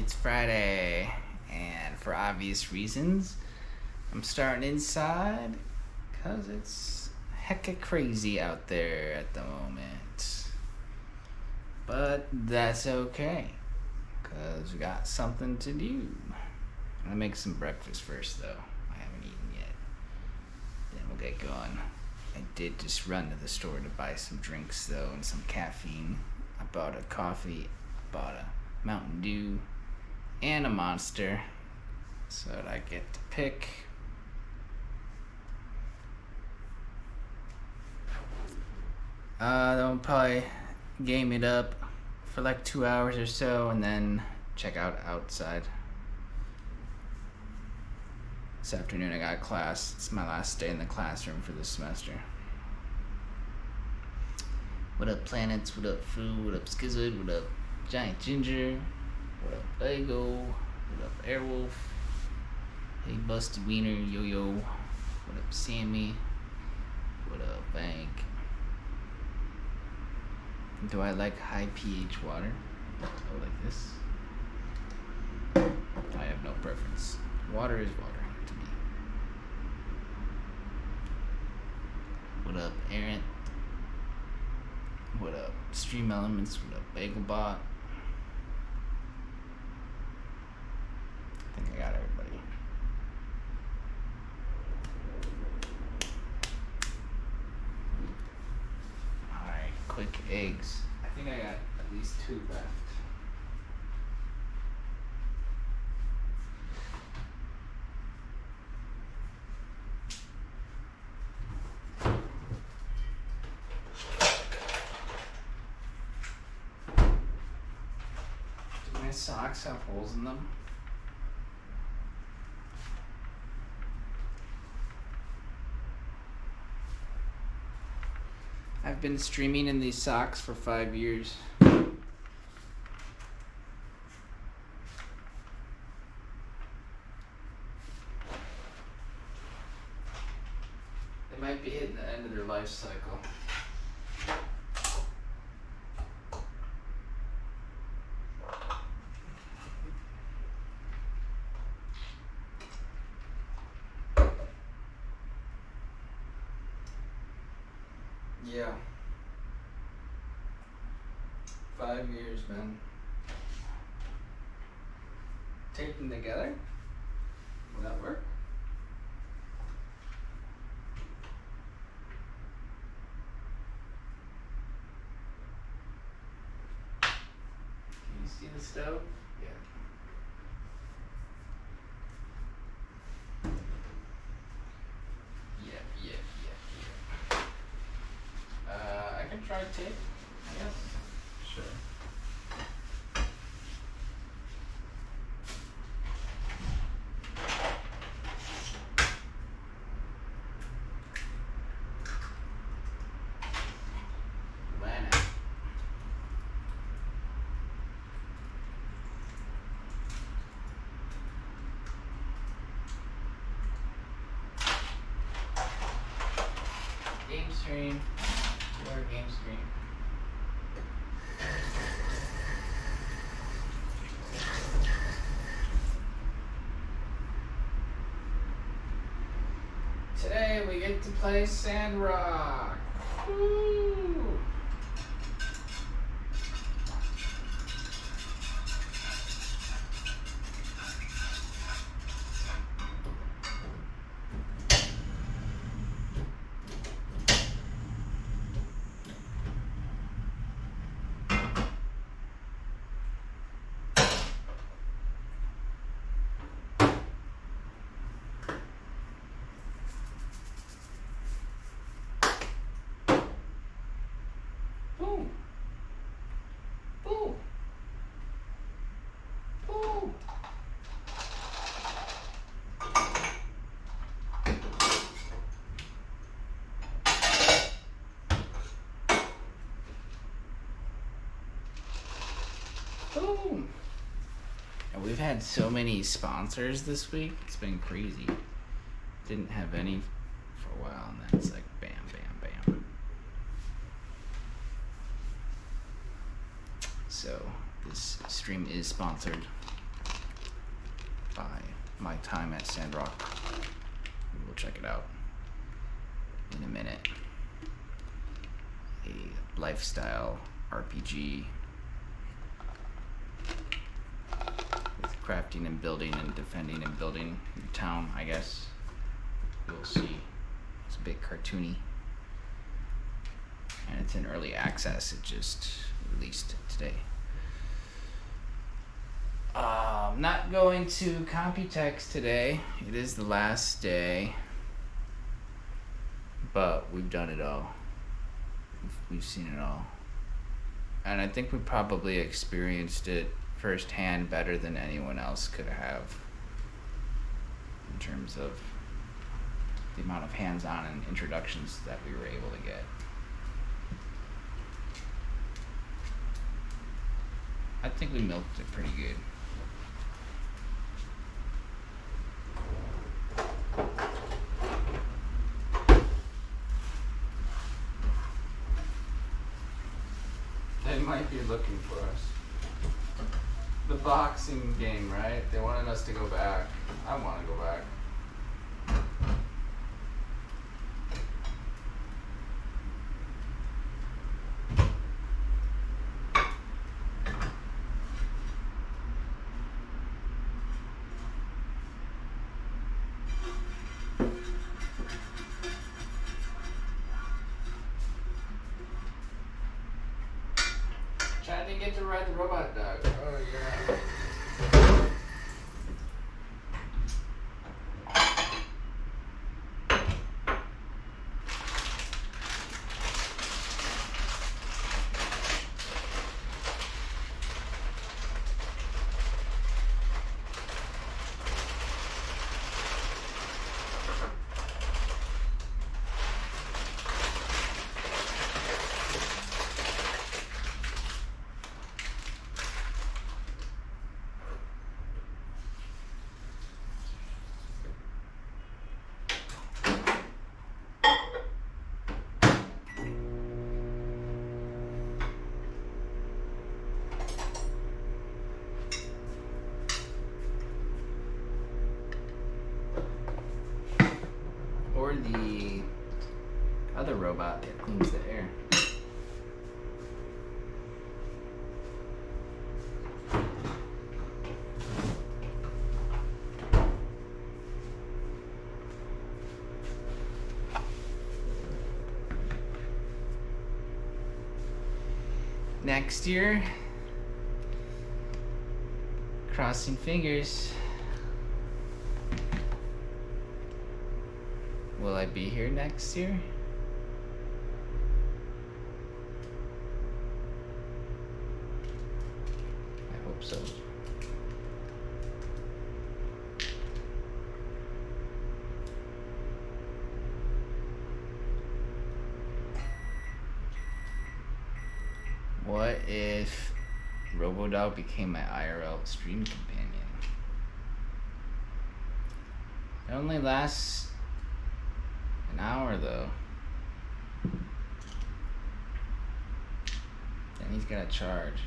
It's Friday, and for obvious reasons, I'm starting inside because it's hecka crazy out there at the moment. But that's okay, because we got something to do. I'm gonna make some breakfast first, though. I haven't eaten yet. Then we'll get going. I did just run to the store to buy some drinks, though, and some caffeine. I bought a coffee, bought a Mountain Dew, and a Monster, so that I get to pick. Then we'll probably game it up for like 2 hours or so, and then check out outside. This afternoon I got class. It's my last day in the classroom for this semester. What up, planets? What up, Foo? What up, Skizzard? What up, Giant Ginger? What up, Lego? What up, Airwolf? Hey, Busted Wiener, Yo-Yo. What up, Sammy? What up, Bank? Do I like high pH water? Oh, like this? I have no preference. Water is water to me. What up, Aaron? What up, Stream Elements? What up, BagelBot? I think I got everybody. Alright, quick eggs. I think I got at least 2 left. Do my socks have holes in them? I've been streaming in these socks for 5 years. They might be hitting the end of their life cycle. Yeah. 5 years, man. Tape them together? Will that work? Can you see the stove? Yeah. Yep. I can try tape, I guess. Sure. Game stream. Your game stream. Today we get to play Sandrock. Woo! Boom. Boom. Boom. Boom. And we've had so many sponsors this week. It's been crazy. Didn't have any for a while, and then it's like bam, bam, bam. So this stream is sponsored by my time at Sandrock. We'll check it out in a minute. A lifestyle RPG with crafting and building and defending and building your town, I guess. You'll see. It's a bit cartoony. And it's in early access. It just released today. I'm not going to Computex today. It is the last day. But we've done it all. We've seen it all. And I think we probably experienced it firsthand better than anyone else could have. In terms of the amount of hands-on and introductions that we were able to get. I think we milked it pretty good. They might be looking for us. The boxing game, right? They wanted us to go back. I want to go back. Trying to get to ride the robot dog. Oh, yeah. Or the other robot that cleans the air. Next year, crossing fingers. Will I be here next year? I hope so. What if RoboDog became my IRL stream companion? It only lasts an hour though. Then he's gotta charge.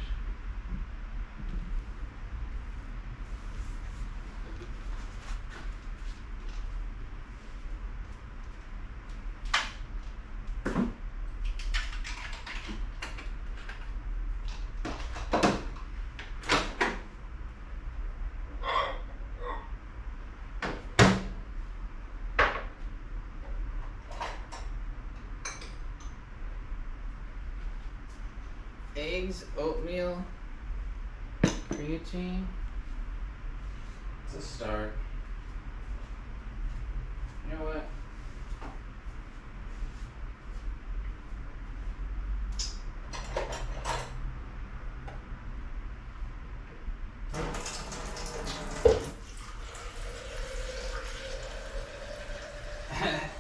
Eggs, oatmeal, creatine. It's a start. You know what?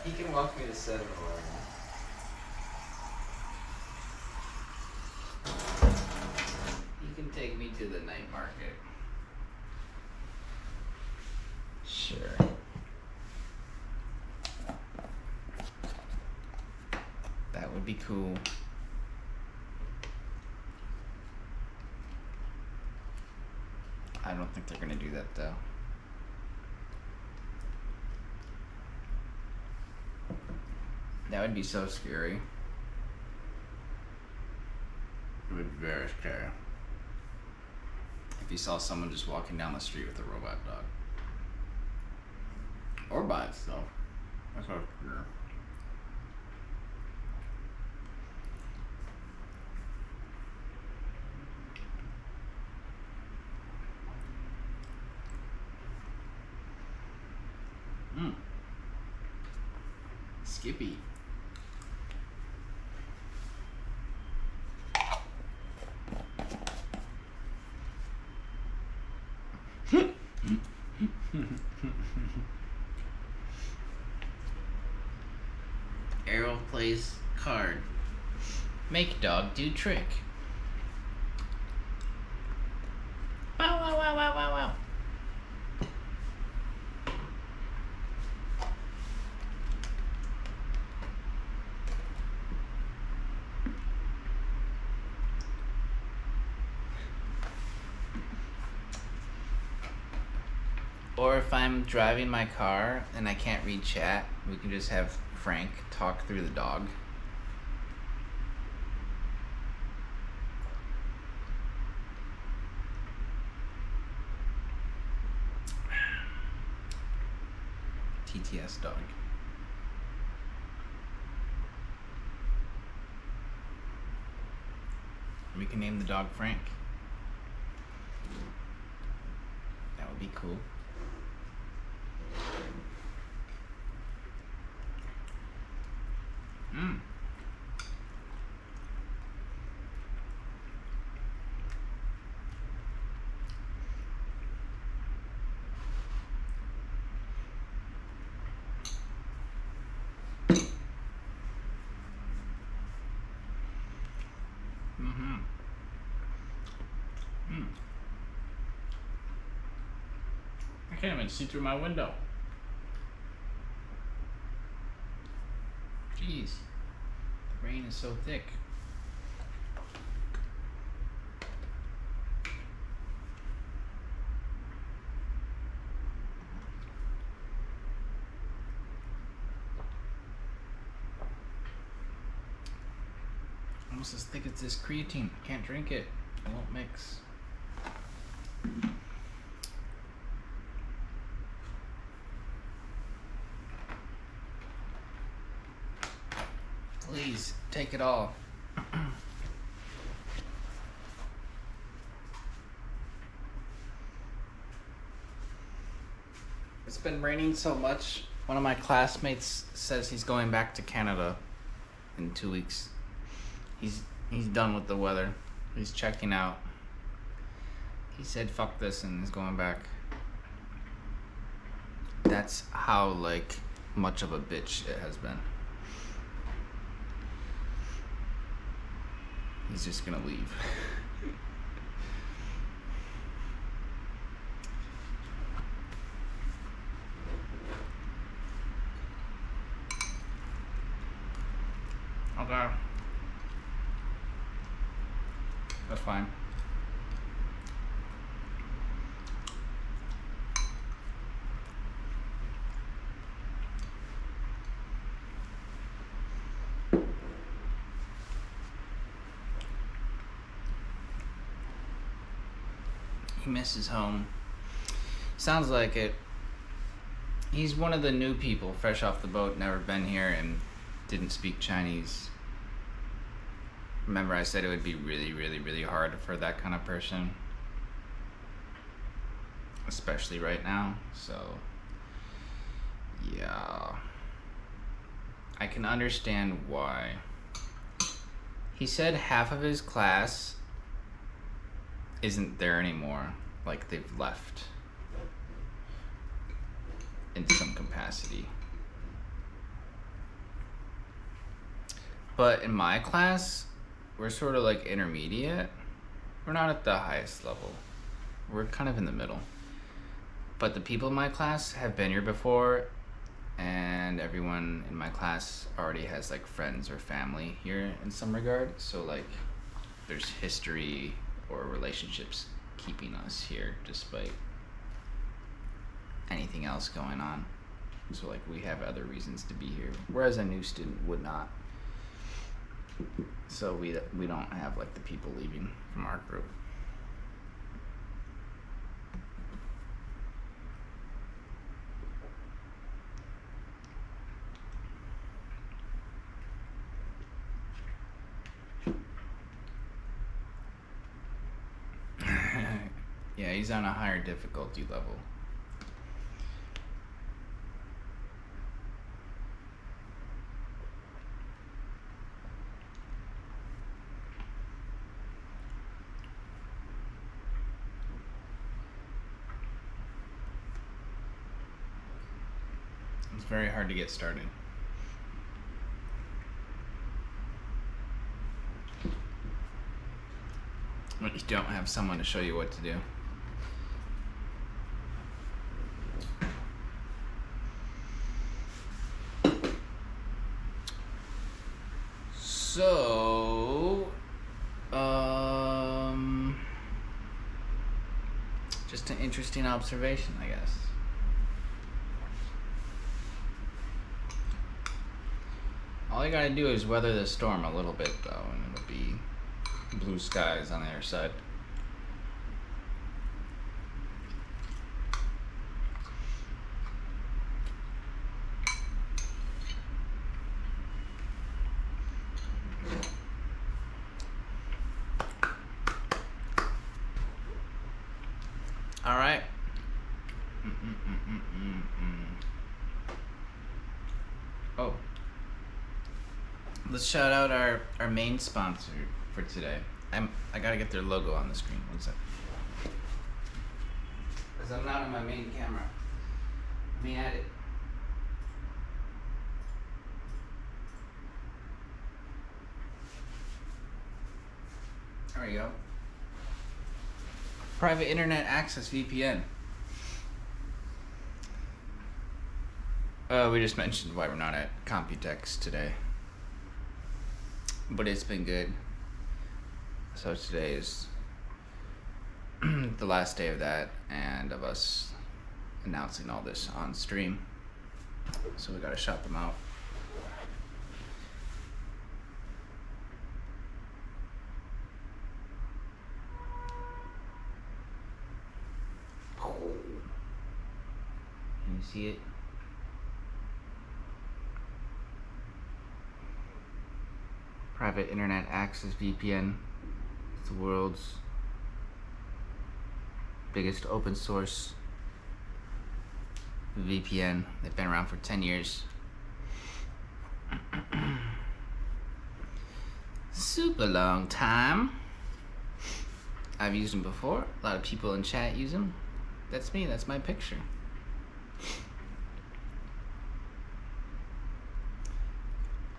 He can walk me to 7-Eleven. Take me to the night market. Sure. That would be cool. I don't think they're gonna do that though. That would be so scary. It would be very scary. If you saw someone just walking down the street with a robot dog. Or by itself. That's how scary. Skippy. Arrow plays card. Make dog do trick. Wow, wow, wow, wow, wow, wow. Or if I'm driving my car and I can't read chat, we can just have Frank talk through the dog. TTS dog. We can name the dog Frank. That would be cool. I can't even see through my window. Jeez, the rain is so thick. Almost as thick as this creatine. I can't drink it. It won't mix. Please, take it all. It's been raining so much. One of my classmates says he's going back to Canada in 2 weeks. He's done with the weather. He's checking out. He said fuck this and is going back. That's how like much of a bitch it has been. He's just gonna leave. Okay. That's fine. He misses home. Sounds like it. He's one of the new people, fresh off the boat, never been here, and didn't speak Chinese. Remember I said it would be really, really, really hard for that kind of person. Especially right now, so yeah. I can understand why. He said half of his class isn't there anymore, like they've left in some capacity. But in my class, we're sort of like intermediate. We're not at the highest level. We're kind of in the middle. But the people in my class have been here before, and everyone in my class already has like friends or family here in some regard. So like there's history or relationships keeping us here despite anything else going on. So like we have other reasons to be here, whereas a new student would not. So we don't have like the people leaving from our group. Yeah, he's on a higher difficulty level. It's very hard to get started. When you don't have someone to show you what to do. So, just an interesting observation, I guess. All you gotta do is weather the storm a little bit, though, and it'll be blue skies on the other side. All right. Oh. Let's shout out our main sponsor for today. I gotta get their logo on the screen. One sec. Because I'm not on my main camera. Let me add it. There we go. Private Internet Access VPN. We just mentioned why we're not at Computex today. But it's been good. So today is the last day of that and of us announcing all this on stream. So we gotta shout them out. Can you see it? Private Internet Access VPN. It's the world's biggest open source VPN. They've been around for 10 years. Super long time. I've used them before. A lot of people in chat use them. That's me, that's my picture.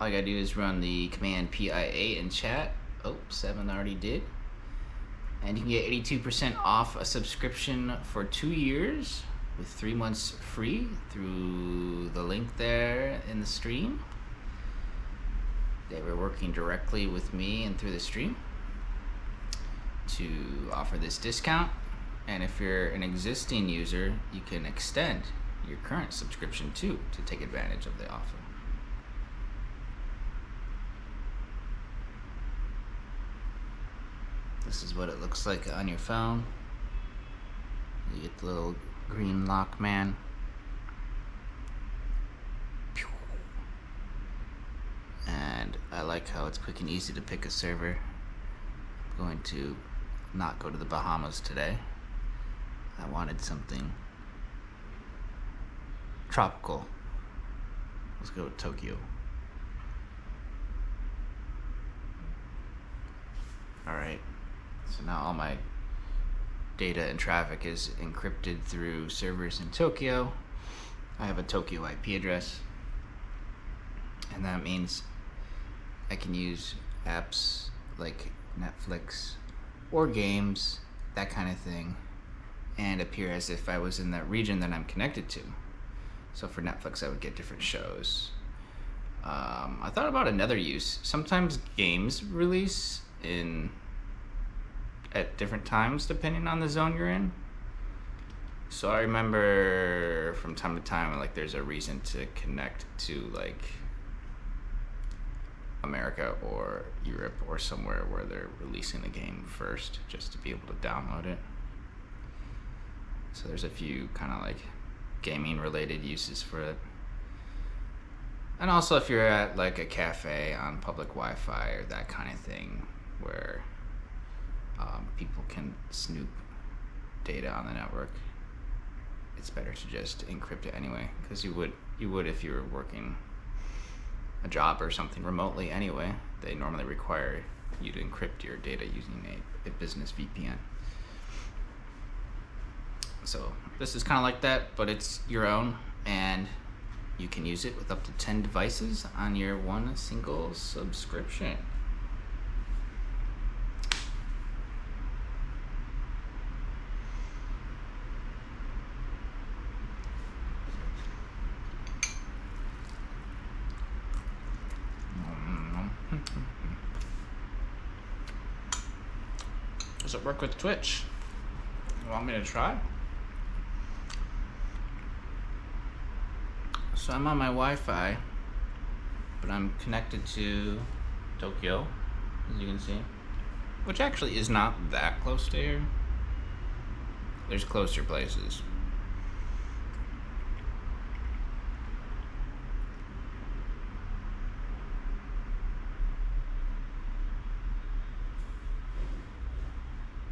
All you gotta do is run the command PIA in chat. Oh, 7 already did. And you can get 82% off a subscription for 2 years with 3 months free through the link there in the stream. They were working directly with me and through the stream to offer this discount. And if you're an existing user, you can extend your current subscription too to take advantage of the offer. This is what it looks like on your phone. You get the little green lock man. And I like how it's quick and easy to pick a server. I'm going to not go to the Bahamas today. I wanted something tropical. Let's go to Tokyo. Alright. So now all my data and traffic is encrypted through servers in Tokyo. I have a Tokyo IP address, and that means I can use apps like Netflix or games, that kind of thing, and appear as if I was in that region that I'm connected to. So for Netflix, I would get different shows. I thought about another use. Sometimes games release at different times depending on the zone you're in. So I remember from time to time, like, there's a reason to connect to, like, America or Europe or somewhere where they're releasing the game first, just to be able to download it. So there's a few kind of like gaming related uses for it. And also if you're at like a cafe on public Wi-Fi or that kind of thing where people can snoop data on the network, it's better to just encrypt it anyway, because you would if you were working a job or something remotely anyway. They normally require you to encrypt your data using a business VPN. So this is kind of like that, but it's your own, and you can use it with up to 10 devices on your one single subscription. Does it work with Twitch? You want me to try? So I'm on my Wi-Fi, but I'm connected to Tokyo, as you can see, which actually is not that close to here. There's closer places.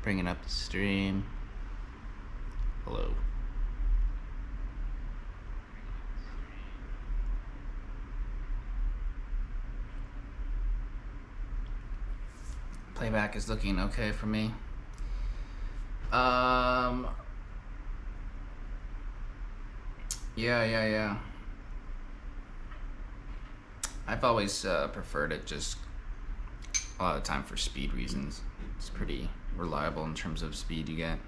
Bringing up the stream. Hello. Playback is looking okay for me. Yeah. I've always preferred it just a lot of the time for speed reasons. It's pretty reliable in terms of speed you get.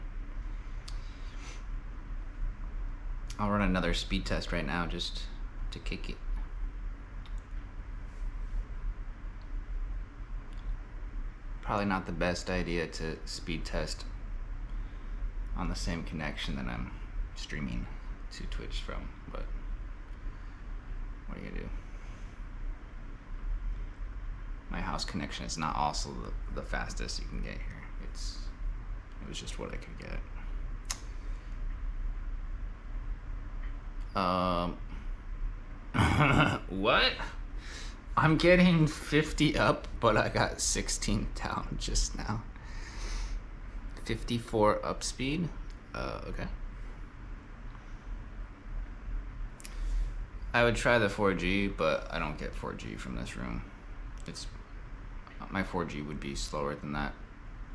I'll run another speed test right now just to kick it. Probably not the best idea to speed test on the same connection that I'm streaming to Twitch from, but what are you gonna do? My house connection is not also the fastest you can get here. It was just what I could get. What? I'm getting 50 up, but I got 16 down just now. 54 up speed. Okay. I would try the 4G, but I don't get 4G from this room. My 4G would be slower than that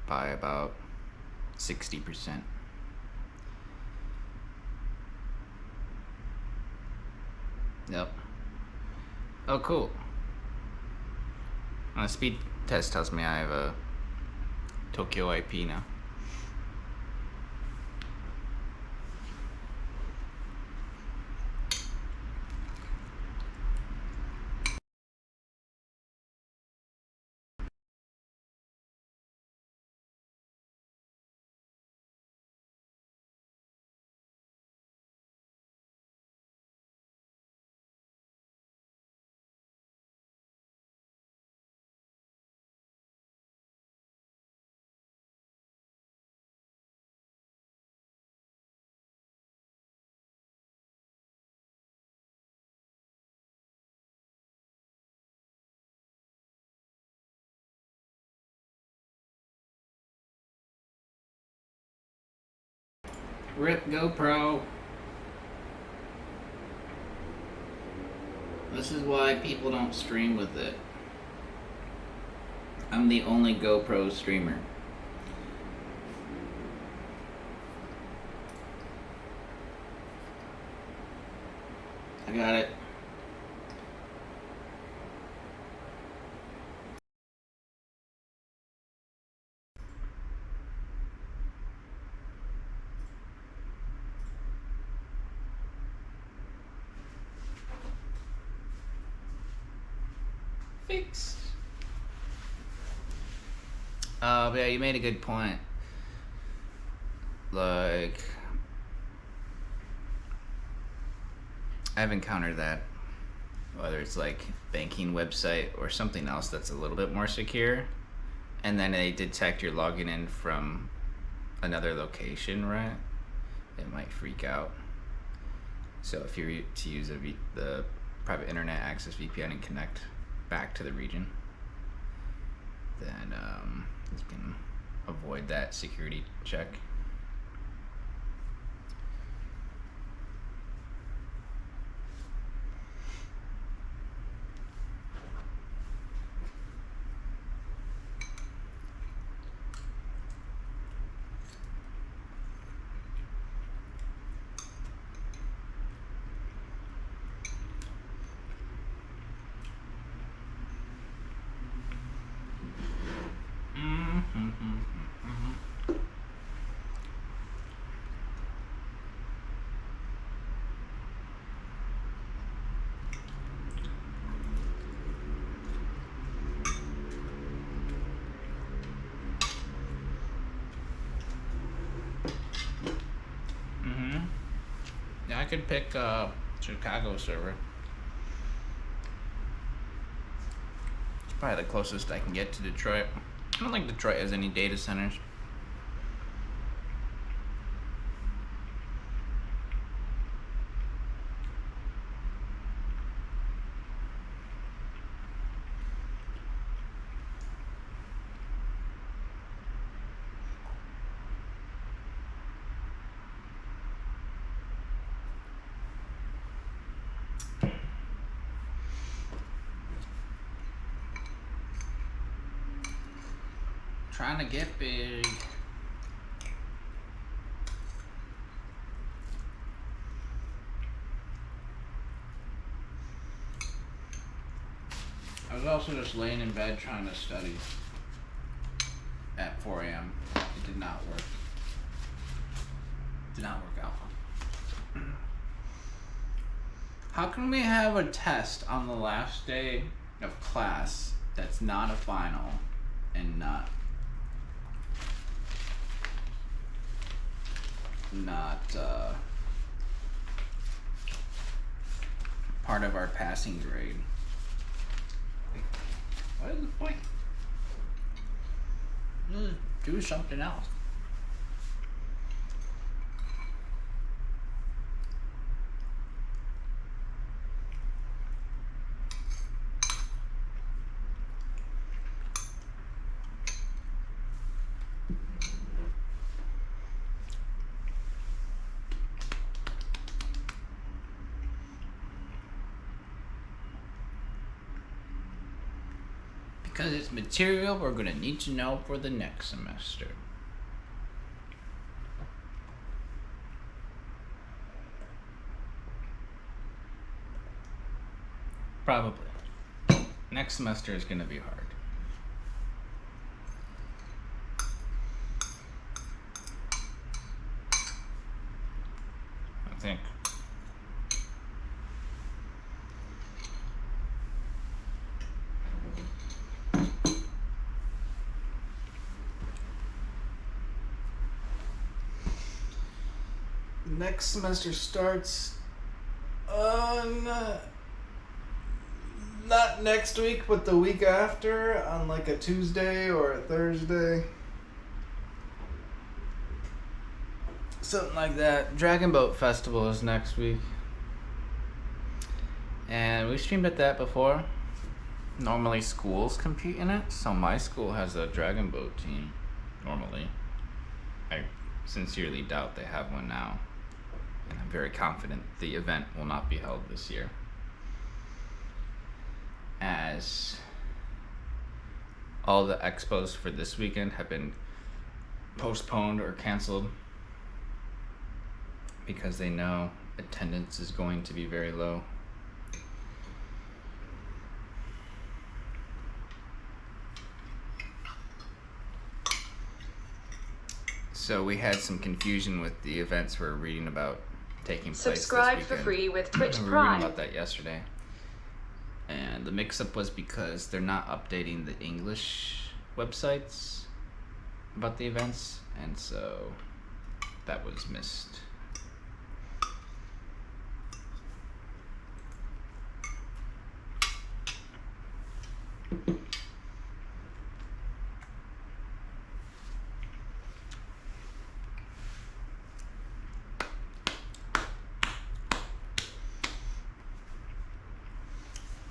by about 60%. Yep. Oh, cool. The speed test tells me I have a Tokyo IP now. RIP GoPro. This is why people don't stream with it. I'm the only GoPro streamer. I got it. Fixed. But yeah, you made a good point. Like, I've encountered that, whether it's like banking website or something else that's a little bit more secure, and then they detect you're logging in from another location, right? It might freak out. So if you're to use the private internet access VPN and connect back to the region, then you can avoid that security check. Yeah, I could pick Chicago server. It's probably the closest I can get to Detroit. I don't think Detroit has any data centers. Trying to get big. I was also just laying in bed trying to study at 4 a.m. It did not work. Did not work out. How can we have a test on the last day of class that's not a final and not part of our passing grade? What is the point? Just do something else. Because it's material we're going to need to know for the next semester. Probably. Next semester is going to be hard. I think. Next semester starts on not next week, but the week after, on like a Tuesday or a Thursday. Something like that. Dragon Boat Festival is next week. And we've streamed at that before. Normally schools compete in it, so my school has a Dragon Boat team, normally. I sincerely doubt they have one now. And I'm very confident the event will not be held this year, as all the expos for this weekend have been postponed or canceled because they know attendance is going to be very low. So we had some confusion with the events we're reading about taking place Subscribe this for weekend. free with Twitch We were Prime. reading about that yesterday. And the mix-up was because they're not updating the English websites about the events, and so that was missed.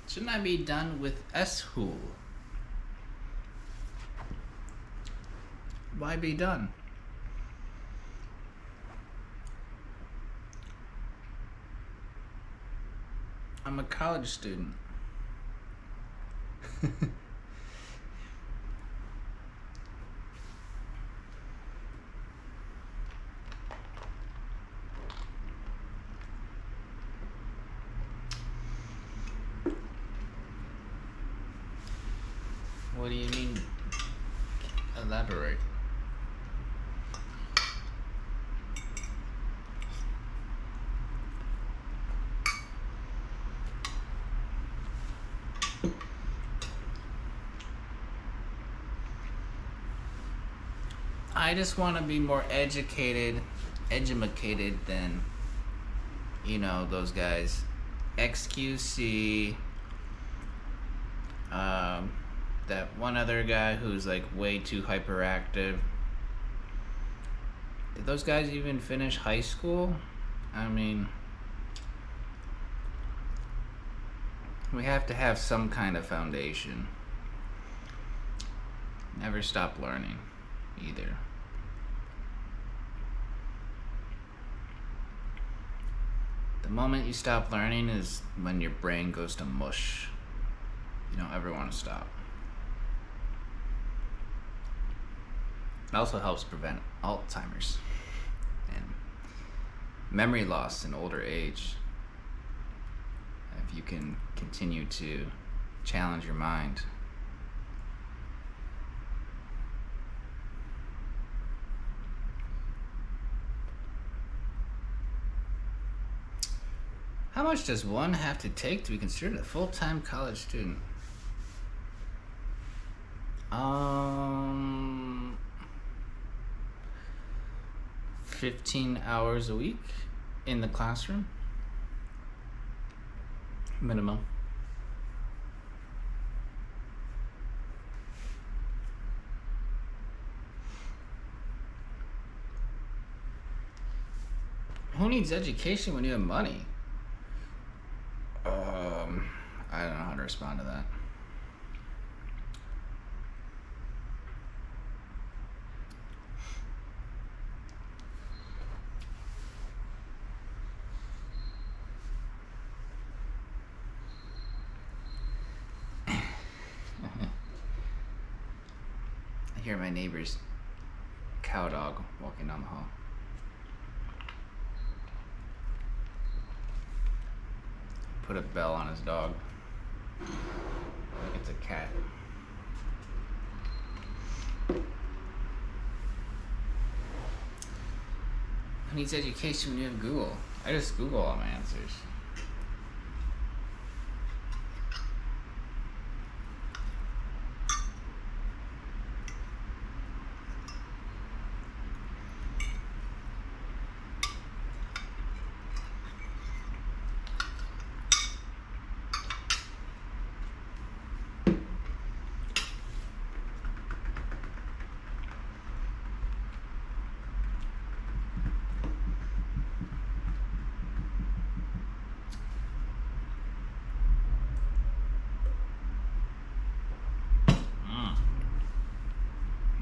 Shouldn't I be done with school? Why be done? I'm a college student. What do you mean? Elaborate. I just want to be more educated than, those guys. XQC, that one other guy who's like way too hyperactive. Did those guys even finish high school? I mean, we have to have some kind of foundation. Never stop learning, either. The moment you stop learning is when your brain goes to mush. You don't ever want to stop. It also helps prevent Alzheimer's and memory loss in older age. If you can continue to challenge your mind. How much does one have to take to be considered a full-time college student? 15 hours a week in the classroom, minimum. Who needs education when you have money? I don't know how to respond to that. I hear my neighbor's cow dog walking down the hall. Put a bell on his dog. Like it's a cat. Who needs education when you have Google? I just Google all my answers.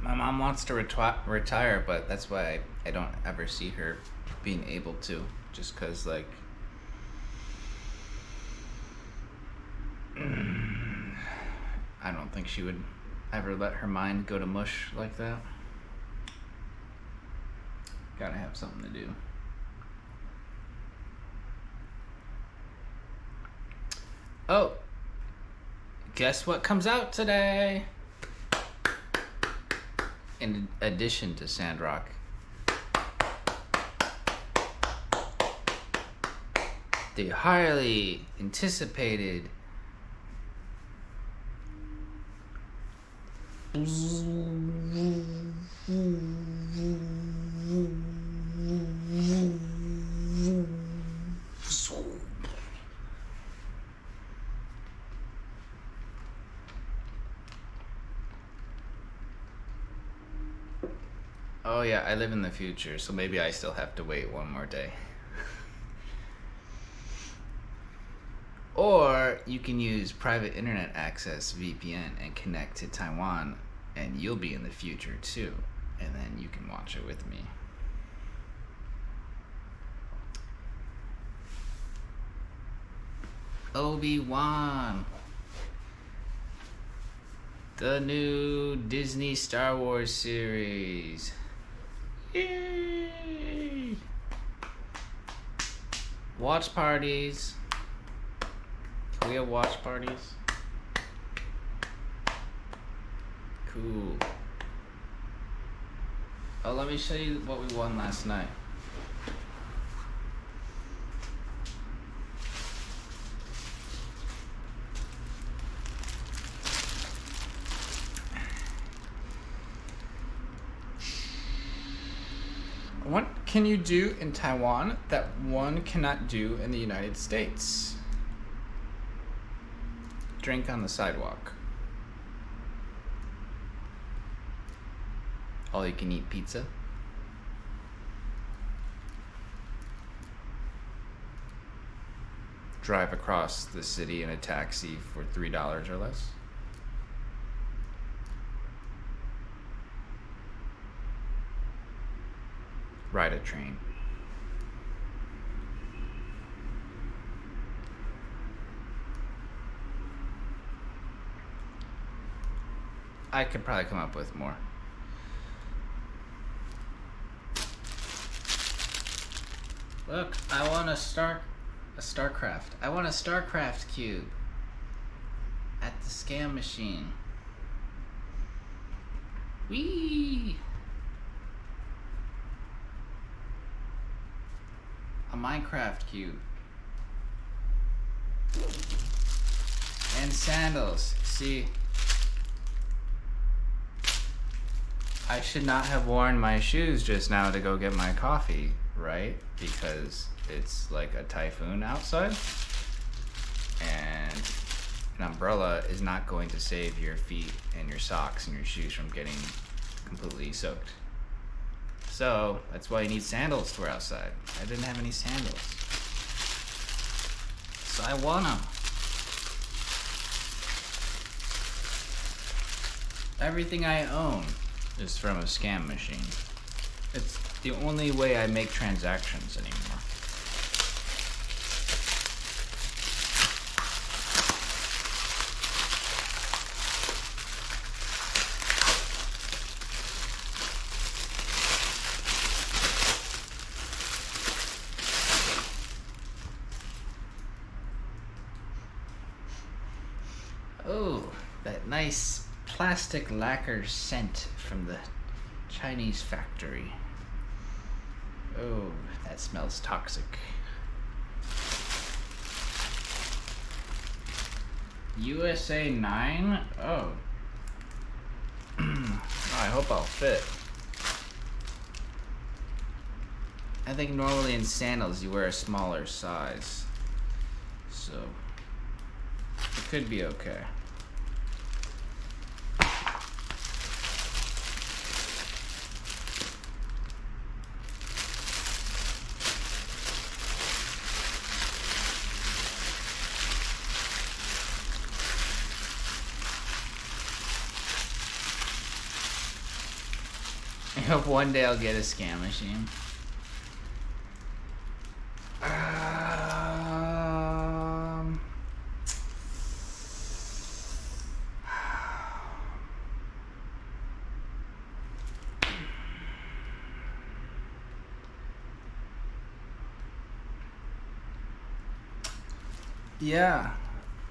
My mom wants to retire, but that's why I don't ever see her being able to. Just because, like, I don't think she would ever let her mind go to mush like that. Gotta have something to do. Oh, guess what comes out today? In addition to Sandrock, the highly anticipated Oh yeah, I live in the future, so maybe I still have to wait one more day. Or you can use private internet access VPN and connect to Taiwan, and you'll be in the future too, and then you can watch it with me. Obi-Wan, the new Disney Star Wars series. Yay! Watch parties. Can we have watch parties? Cool. Oh, let me show you what we won last night. What can you do in Taiwan that one cannot do in the United States? Drink on the sidewalk. All you can eat pizza. Drive across the city in a taxi for $3 or less. Ride a train. I could probably come up with more. Look, I want a StarCraft. I want a StarCraft cube at the scam machine. Whee! A Minecraft cube. And sandals. See, I should not have worn my shoes just now to go get my coffee, right? Because it's like a typhoon outside. And an umbrella is not going to save your feet and your socks and your shoes from getting completely soaked. So that's why you need sandals to wear outside. I didn't have any sandals, so I want them. Everything I own is from a scam machine. It's the only way I make transactions anymore. Oh, that nice plastic lacquer scent from the Chinese factory. Oh, that smells toxic. USA 9? Oh. I hope I'll fit. I think normally in sandals you wear a smaller size, so it could be okay. I hope one day I'll get a scam machine. Yeah,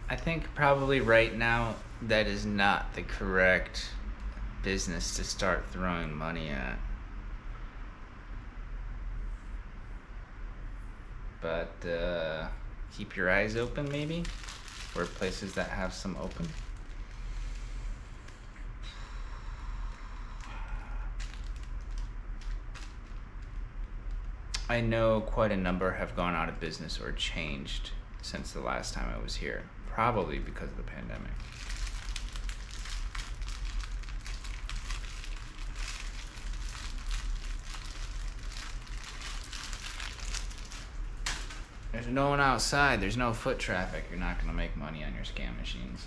I think probably right now that is not the correct business to start throwing money at. But keep your eyes open maybe for places that have some open. I know quite a number have gone out of business or changed since the last time I was here, probably because of the pandemic. There's no one outside. There's no foot traffic. You're not going to make money on your scam machines.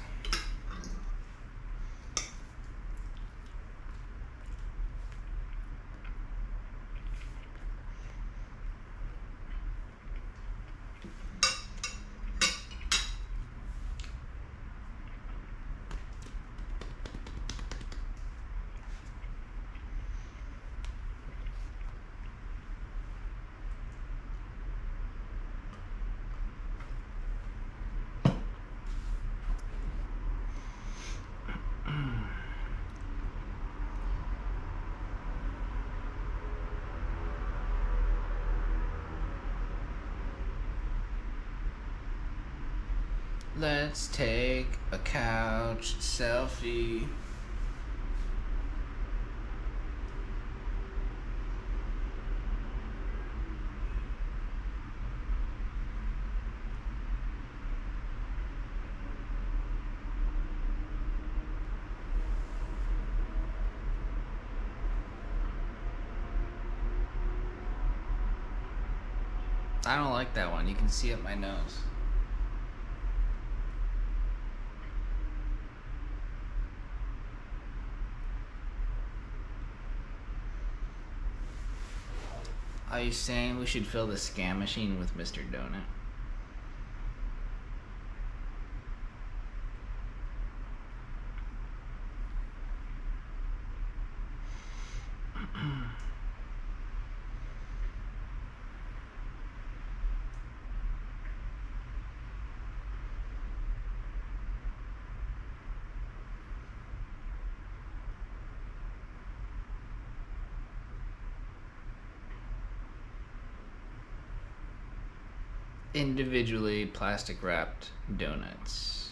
Let's take a couch selfie. I don't like that one. You can see up my nose. Are you saying we should fill the scam machine with Mr. Donut? Individually plastic wrapped donuts.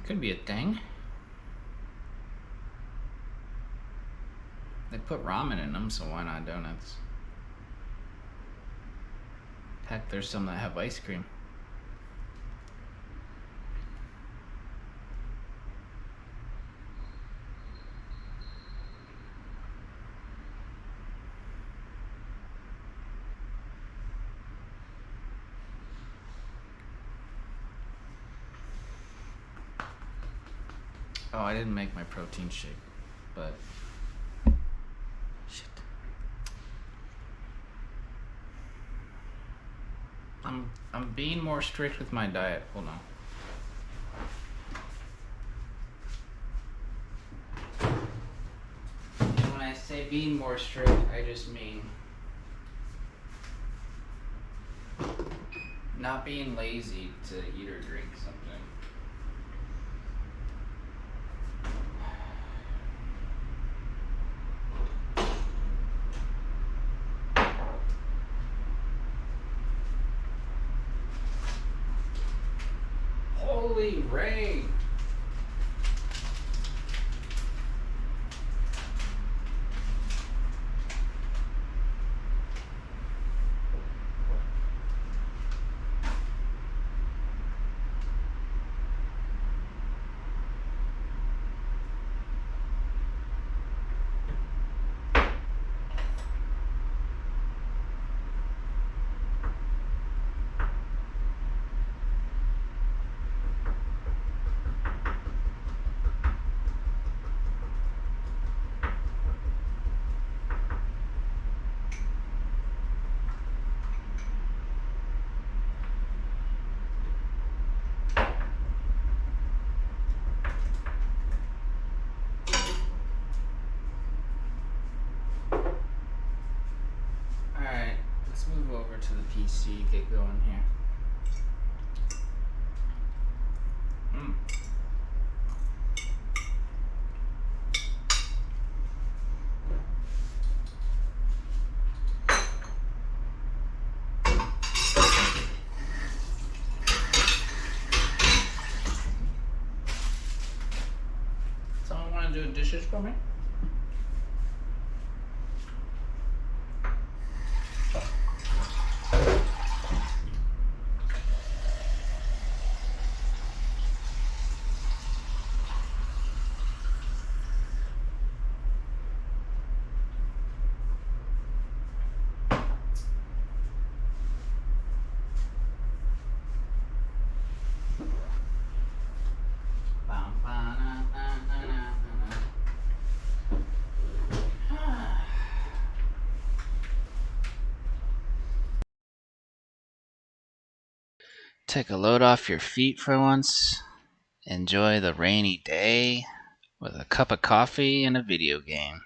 Could be a thing. They put ramen in them, so why not donuts? Heck, there's some that have ice cream. Oh, I didn't make my protein shake, but shit. I'm being more strict with my diet. Hold on. And when I say being more strict, I just mean not being lazy to eat or drink something. Holy rain! To the PC, get going here. Someone want to do dishes for me? Take a load off your feet for once. Enjoy the rainy day with a cup of coffee and a video game.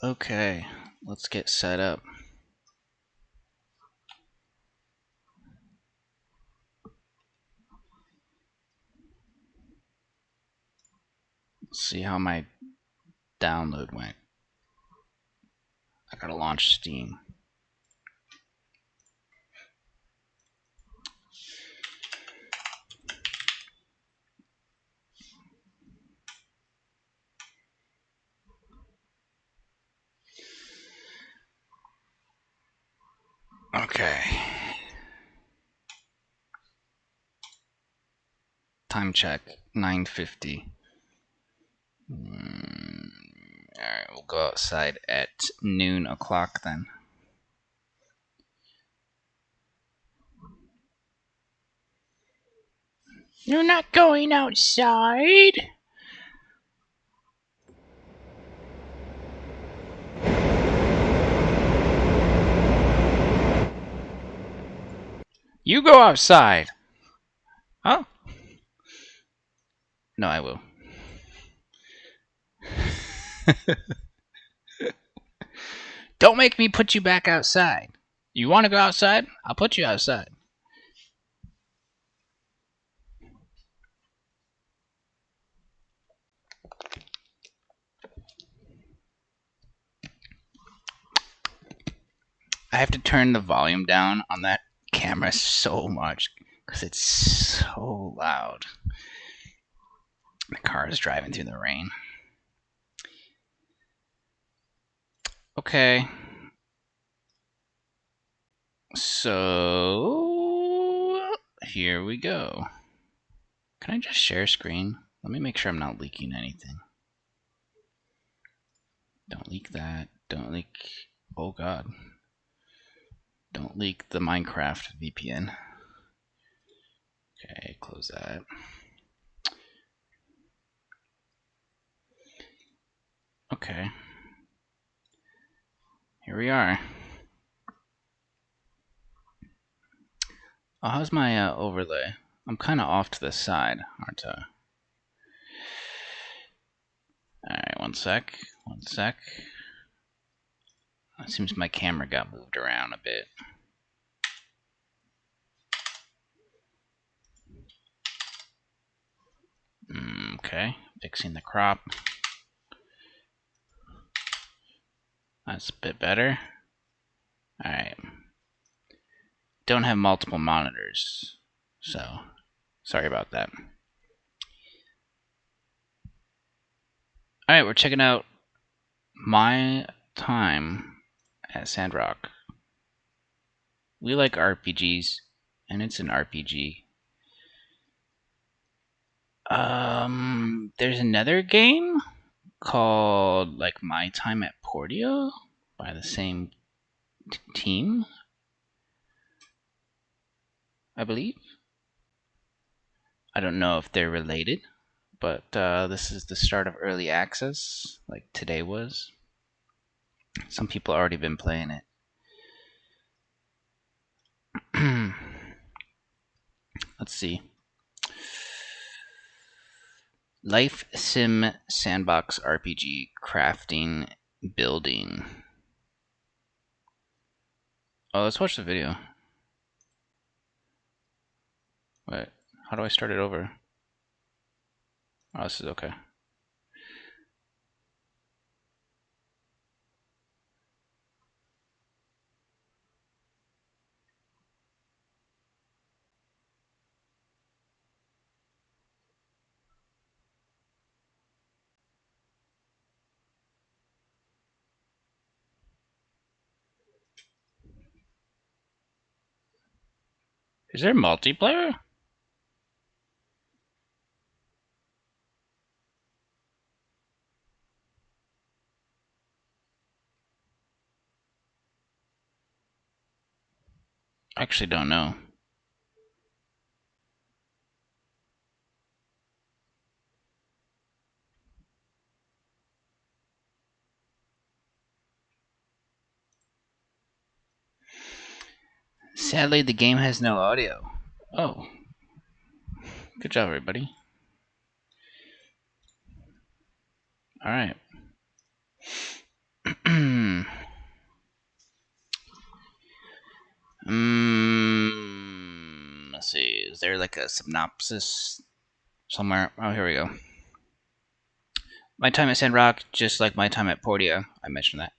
Okay, let's get set up. Let's see how my download went. I gotta launch Steam. Okay. Time check, 9:50. Alright, we'll go outside at noon o'clock then. You're not going outside? You go outside. Huh? No, I will. Don't make me put you back outside. You want to go outside? I'll put you outside. I have to turn the volume down on that camera so much because it's so loud. The car is driving through the rain. Okay. So here we go. Can I just share screen? Let me make sure I'm not leaking anything. Don't leak that. Don't leak. Oh god. Don't leak the Minecraft VPN. Okay, close that. Okay. Here we are. Oh, how's my overlay? I'm kind of off to the side, aren't I? Alright, one sec. One sec. It seems my camera got moved around a bit. Okay, fixing the crop. That's a bit better. Alright. Don't have multiple monitors, so sorry about that. Alright, we're checking out My Time at Sandrock. We like RPGs, and it's an RPG. There's another game called like My Time at Portia by the same team, I believe. I don't know if they're related, but this is the start of early access, like today was. Some people already been playing it. Let's see. Life Sim Sandbox RPG Crafting Building. Oh, let's watch the video. Wait, how do I start it over? Oh, this is okay. Is there multiplayer? I actually don't know. Sadly, the game has no audio. Oh. Good job, everybody. Alright. Let's see. Is there like a synopsis somewhere? Oh, here we go. My time at Sandrock, just like my time at Portia, I mentioned that,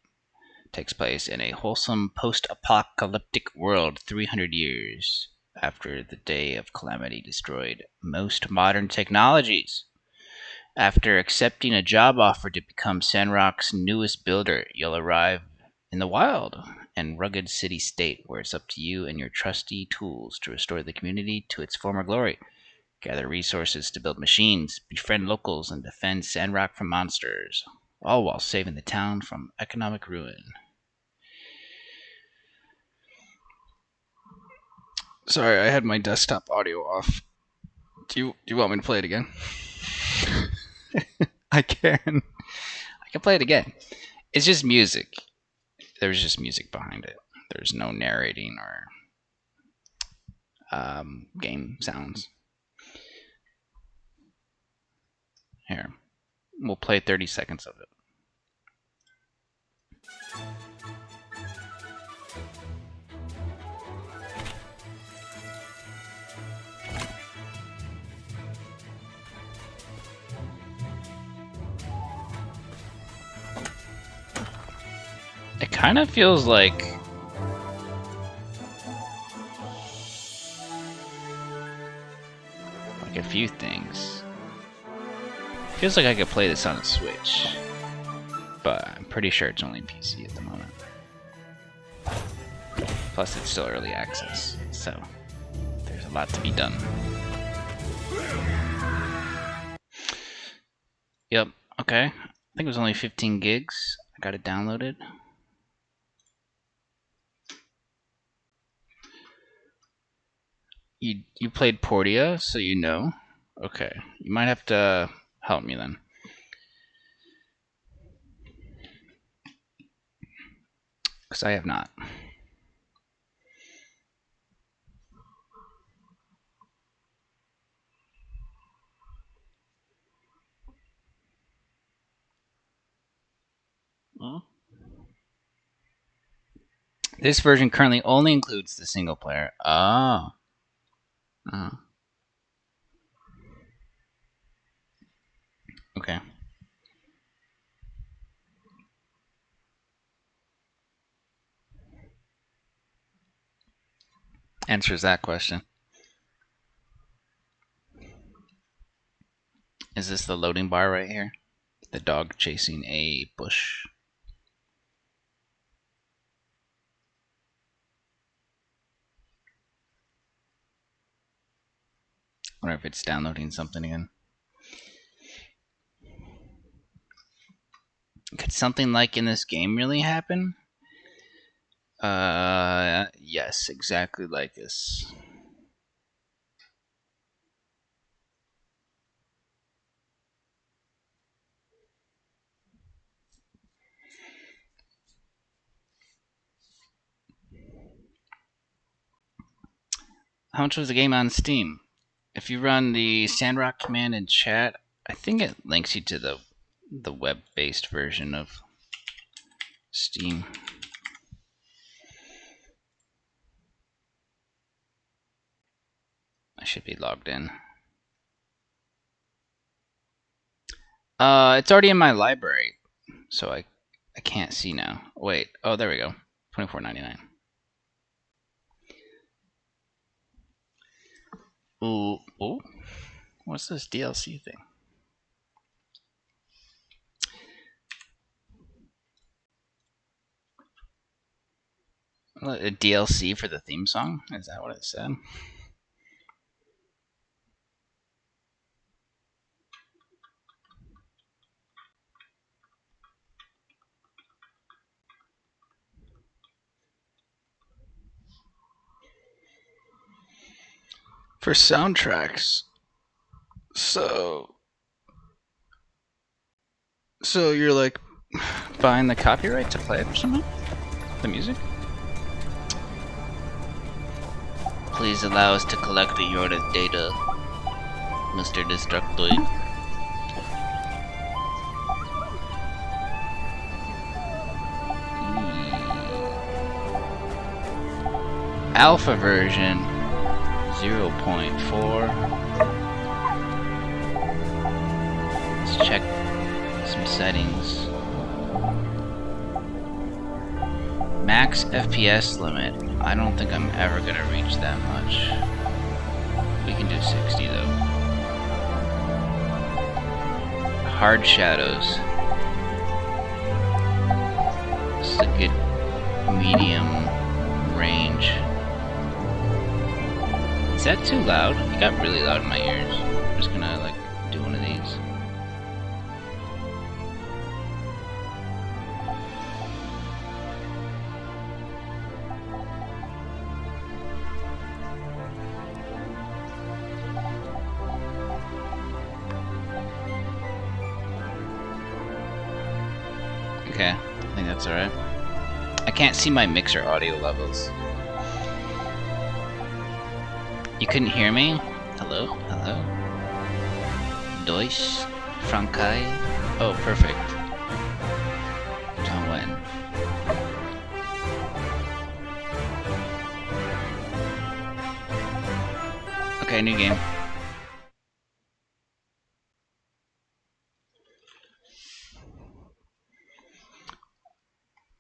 takes place in a wholesome post-apocalyptic world 300 years after the Day of Calamity destroyed most modern technologies. After accepting a job offer to become Sandrock's newest builder, you'll arrive in the wild and rugged city-state where it's up to you and your trusty tools to restore the community to its former glory. Gather resources to build machines, befriend locals, and defend Sandrock from monsters, all while saving the town from economic ruin. Sorry, I had my desktop audio off. Do you want me to play it again? I can play it again. It's just music. There's just music behind it. There's no narrating or game sounds. Here, we'll play 30 seconds of it. It kind of feels like a few things. Feels like I could play this on a Switch, but I'm pretty sure it's only PC at the moment. Plus, it's still early access, so there's a lot to be done. Yep, okay. I think it was only 15 gigs. I got it downloaded. You played Portia, so you know? Okay, you might have to help me then. Because I have not. Well, this version currently only includes the single player. Oh. Okay. Answers that question. Is this the loading bar right here? The dog chasing a bush. I wonder if it's downloading something again. Could something like in this game really happen? Yes, exactly like this. How much was the game on Steam? If you run the Sandrock command in chat, I think it links you to the web-based version of Steam. I should be logged in. It's already in my library, so I can't see now. Wait, oh, there we go. $24.99. Ooh, what's this DLC thing? A DLC for the theme song? Is that what it said? For soundtracks. So you're like buying the copyright to play it or something? The music? Please allow us to collect your data, Mr. Destructoid. Alpha version 0.4. Let's check some settings. Max FPS limit. I don't think I'm ever gonna reach that much. We can do 60 though. Hard shadows. This is a good medium range. Is that too loud? It got really loud in my ears. I'm just gonna like do one of these. Okay, I think that's alright. I can't see my mixer audio levels. You couldn't hear me? Hello? Hello? Deutsch? Frankei? Oh, perfect. Taiwan. Okay, new game.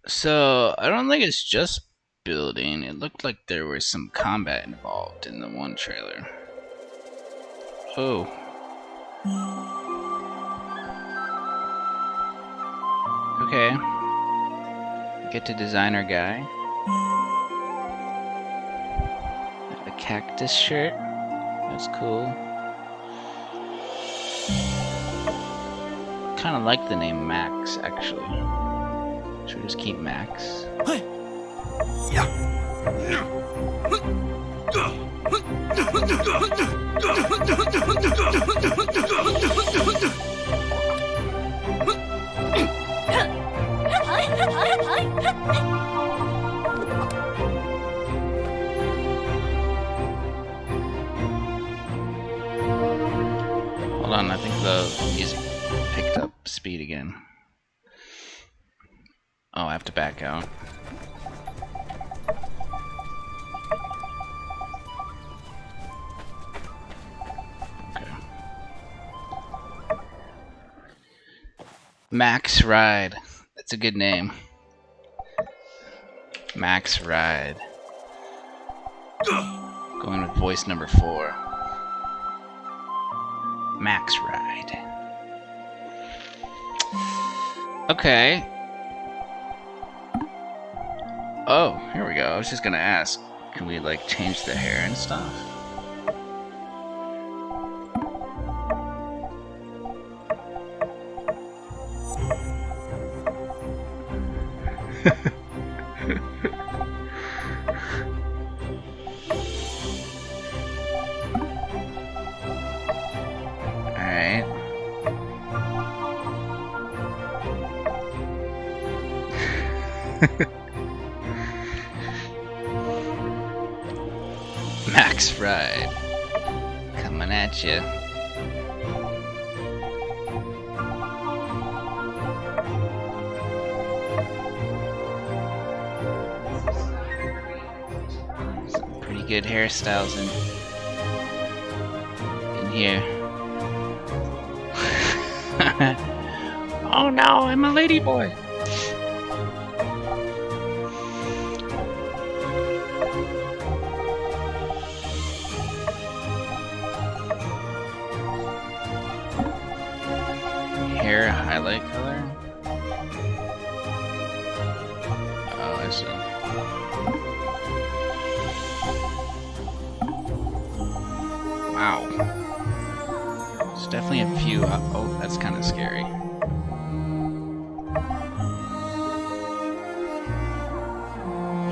So, I don't think it's just building. It looked like there was some combat involved in the one trailer. Oh. Okay. Get to design our guy. A cactus shirt. That's cool. Kind of like the name Max, actually. Should we just keep Max? Hold on, I think the music picked up speed again. Oh, I have to back out. Okay. Max Ride. That's a good name. Max Ride. Going with voice number 4. Max Ride. Okay. Oh, here we go. I was just gonna ask, can we like change the hair and stuff? Alright. Max Ride. Coming at you. Some pretty good hairstyles in here. Oh no, I'm a lady boy. Hair highlight color? Oh, I see. Wow. There's definitely a few. Oh, that's kind of scary.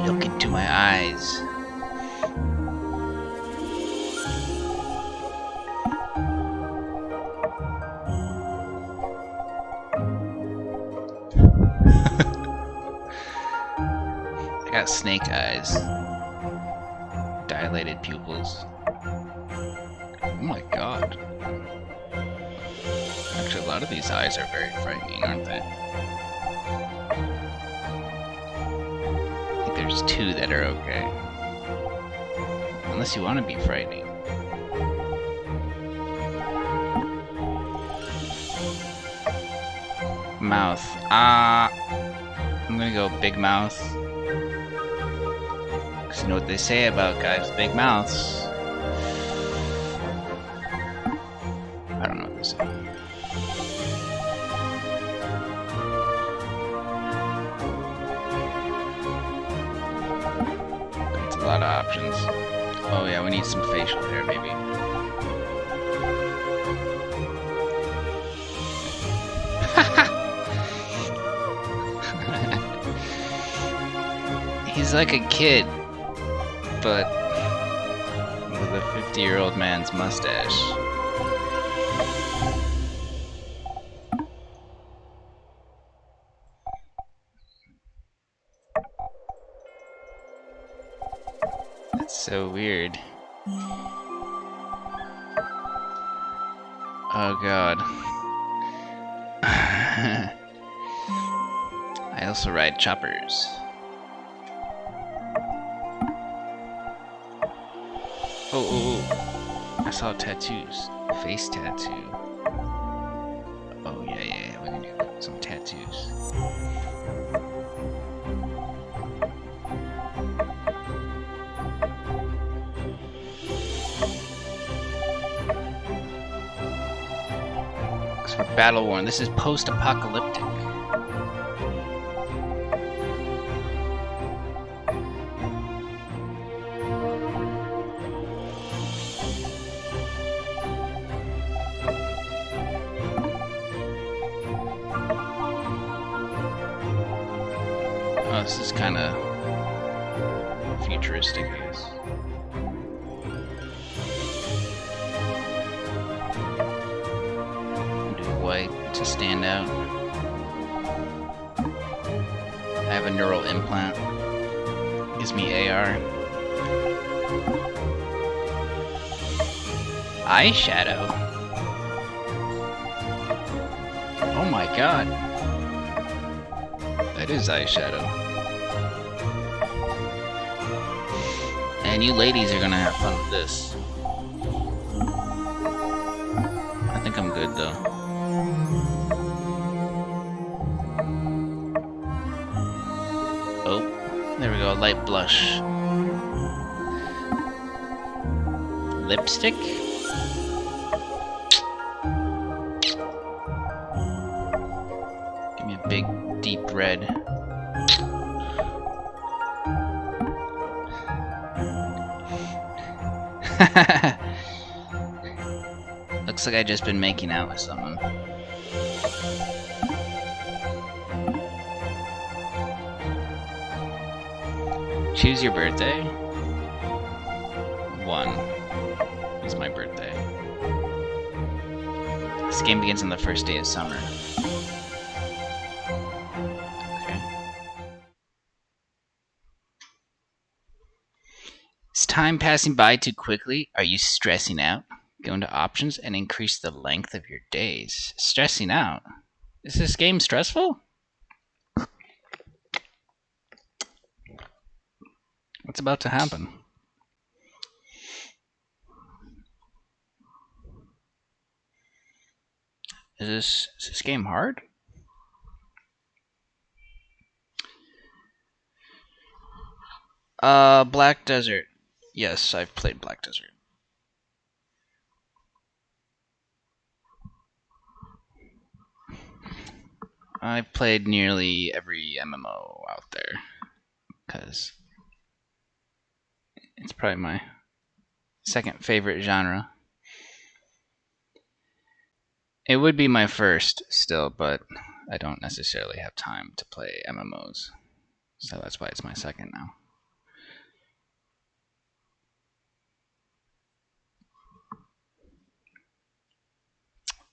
Look into my eyes. I got snake eyes. Dilated pupils. Oh my god. Actually, a lot of these eyes are very frightening, aren't they? I think there's 2 that are okay. Unless you want to be frightening. Mouth. I'm gonna go big mouth. Because you know what they say about guys with big mouths. I don't know what they say. That's a lot of options. Oh yeah, we need some facial hair maybe. He's like a kid, but with a 50-year-old man's mustache. That's so weird. Oh god. I also ride choppers. Oh. I saw tattoos. Face tattoo. Oh, yeah. We're gonna do some tattoos. Looks for battle worn. This is post-apocalyptic. Oh, this is kind of futuristic, I guess. Do white to stand out. I have a neural implant. Gives me AR. Eyeshadow. Oh my god. That is eyeshadow. And you ladies are gonna have fun with this. I think I'm good though. Oh, there we go, light blush. Lipstick? Give me a big, deep red. Looks like I just been making out with someone. Choose your birthday. 1 is my birthday. This game begins on the first day of summer. Okay. Is time passing by too quickly? Are you stressing out? Go into options and increase the length of your days. Stressing out? Is this game stressful? What's about to happen? Is this game hard? Black Desert. Yes, I've played Black Desert. I've played nearly every MMO out there, because it's probably my second favorite genre. It would be my first still, but I don't necessarily have time to play MMOs, so that's why it's my second now.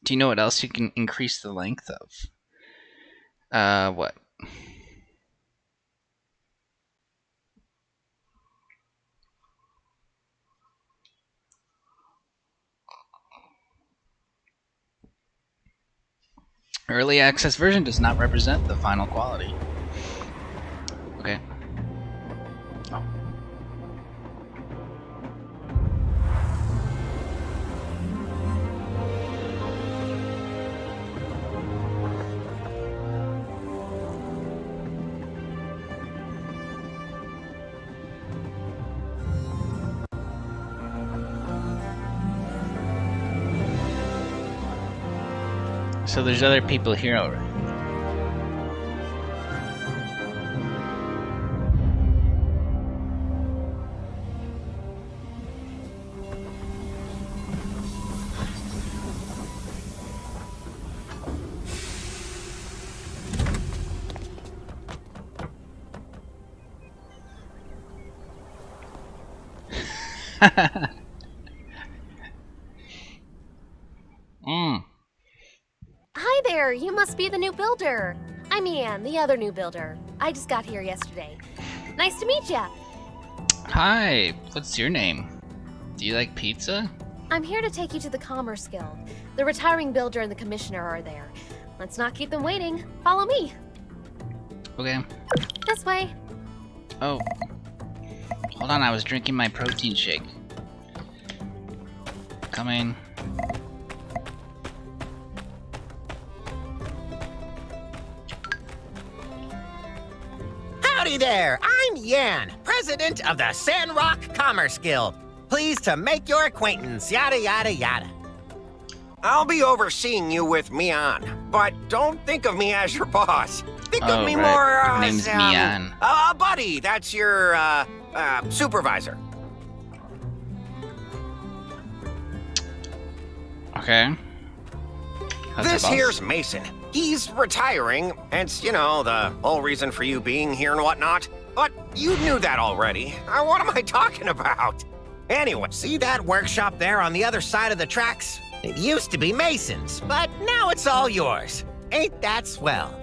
Do you know what else you can increase the length of? What? Early access version does not represent the final quality. Okay. Oh. So there's other people here already. Hi there, you must be the new builder. I'm Ian, the other new builder. I just got here yesterday. Nice to meet ya. Hi, what's your name? Do you like pizza? I'm here to take you to the Commerce Guild. The retiring builder and the commissioner are there. Let's not keep them waiting. Follow me. Okay. This way. Oh. Hold on, I was drinking my protein shake. Coming. Howdy there, I'm Yan, president of the Sandrock Commerce Guild. Pleased to make your acquaintance, yada yada yada. I'll be overseeing you with Mian, but don't think of me as your boss. Think of me right. more Her as name's Mian. a buddy. That's your supervisor. Okay. How's This your boss? here's Mason. He's retiring, hence, you know, the whole reason for you being here and whatnot. But you knew that already. What am I talking about? Anyway, See that workshop there on the other side of the tracks? It used to be Mason's, but now it's all yours. Ain't that swell?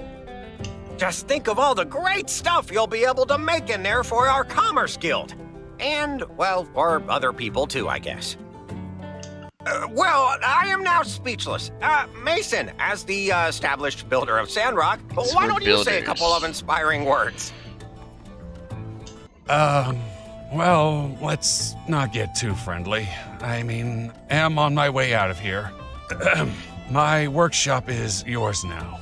just think of all the great stuff you'll be able to make in there for our Commerce Guild. And, well, for other people too, I guess. Well, I am now speechless. Mason, as the established builder of Sandrock, why don't you say a couple of inspiring words? Well, let's not get too friendly. I mean, am on my way out of here. My workshop is yours now.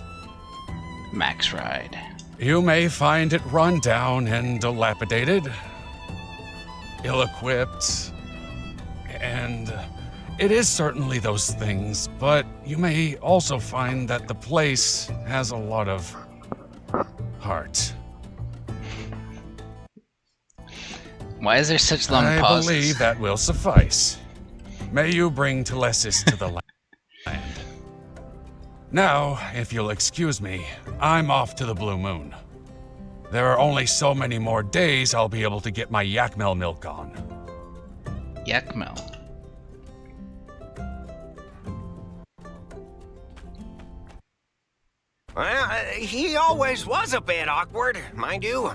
Max Ride. You may find it run down and dilapidated, ill-equipped, and it is certainly those things, but you may also find that the place has a lot of heart. Why is there such long I pauses? believe that will suffice. May you bring Telesis to the land. Now, if you'll excuse me, I'm off to the Blue Moon. There are only so many more days I'll be able to get my Yakmel milk on. Yakmel. Well, he always was a bit awkward, mind you.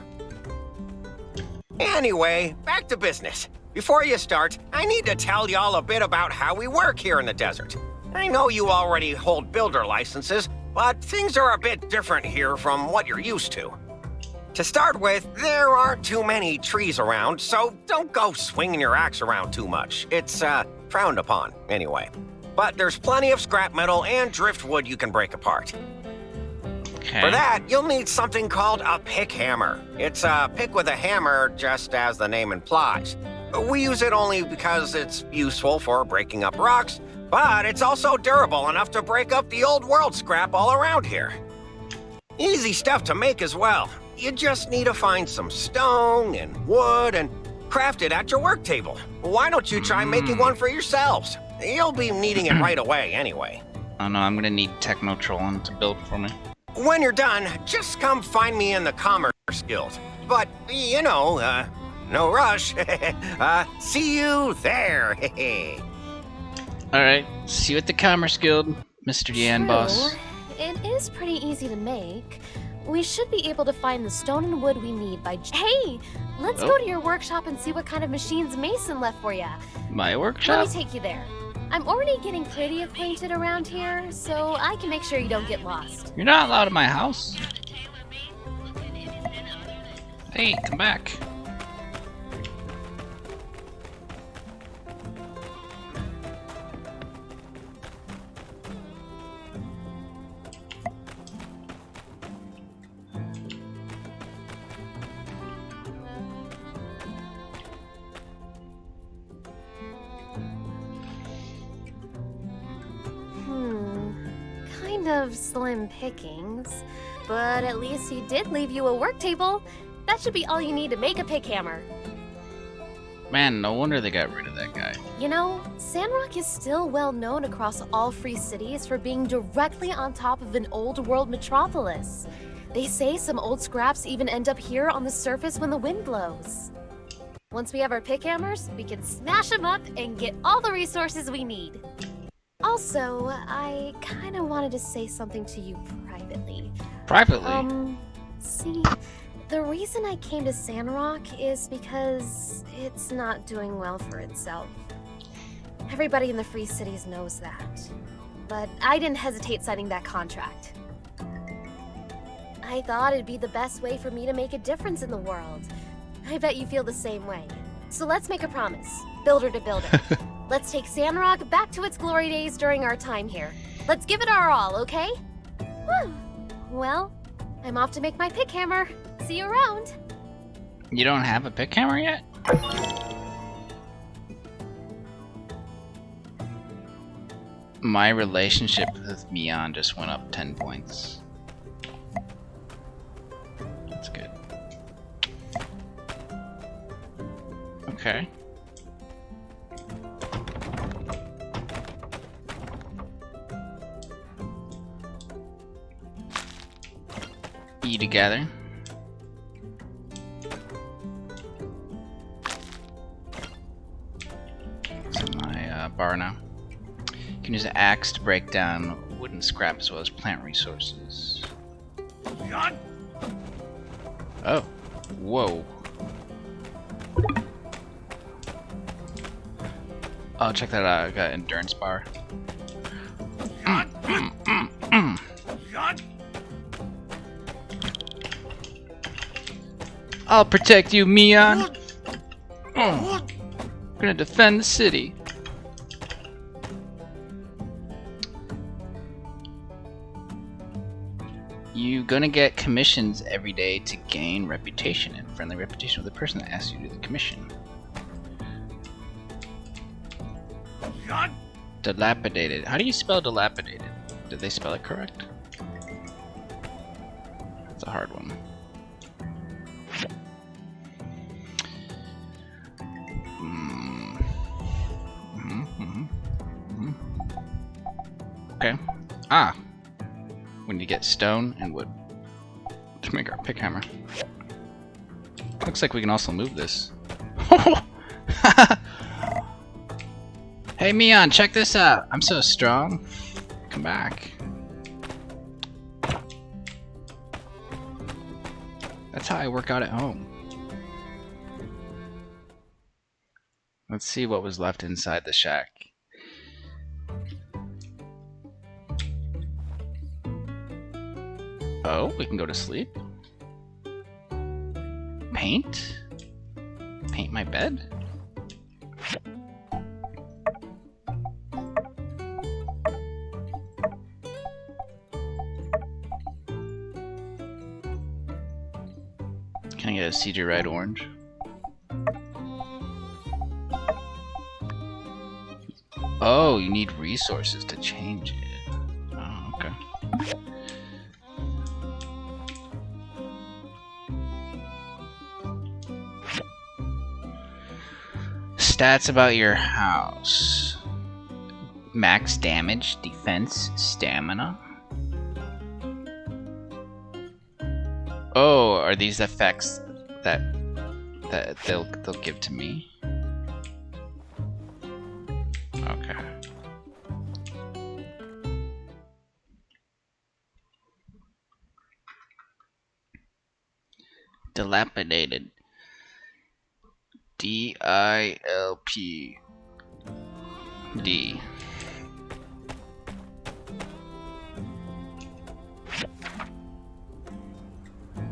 Anyway, back to business. Before you start, I need to tell y'all a bit about how we work here in the desert. I know you already hold builder licenses, but things are a bit different here from what you're used to. To start with, there aren't too many trees around, so don't go swinging your axe around too much. It's, frowned upon, anyway. But there's plenty of scrap metal and driftwood you can break apart. Okay. For that, you'll need something called a pick hammer. It's a pick with a hammer, just as the name implies. We use it only because it's useful for breaking up rocks, but it's also durable enough to break up the old world scrap all around here. Easy stuff to make as well. You just need to find some stone and wood and craft it at your work table. Why don't you try making one for yourselves? You'll be needing it right away anyway. Oh no, I'm gonna need Technotrolling to build for me. When you're done, just come find me in the Commerce Guild. But, you know, no rush. See you there. Alright, see you at the Commerce Guild, Mr. Yan boss. It is pretty easy to make. We should be able to find the stone and wood we need by... Hey! Let's go to your workshop and see what kind of machines Mason left for you. My Let workshop? me take you there. I'm already getting pretty acquainted around here, so I can make sure you don't get lost. You're not allowed in my house. Hey, come back. Kind of slim pickings, but at least he did leave you a work table. That should be all you need to make a pick hammer. Man, no wonder they got rid of that guy. You know, Sandrock is still well known across all free cities for being directly on top of an old world metropolis. They say some old scraps even end up here on the surface when the wind blows. Once we have our pick hammers, we can smash them up and get all the resources we need. Also, I kind of wanted to say something to you privately. Privately? See, the reason I came to Sandrock is because it's not doing well for itself. Everybody in the Free Cities knows that. But I didn't hesitate signing that contract. I thought it'd be the best way for me to make a difference in the world. I bet you feel the same way. So let's make a promise, builder to builder. Let's take Sandrock back to its glory days during our time here. Let's give it our all, okay? Whew. Well, I'm off to make my pick hammer. See you around. You don't have a pick hammer yet? My relationship with Mian just went up 10 points. That's good. Okay. E together. It's in my bar now. You can use an axe to break down wooden scrap as well as plant resources. Oh, whoa. Oh, check that out. I got an endurance bar. I'll protect you, Mian. I'm gonna defend the city. You're gonna get commissions every day to gain reputation and friendly reputation with the person that asks you to do the commission. Dilapidated. How do you spell dilapidated? Did they spell it correct? That's a hard one. Okay. Ah. We need to get stone and wood to make our pick hammer. Looks like we can also move this. Hey Mian, check this out. I'm so strong. Come back. That's how I work out at home. Let's see what was left inside the shack. Oh, we can go to sleep. Paint? Paint my bed? Can I get a CJ Red orange? Oh, you need resources to change it. Oh, okay. Stats about your house. Max damage, defense, stamina. Oh, are these effects that they'll give to me? Okay. Dilapidated. DILP. D.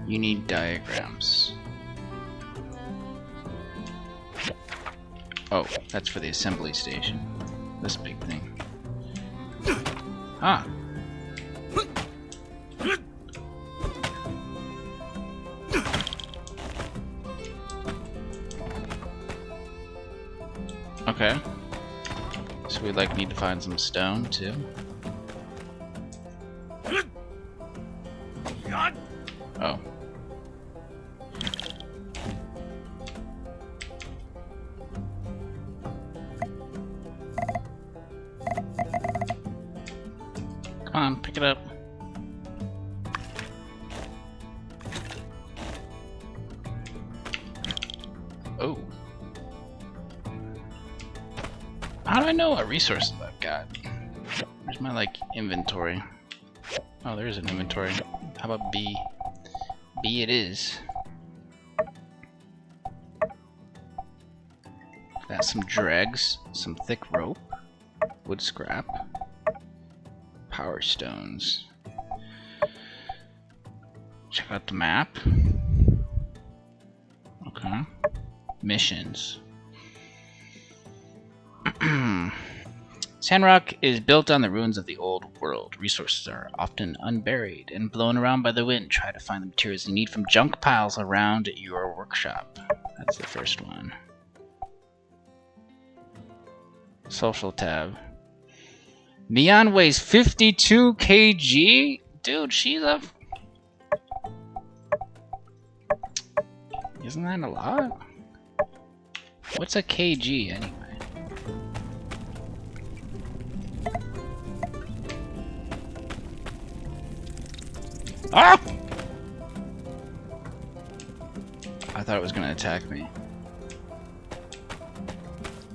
You need diagrams. Oh, that's for the assembly station. This big thing. Ah. Okay. So we like need to find some stone too. Oh. Come on, pick it up. Oh. How do I know what resources I've got? Where's my, like, inventory? Oh, there's an inventory. How about B? B it is. Got some dregs, some thick rope, wood scrap, power stones. Check out the map. Okay. Missions. Sandrock is built on the ruins of the old world. Resources are often unburied and blown around by the wind. Try to find the materials you need from junk piles around your workshop. That's the first one. Social tab. Neon weighs 52 kg? Dude, she's a... Isn't that a lot? What's a kg anyway? Ah! I thought it was gonna attack me.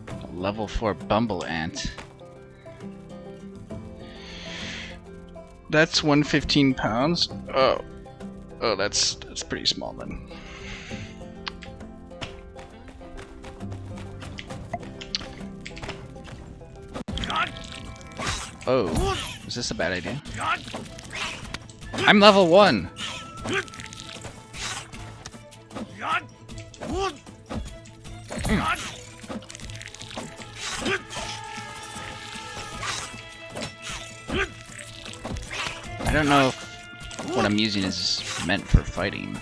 A level 4 bumble ant. That's 115 pounds. Oh, that's pretty small then. Oh, is this a bad idea? I'm level 1. I don't know if what I'm using is meant for fighting.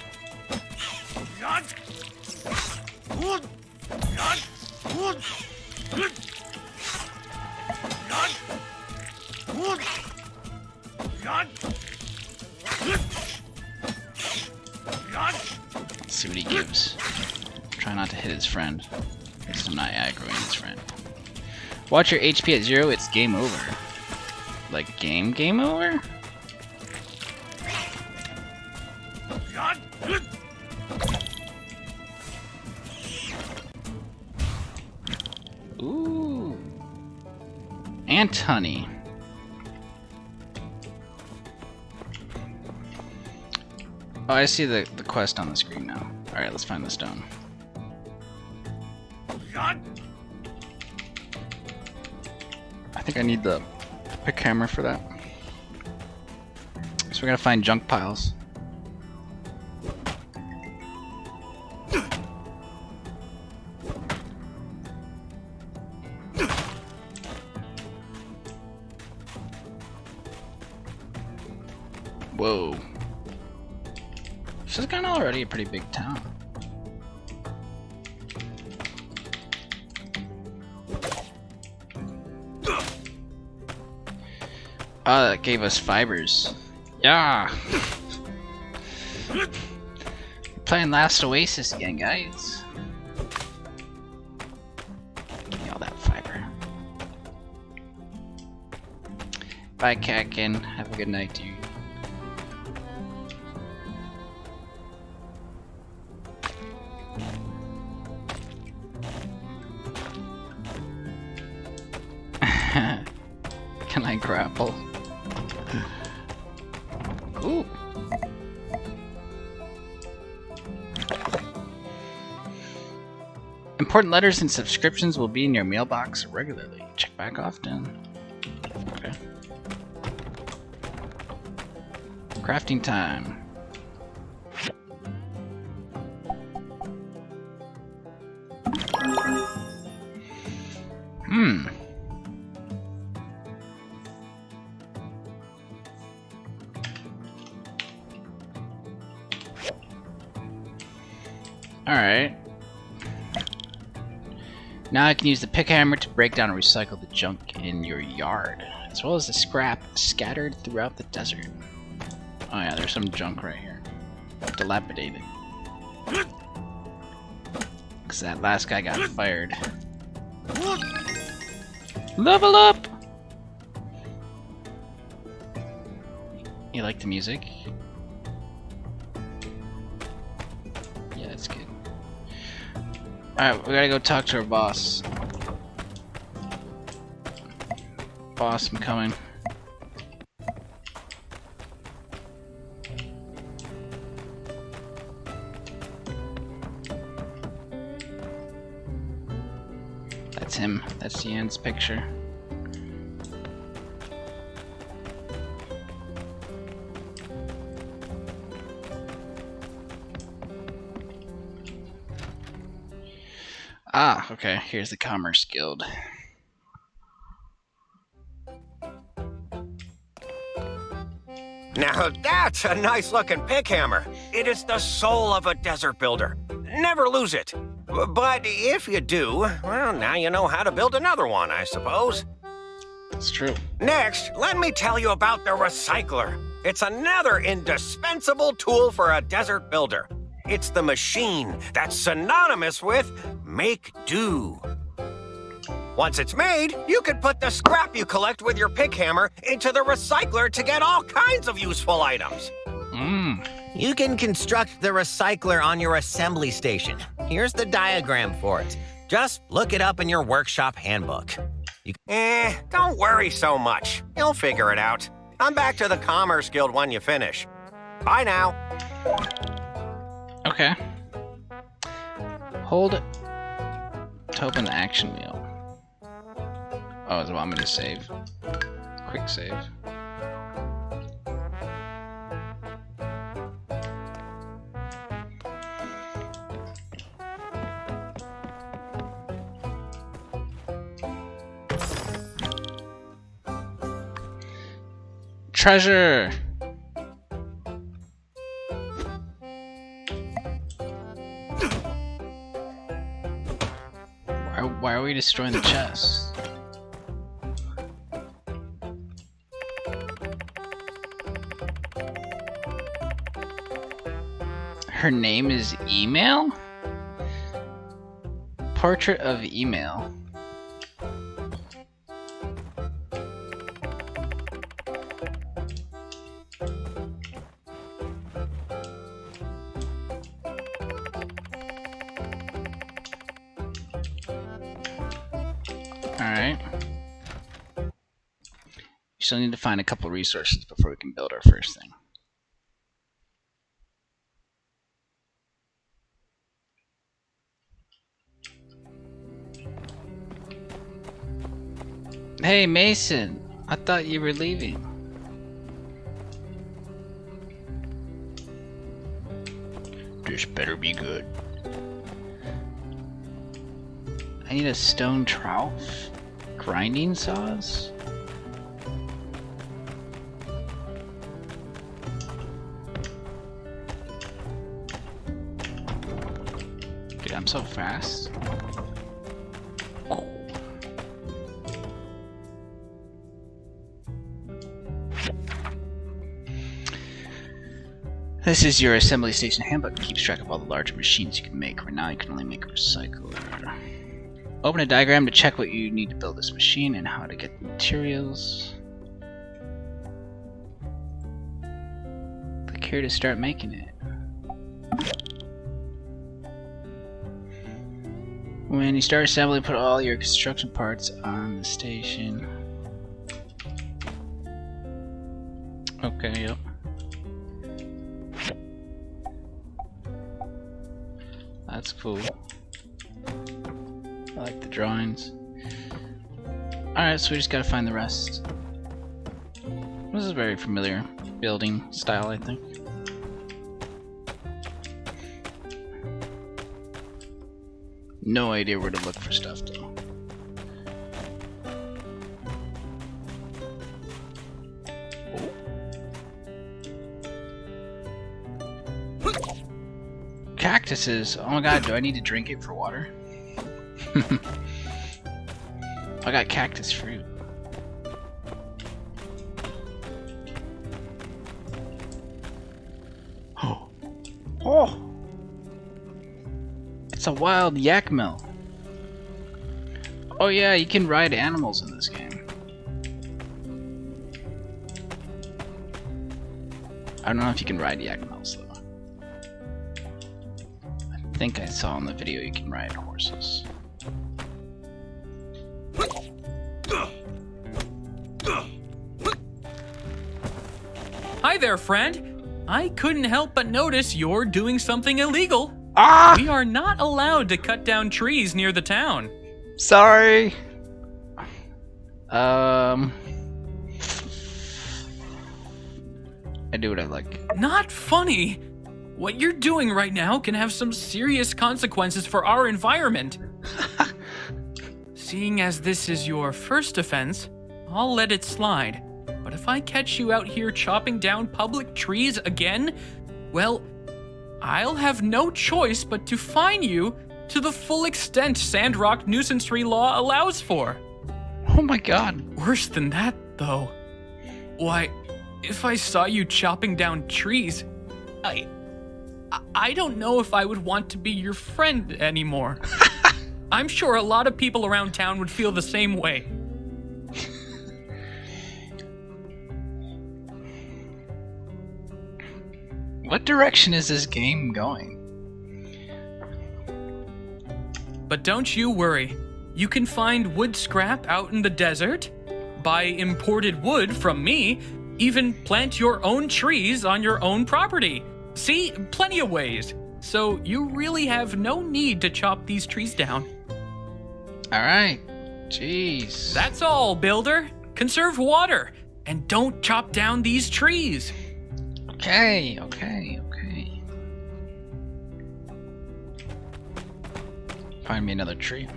Let's see what he gives. Try not to hit his friend. This is not aggroing his friend. Watch your HP at 0, it's game over. Like game over? Ooh. Ant honey. Oh, I see the quest on the screen now. Alright, let's find the stone. I think I need the pick hammer for that. So we gotta find junk piles. Whoa. This is kind of already a pretty big town. Oh, that gave us fibers. Yeah! We're playing Last Oasis again, guys. Give me all that fiber. Bye, Catkin. Have a good night, dude. Can I grapple? Ooh. Important letters and subscriptions will be in your mailbox regularly. Check back often. Okay. Crafting time. Alright. Now I can use the pick hammer to break down and recycle the junk in your yard, as well as the scrap scattered throughout the desert. Oh yeah, there's some junk right here. Dilapidated. Because that last guy got fired. Level up! You like the music? Yeah, that's good. Alright, we gotta go talk to our boss. Boss, I'm coming. That's him. That's the end's picture. Ah, okay. Here's the Commerce Guild. Now that's a nice looking pick hammer. It is the soul of a desert builder. Never lose it. But if you do, well, now you know how to build another one, I suppose. It's true. Next, let me tell you about the recycler. It's another indispensable tool for a desert builder. It's the machine that's synonymous with make do. Once it's made, you can put the scrap you collect with your pick hammer into the recycler to get all kinds of useful items. You can construct the recycler on your assembly station. Here's the diagram for it. Just look it up in your workshop handbook. Don't worry so much. You'll figure it out. Come back to the Commerce Guild when you finish. Bye now. Okay. Hold it to open the action wheel. Oh, does it want me to save? Quick save. Treasure! Why are we destroying the chest? Her name is Email? Portrait of Email. Alright. We still need to find a couple resources before we can build our first thing. Hey Mason, I thought you were leaving. This better be good. I need a stone trowel. Grinding saws? Dude, I'm so fast. Oh. This is your assembly station handbook. It keeps track of all the large machines you can make. Right now you can only make a recycler. Open a diagram to check what you need to build this machine and how to get the materials. Click here to start making it. When you start assembly, put all your construction parts on the station. Okay, yep. That's cool. I like the drawings. Alright, so we just gotta find the rest. This is a very familiar building style, I think. No idea where to look for stuff, though. Cactuses! Oh my god, do I need to drink it for water? I got cactus fruit. Oh! Oh! It's a wild yak mill. Oh yeah, you can ride animals in this game. I don't know if you can ride yak mills though. I think I saw in the video you can ride horses. Hi there, friend. I couldn't help but notice you're doing something illegal. Ah! We are not allowed to cut down trees near the town. Sorry. I do what I like. Not funny. What you're doing right now can have some serious consequences for our environment. Seeing as this is your first offense, I'll let it slide. But if I catch you out here chopping down public trees again, well, I'll have no choice but to fine you to the full extent Sandrock nuisance tree law allows for. Oh my god. Worse than that, though. Why, if I saw you chopping down trees, I don't know if I would want to be your friend anymore. I'm sure a lot of people around town would feel the same way. What direction is this game going? But don't you worry. You can find wood scrap out in the desert, buy imported wood from me, even plant your own trees on your own property. See, plenty of ways. So you really have no need to chop these trees down. Alright. Jeez. That's all, builder. Conserve water, and don't chop down these trees. Okay. Find me another tree.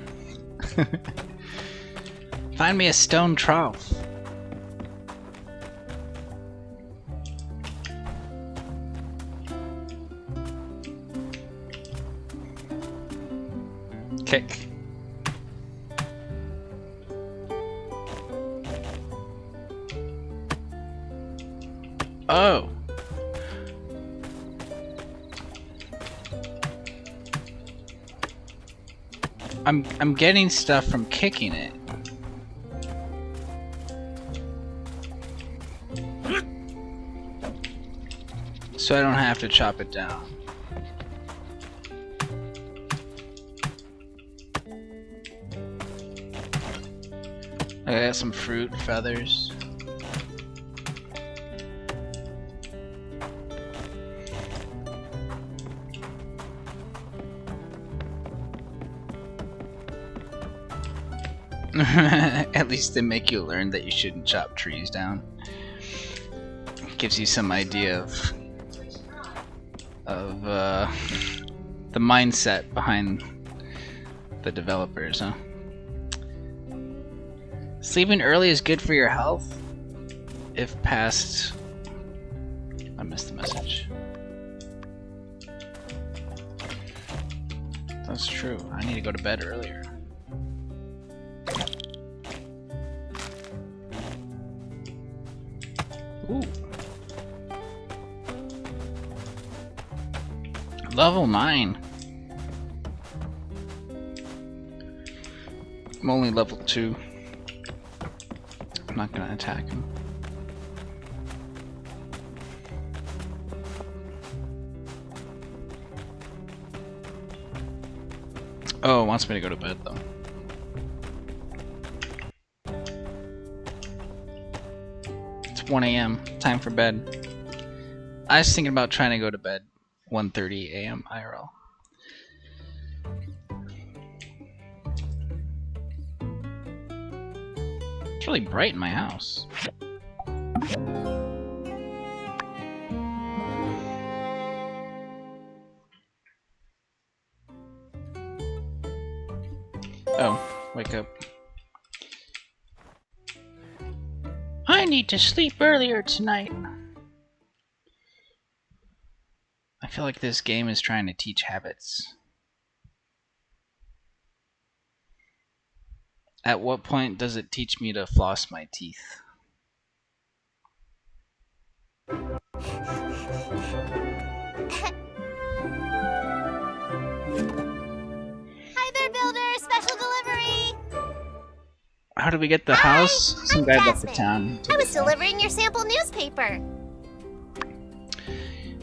Find me a stone trough. Kick. Oh. I'm getting stuff from kicking it. So I don't have to chop it down. I got some fruit, feathers. At least they make you learn that you shouldn't chop trees down. Gives you some idea of the mindset behind the developers, huh? Sleeping early is good for your health. If past... I missed the message. That's true. I need to go to bed earlier. Ooh. Level 9. I'm only level 2. I'm not gonna attack him. Oh, it wants me to go to bed though. It's 1 AM. Time for bed. I was thinking about trying to go to bed 1:30 AM IRL. really bright in my house. Oh, wake up. I need to sleep earlier tonight. I feel like this game is trying to teach habits. At what point does it teach me to floss my teeth? Hi there, builder! Special delivery! How did we get the Hi, house? Some I'm guy left the Jasmine. town. I was delivering your sample newspaper.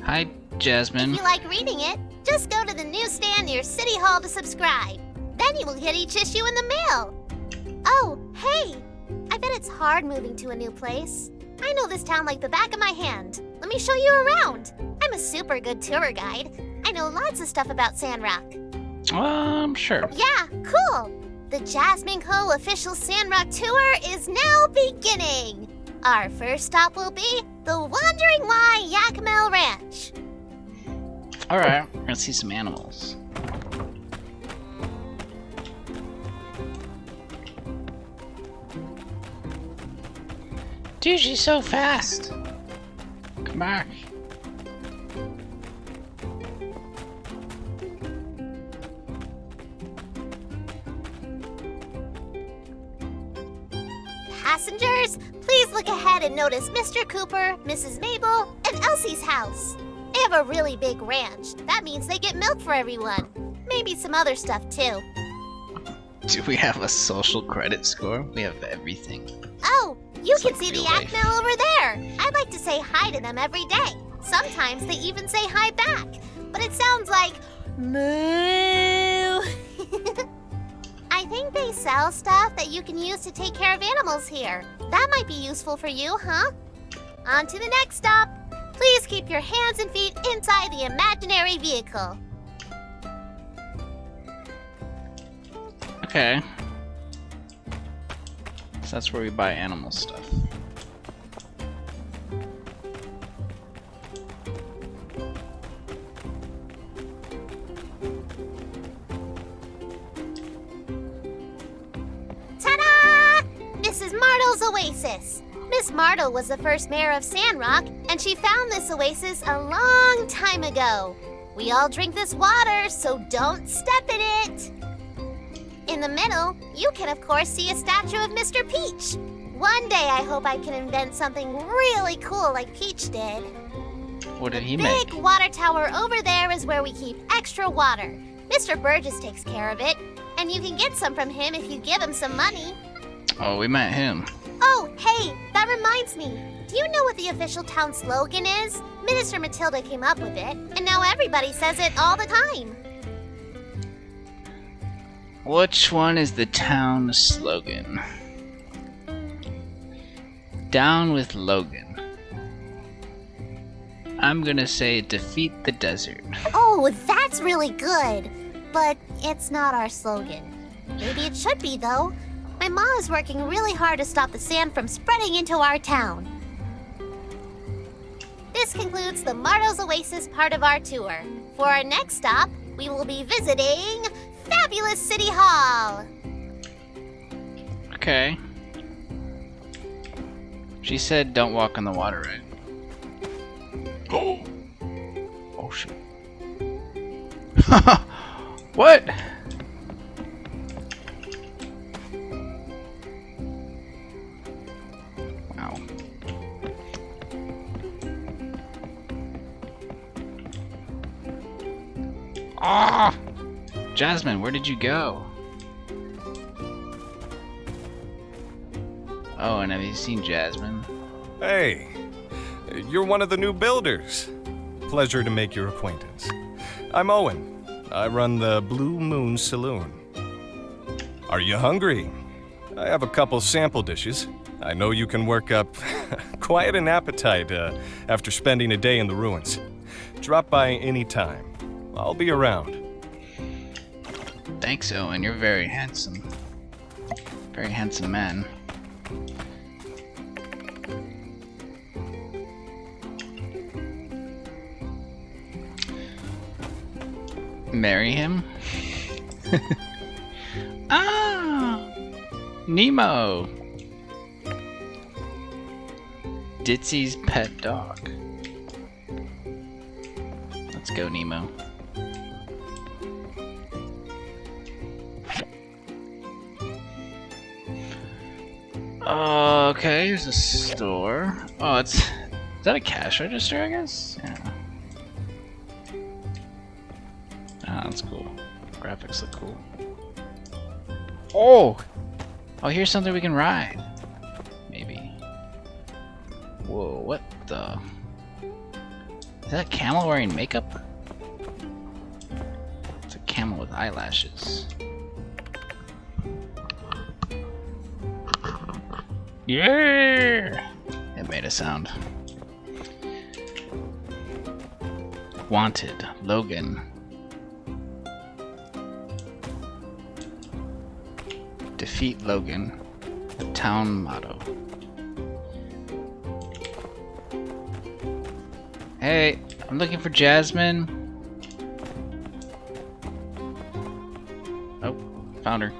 Hi, If Jasmine. you like reading it, just go to the newsstand near City Hall to subscribe. Then you will get each issue in the mail. Oh, hey! I bet it's hard moving to a new place. I know this town like the back of my hand. Let me show you around. I'm a super good tour guide. I know lots of stuff about Sandrock. Sure. Yeah, cool! The Jasmine Co. official Sandrock tour is now beginning. Our first stop will be the Wandering Y Yakimel Ranch. Alright, we're gonna see some animals. Dude, she's so fast. Come back. Passengers, please look ahead and notice Mr. Cooper, Mrs. Mabel, and Elsie's house. They have a really big ranch. That means they get milk for everyone. Maybe some other stuff too. Do we have a social credit score? We have everything. Oh, you It's can like see the real life. Yakmel over there. I'd like to say hi to them every day. Sometimes they even say hi back. But it sounds like moo. I think they sell stuff that you can use to take care of animals here. That might be useful for you, huh? On to the next stop. Please keep your hands and feet inside the imaginary vehicle. Okay. So that's where we buy animal stuff. Ta-da! Mrs. Martle's Oasis. Miss Martle was the first mayor of Sandrock, and she found this oasis a long time ago. We all drink this water, so don't step in it. In the middle, you can of course see a statue of Mr. Peach. One day I hope I can invent something really cool like Peach did. What did he The make? big water tower over there is where we keep extra water. Mr. Burgess takes care of it, and you can get some from him if you give him some money. Oh, we met him. Oh, hey, that reminds me. Do you know what the official town slogan is? Minister Matilda came up with it, and now everybody says it all the time. Which one is the town slogan? Down with Logan. I'm gonna say defeat the desert. Oh, that's really good. But it's not our slogan. Maybe it should be, though. My mom is working really hard to stop the sand from spreading into our town. This concludes the Martle's Oasis part of our tour. For our next stop, we will be visiting Fabulous City Hall. Okay. She said don't walk on the water, right? Oh shit. What? Wow. Ah! Jasmine, where did you go? Oh, and have you seen Jasmine? Hey, you're one of the new builders. Pleasure to make your acquaintance. I'm Owen. I run the Blue Moon Saloon. Are you hungry? I have a couple sample dishes. I know you can work up quite an appetite after spending a day in the ruins. Drop by any time. I'll be around. Thanks, Owen. You're very handsome. Very handsome man. Marry him? Ah! Nemo! Ditsy's pet dog. Let's go, Nemo. Okay, here's a store. Oh, is that a cash register, I guess? Yeah. Ah, that's cool. Graphics look cool. Oh! Oh, here's something we can ride. Maybe. Whoa, what the? Is that a camel wearing makeup? It's a camel with eyelashes. Yeah! It made a sound. Wanted, Logan. Defeat Logan. The town motto. Hey, I'm looking for Jasmine. Oh, found her.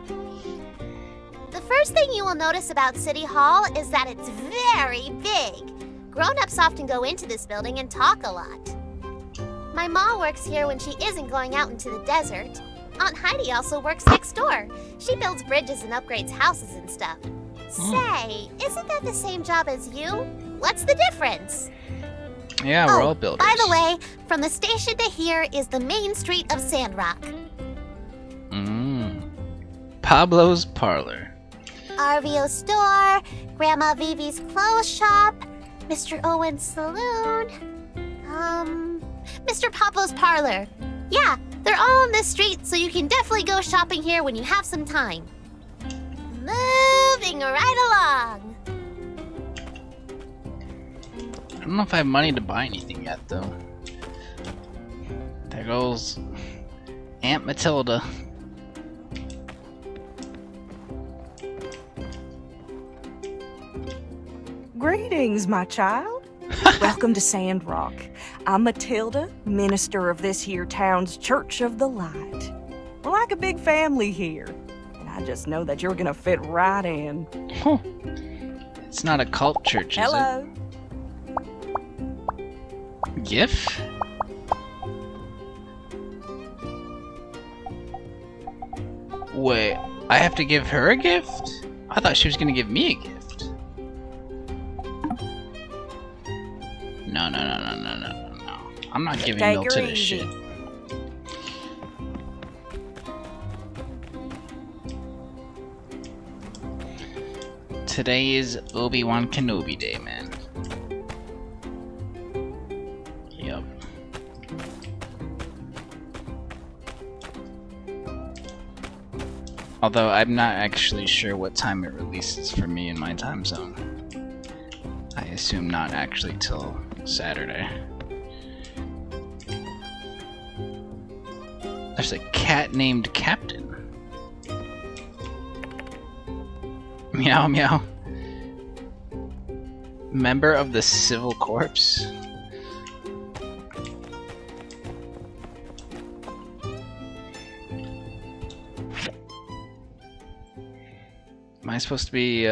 The first thing you will notice about City Hall is that it's very big. Grown-ups often go into this building and talk a lot. My ma works here when she isn't going out into the desert. Aunt Heidi also works next door. She builds bridges and upgrades houses and stuff. Say, isn't that the same job as you? What's the difference? Yeah, we're all builders. By the way, from the station to here is the main street of Sandrock. Pablo's Parlor. RVO store, Grandma Vivi's clothes shop, Mr. Owen's saloon, Mr. Pablo's Parlor. Yeah, they're all on this street, so you can definitely go shopping here when you have some time. Moving right along. I don't know if I have money to buy anything yet, though. There goes Aunt Matilda. Greetings, my child. Welcome to Sandrock. I'm Matilda, minister of this here town's Church of the Light. We're like a big family here, and I just know that you're gonna fit right in. Huh. It's not a cult church, is Hello. it? GIF? Wait, I have to give her a gift? I thought she was gonna give me a gift. No. I'm not giving Take Milt her to this easy. shit. Today is Obi-Wan Kenobi Day, man. Yep. Although I'm not actually sure what time it releases for me in my time zone. I assume not actually till Saturday. There's a cat named Captain. Meow meow. Member of the Civil Corps? Am I supposed to be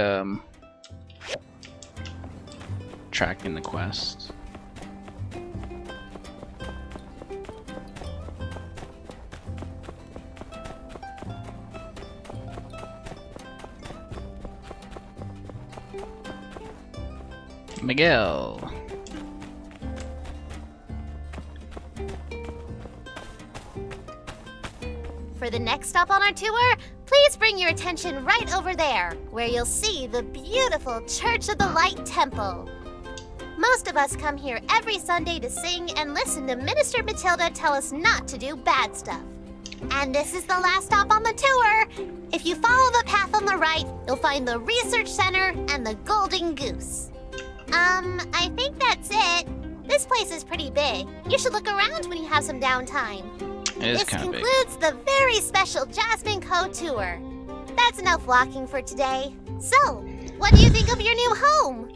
tracking the quest? Miguel. For the next stop on our tour, please bring your attention right over there, where you'll see the beautiful Church of the Light Temple. Most of us come here every Sunday to sing and listen to Minister Matilda tell us not to do bad stuff. And this is the last stop on the tour. If you follow the path on the right, you'll find the Research Center and the Golden Goose. I think that's it. This place is pretty big. You should look around when you have some downtime. It is This kind of big. concludes the very special Jasmine Co. tour. That's enough walking for today. So, What do you think of your new home?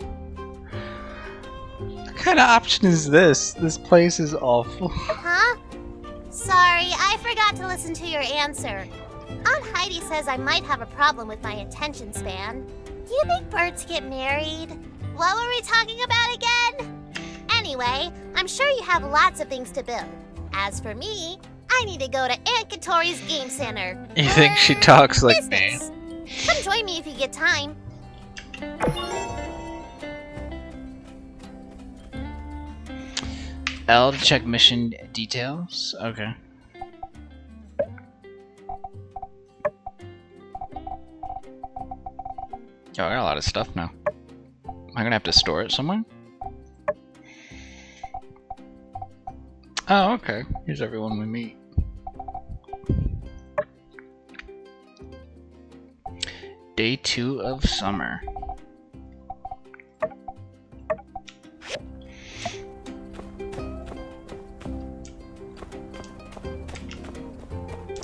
What kind of option is this? This place is awful. Huh? Sorry, I forgot to listen to your answer. Aunt Heidi says I might have a problem with my attention span. Do you think birds get married? What were we talking about again? Anyway, I'm sure you have lots of things to build. As for me, I need to go to Aunt Katori's game center. You think she talks like me? business. Come join me if you get time. L to check mission details. Okay. Yo, I got a lot of stuff now. Am I gonna have to store it somewhere? Oh, okay. Here's everyone we meet. Day 2 of summer.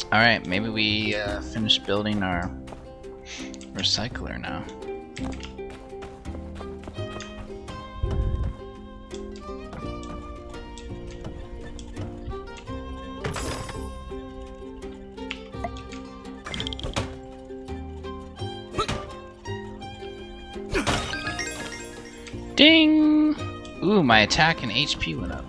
Alright, maybe we finish building our recycler now. Ding! Ooh, my attack and HP went up.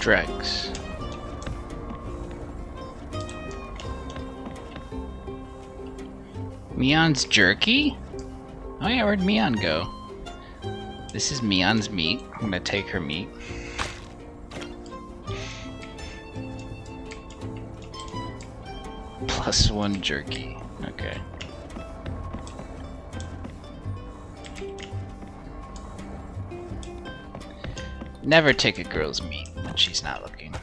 Dregs. Mion's jerky? Oh yeah, where'd Mion go? This is Mion's meat. I'm gonna take her meat. +1 jerky. Okay. Never take a girl's meat when she's not looking.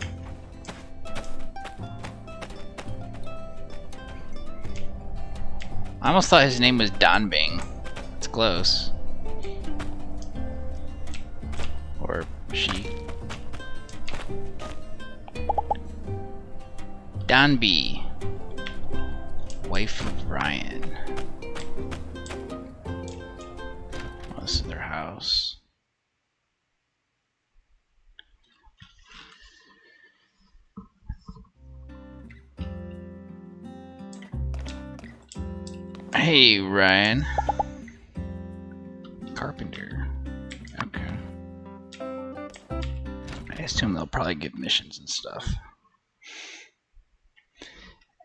I almost thought his name was Donbing. It's close. Or she. Donby. Wife of Ryan. Oh, this is their house. Hey, Ryan. Carpenter. Okay. I assume they'll probably give missions and stuff.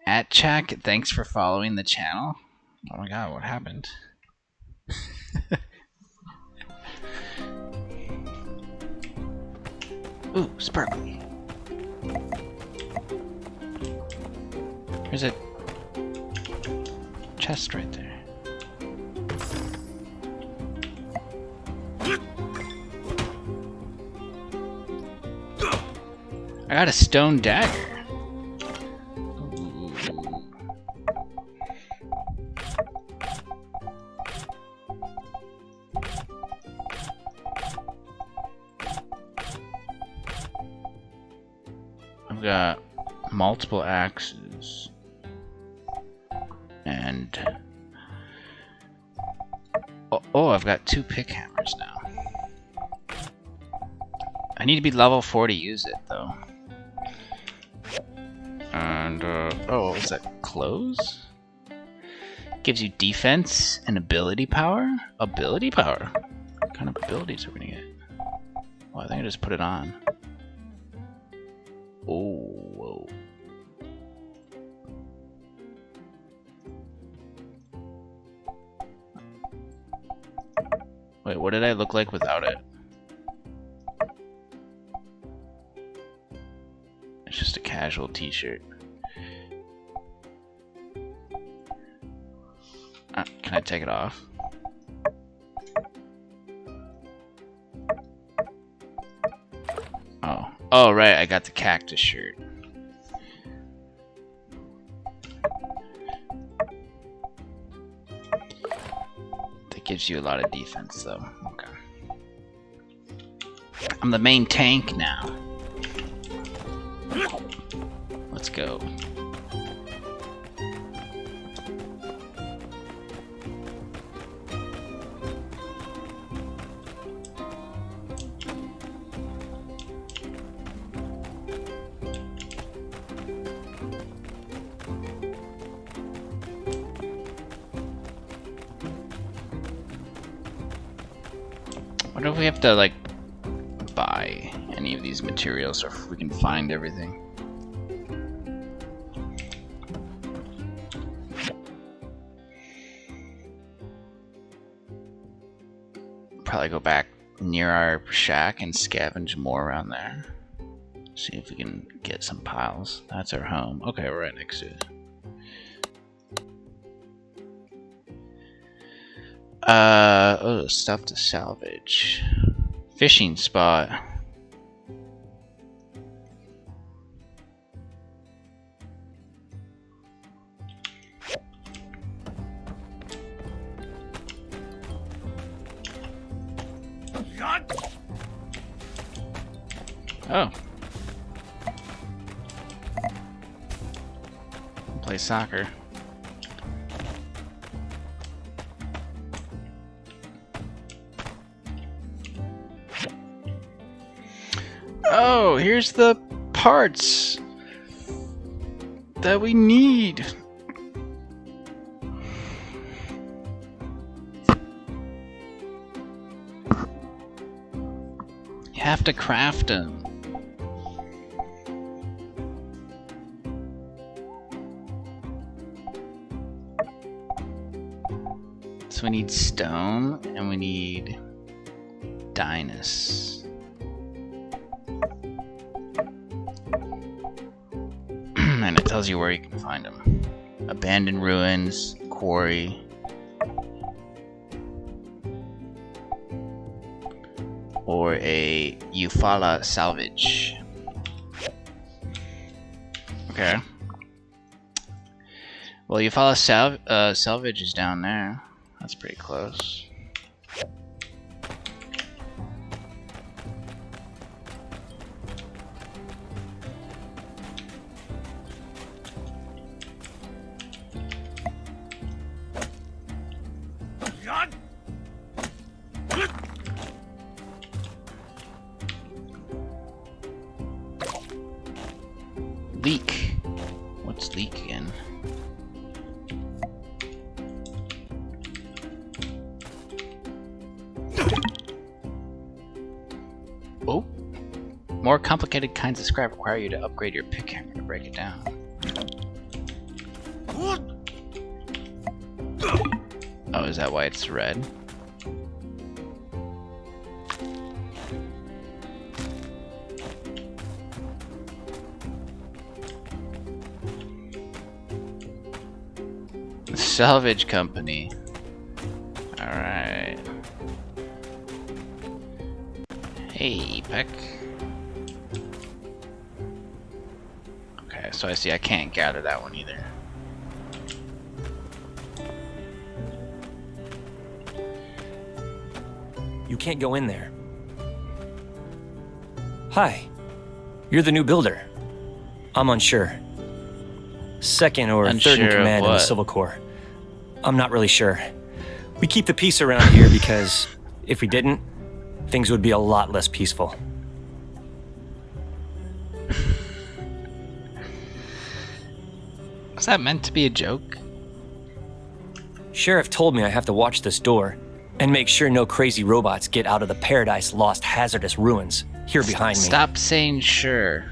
At Chak, thanks for following the channel. Oh my god, what happened? Ooh, sparkly. There's a chest right there. I got a stone dagger. Ooh. I've got multiple axes. And oh, I've got 2 pick hammers now. I need to be level 4 to use it though. And oh, what was that? Clothes? Gives you defense and ability power? Ability power? What kind of abilities are we gonna get? Oh, I think I just put it on. Oh, whoa. Wait, what did I look like without it? It's just a casual t-shirt. Can I take it off? Oh, right, I got the cactus shirt. That gives you a lot of defense, though. Okay. I'm the main tank now. Let's go. What if we have to, like, buy any of these materials, or if we can find everything? Probably go back near our shack and scavenge more around there. See if we can get some piles. That's our home. Okay, we're right next to it. Oh, stuff to salvage. Fishing spot. Oh. Play soccer. Oh, here's the parts that we need. You have to craft them. So we need stone and we need Dynus. And it tells you where you can find them. Abandoned ruins, quarry. Or a Eufaula salvage. Okay. Well, Eufaula salvage is down there. That's pretty close. Leak. What's leak again? Oh. More complicated kinds of scrap require you to upgrade your pick hammer to break it down. Oh, is that why it's red? Salvage company. Alright. Hey, Peck. Okay, so I see I can't gather that one either. You can't go in there. Hi. You're the new builder. I'm unsure. Second or third in command in the Civil Corps. I'm not really sure. We keep the peace around here because if we didn't, things would be a lot less peaceful. Was that meant to be a joke? Sheriff told me I have to watch this door and make sure no crazy robots get out of the Paradise Lost hazardous ruins here behind me. Stop saying sure.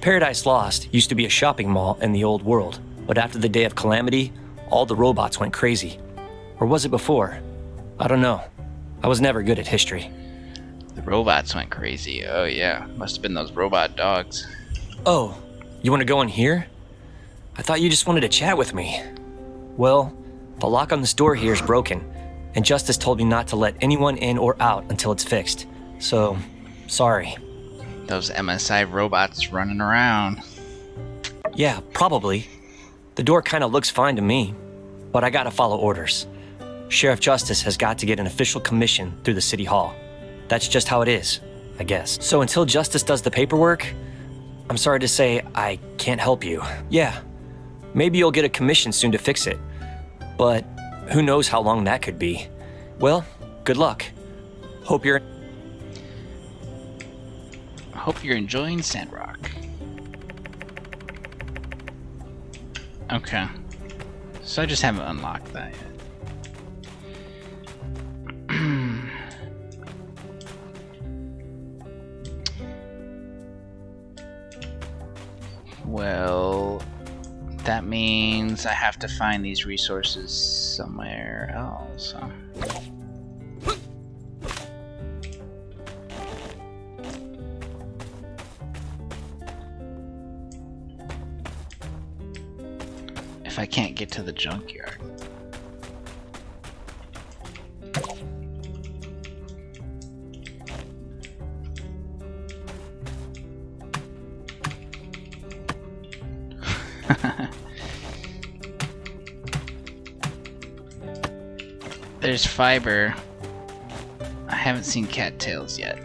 Paradise Lost used to be a shopping mall in the old world, but after the Day of Calamity, all the robots went crazy. Or was it before? I don't know. I was never good at history. The robots went crazy. Oh yeah, must have been those robot dogs. Oh, you want to go in here? I thought you just wanted to chat with me. Well, the lock on this door here is broken, and Justice told me not to let anyone in or out until it's fixed. So, sorry. Those MSI robots running around. Yeah, probably. The door kind of looks fine to me, but I gotta follow orders. Sheriff Justice has got to get an official commission through the city hall. That's just how it is, I guess. So until Justice does the paperwork, I'm sorry to say I can't help you. Yeah, maybe you'll get a commission soon to fix it, but who knows how long that could be. Well, good luck. Hope you're enjoying Sandrock. Okay. So I just haven't unlocked that yet. Well, that means I have to find these resources somewhere else. Huh? If I can't get to the junkyard. There's fiber. I haven't seen cattails yet.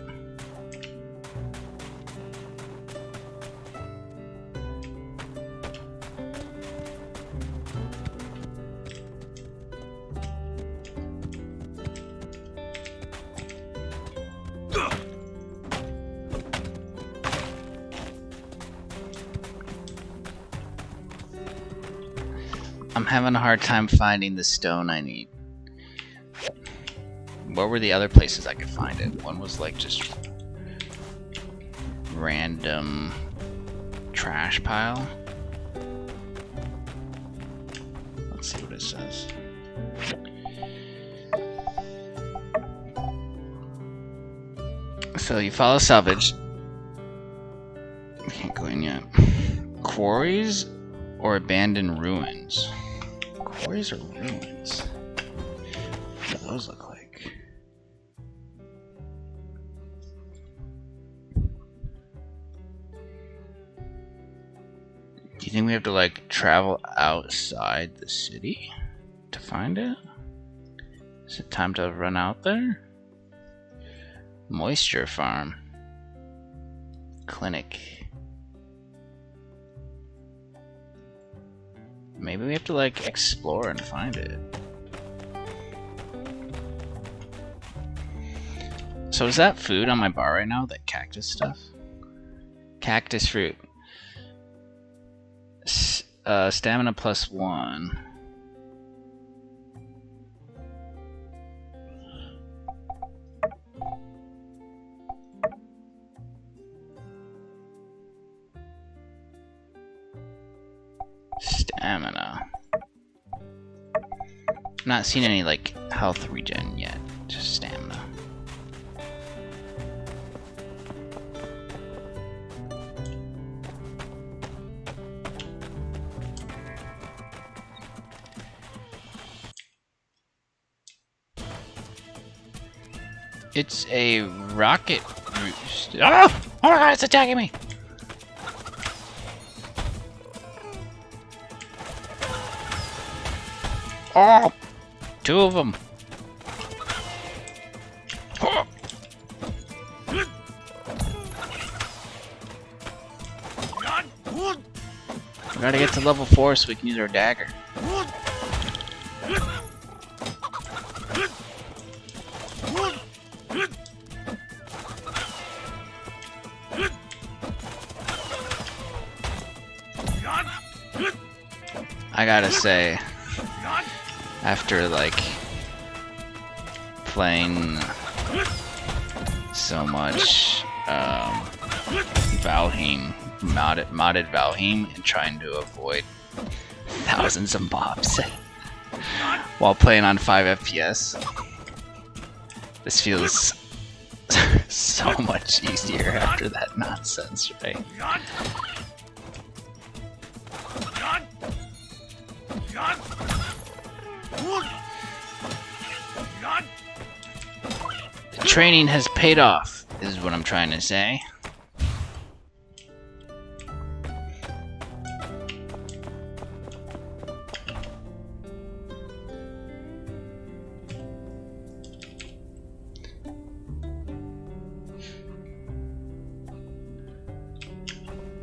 I'm having a hard time finding the stone I need. Where were the other places I could find it? One was like just random trash pile. Let's see what it says. So you follow salvage. Can't go in yet. Quarries or abandoned ruins? Quarries or ruins? What do those look like? Do you think we have to like travel outside the city to find it? Is it time to run out there? Moisture farm. Clinic. Maybe we have to like explore and find it. So is that food on my bar right now? That cactus stuff? Cactus fruit. Stamina +1. Stamina. I'm not seeing any like health regen yet, just stamina. It's a rocket roost. Oh! Oh my god, it's attacking me! Oh! Two of them. Oh. We gotta get to level 4 so we can use our dagger. I gotta say, after like playing so much Valheim, modded Valheim, and trying to avoid thousands of mobs while playing on 5 FPS, this feels so much easier after that nonsense, right? The training has paid off, is what I'm trying to say.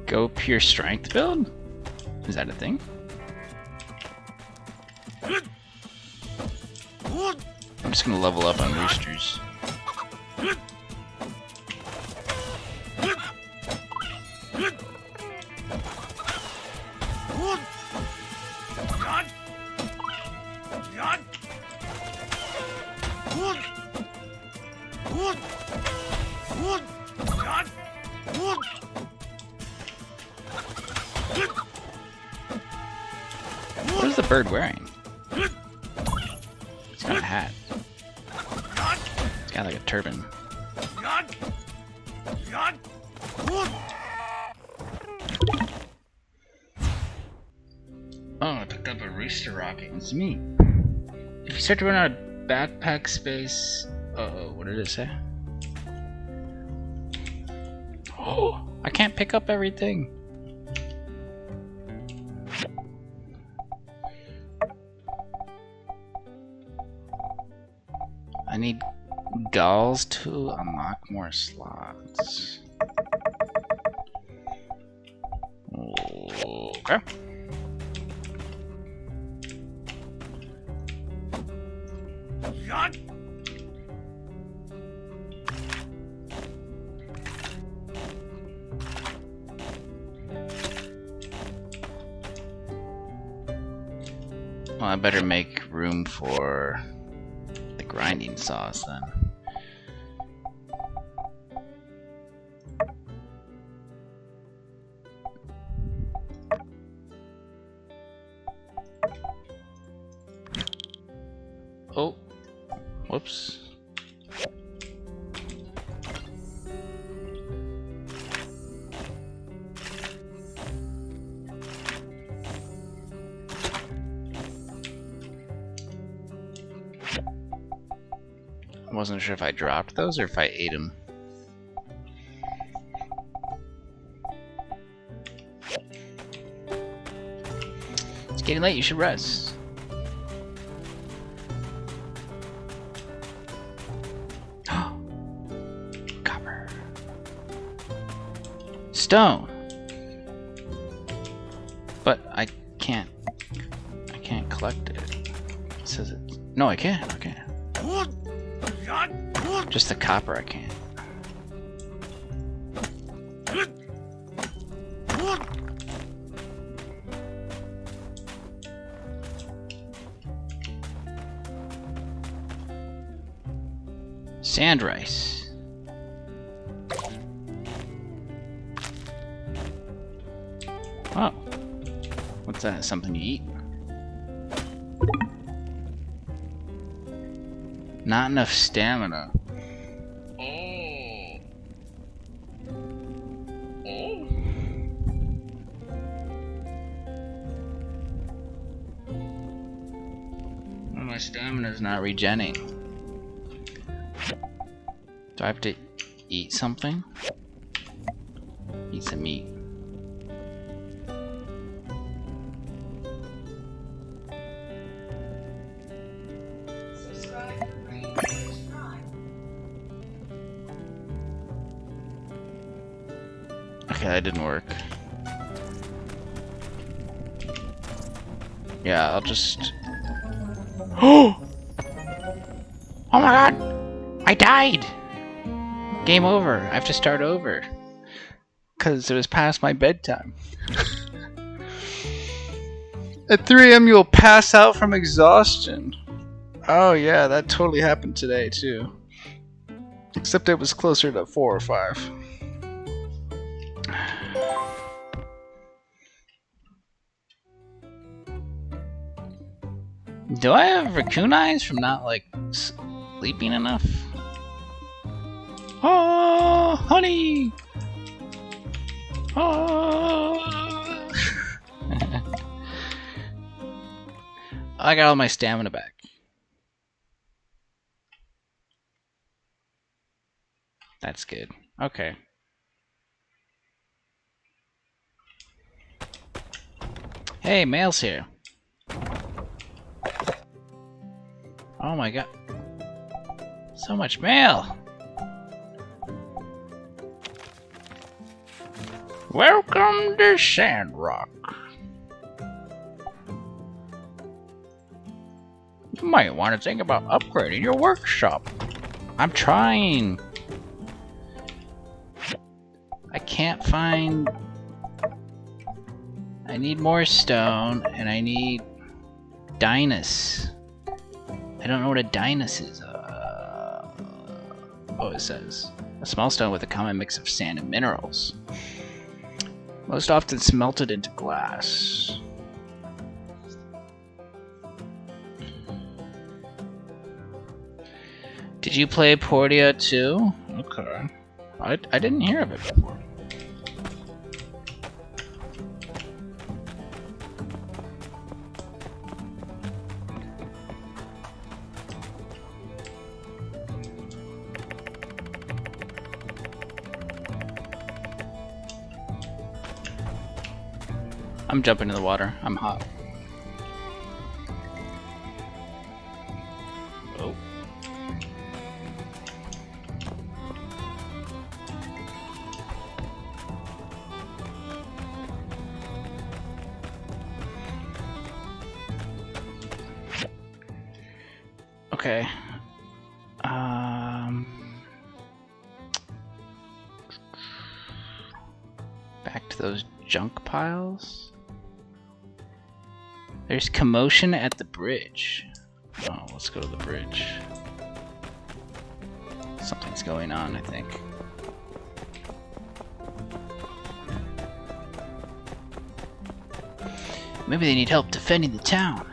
Go pure strength build? Is that a thing? I'm just gonna level up on roosters. What is the bird wearing? It's got a hat. It's got like a turban. Oh, I picked up a rooster rocket. It's me. If you start to run out of backpack space... Uh-oh, what did it say? Oh, I can't pick up everything. I need galls to unlock more slots. Okay. Well, I better make room for the grinding saws then. Oh, whoops. I wasn't sure if I dropped those or if I ate them. It's getting late, you should rest. Copper. Stone. But I can't collect it. It says it. No, I can't. Okay. Just the copper I can't. Sand rice. Oh. What's that? Something you eat? Not enough stamina. Well, my stamina's not regenning. Do I have to eat something? Eat some meat. Okay, that didn't work. Yeah, I'll just... Oh! Oh my god! I died! Game over. I have to start over. Because it was past my bedtime. At 3 AM you'll pass out from exhaustion. Oh yeah, that totally happened today too. Except it was closer to 4 or 5. Do I have raccoon eyes from not, like, sleeping enough? Oh, honey! Oh! I got all my stamina back. That's good. Okay. Hey, mail's here. Oh my god. So much mail! Welcome to Sandrock. You might want to think about upgrading your workshop. I'm trying. I can't find... I need more stone, and I need... Dinus. I don't know what a Dinus is. Oh, it says. A small stone with a common mix of sand and minerals. Most often smelted into glass. Did you play Portia 2? Okay. I didn't hear of it before. I'm jumping in the water. I'm hot. Oh. Okay. Back to those junk piles. There's commotion at the bridge. Oh, let's go to the bridge. Something's going on, I think. Maybe they need help defending the town.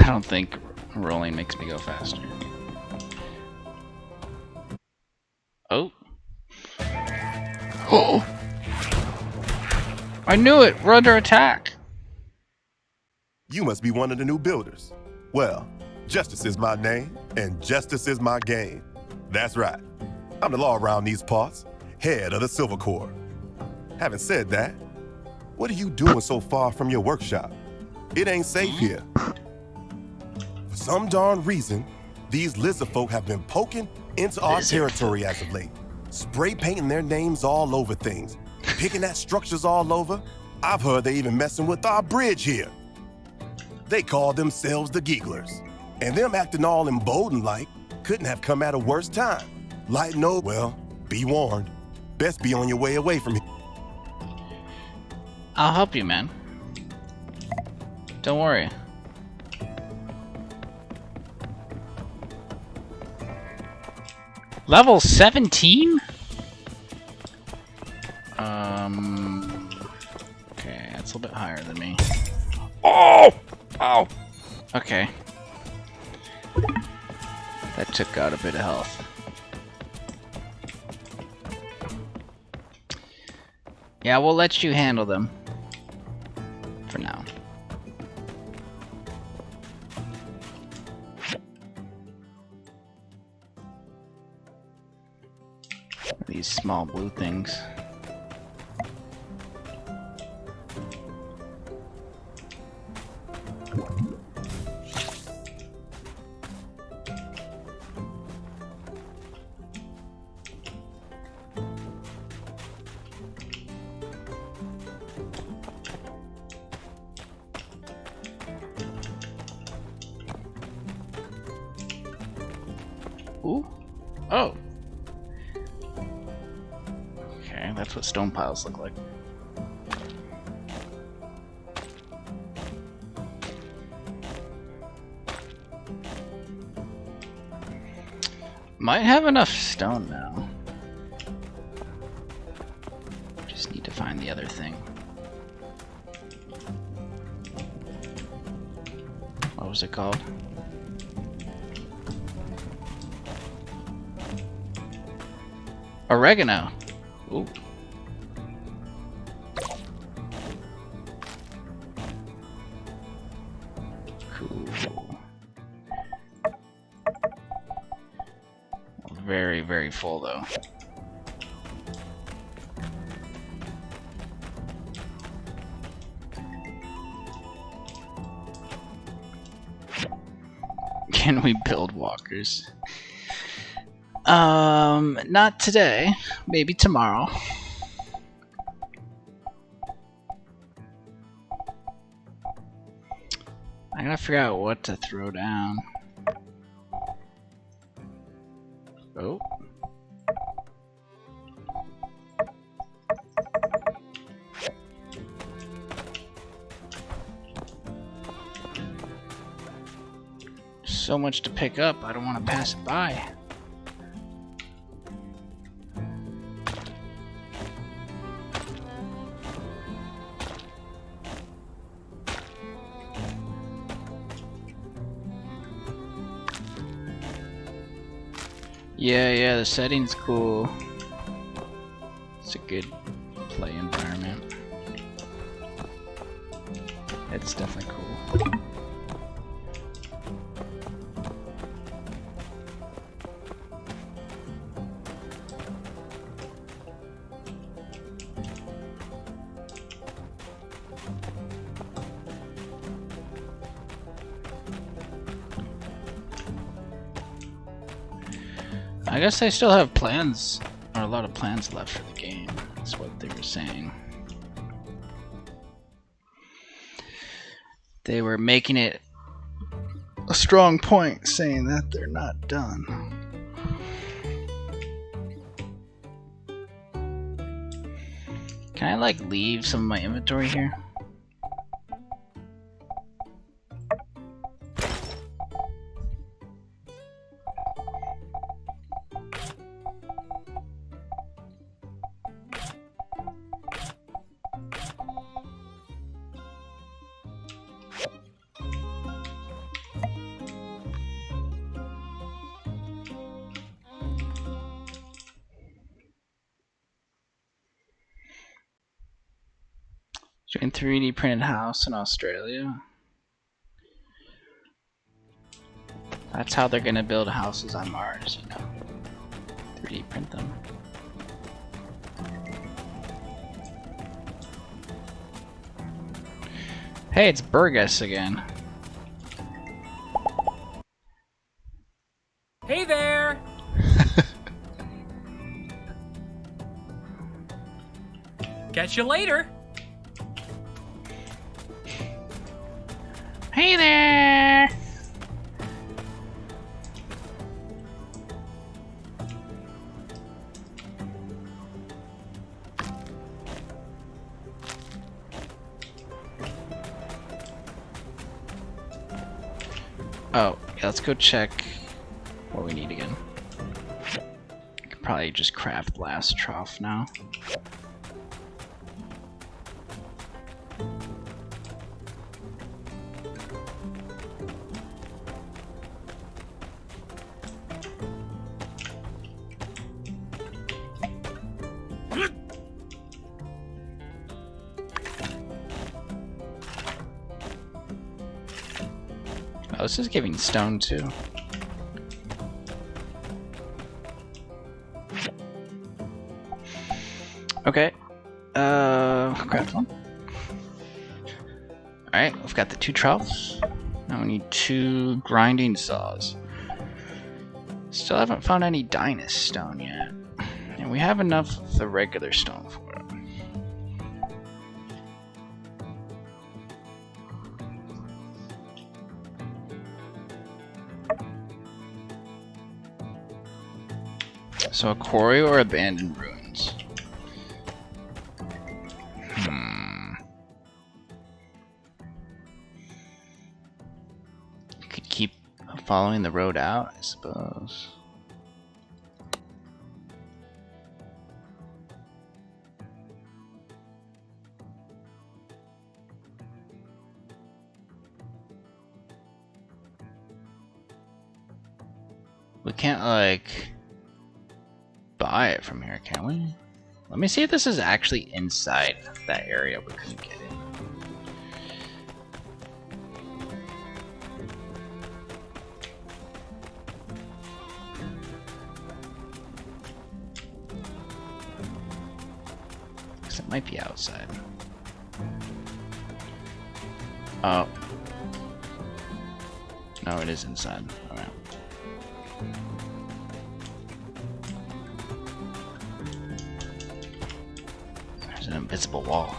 I don't think rolling makes me go faster. Oh. Oh! I knew it! We're under attack! You must be one of the new builders. Well, Justice is my name, and justice is my game. That's right. I'm the law around these parts, head of the Silver Corps. Having said that, what are you doing so far from your workshop? It ain't safe here. For some darn reason, these lizard folk have been poking into our territory as of late. Spray painting their names all over things, picking at structures all over. I've heard they even messing with our bridge here. They call themselves the Gigglers, and them acting all emboldened like couldn't have come at a worse time. Like no, well, be warned. Best be on your way away from here. I'll help you, man. Don't worry. Level 17? Okay, that's a little bit higher than me. Oh! Ow! Okay. That took out a bit of health. Yeah, we'll let you handle them. For now. These small blue things. Ooh. Oh. Okay, that's what stone piles look like. Might have enough stone now. Just need to find the other thing. What was it called? Oregano. Ooh. Cool. Very, very full though. Can we build walkers? Not today. Maybe tomorrow. I gotta figure out what to throw down. Oh. So much to pick up, I don't want to pass it by. Yeah, the setting's cool. It's a good play environment. It's definitely cool. I guess they still have plans, or a lot of plans left for the game. That's what they were saying. They were making it a strong point, saying that they're not done. Can I, like, leave some of my inventory here? Join 3D printed house in Australia. That's how they're gonna build houses on Mars, you know. 3D print them. Hey, it's Burgess again. Hey there! Catch you later! Hey there! Oh, yeah, let's go check what we need again. I could probably just craft blast trough now. Oh, this is giving stone too. Okay. Craft one. Alright, we've got the 2 troughs. Now we need 2 grinding saws. Still haven't found any Dynast stone yet. And we have enough of the regular stone for it. So a quarry or abandoned ruins? Could keep following the road out, I suppose. We can't, like, buy it from here, can we? Let me see if this is actually inside that area we couldn't get in. Because it might be outside. Oh. Oh, it is inside. Alright. There's an invisible wall.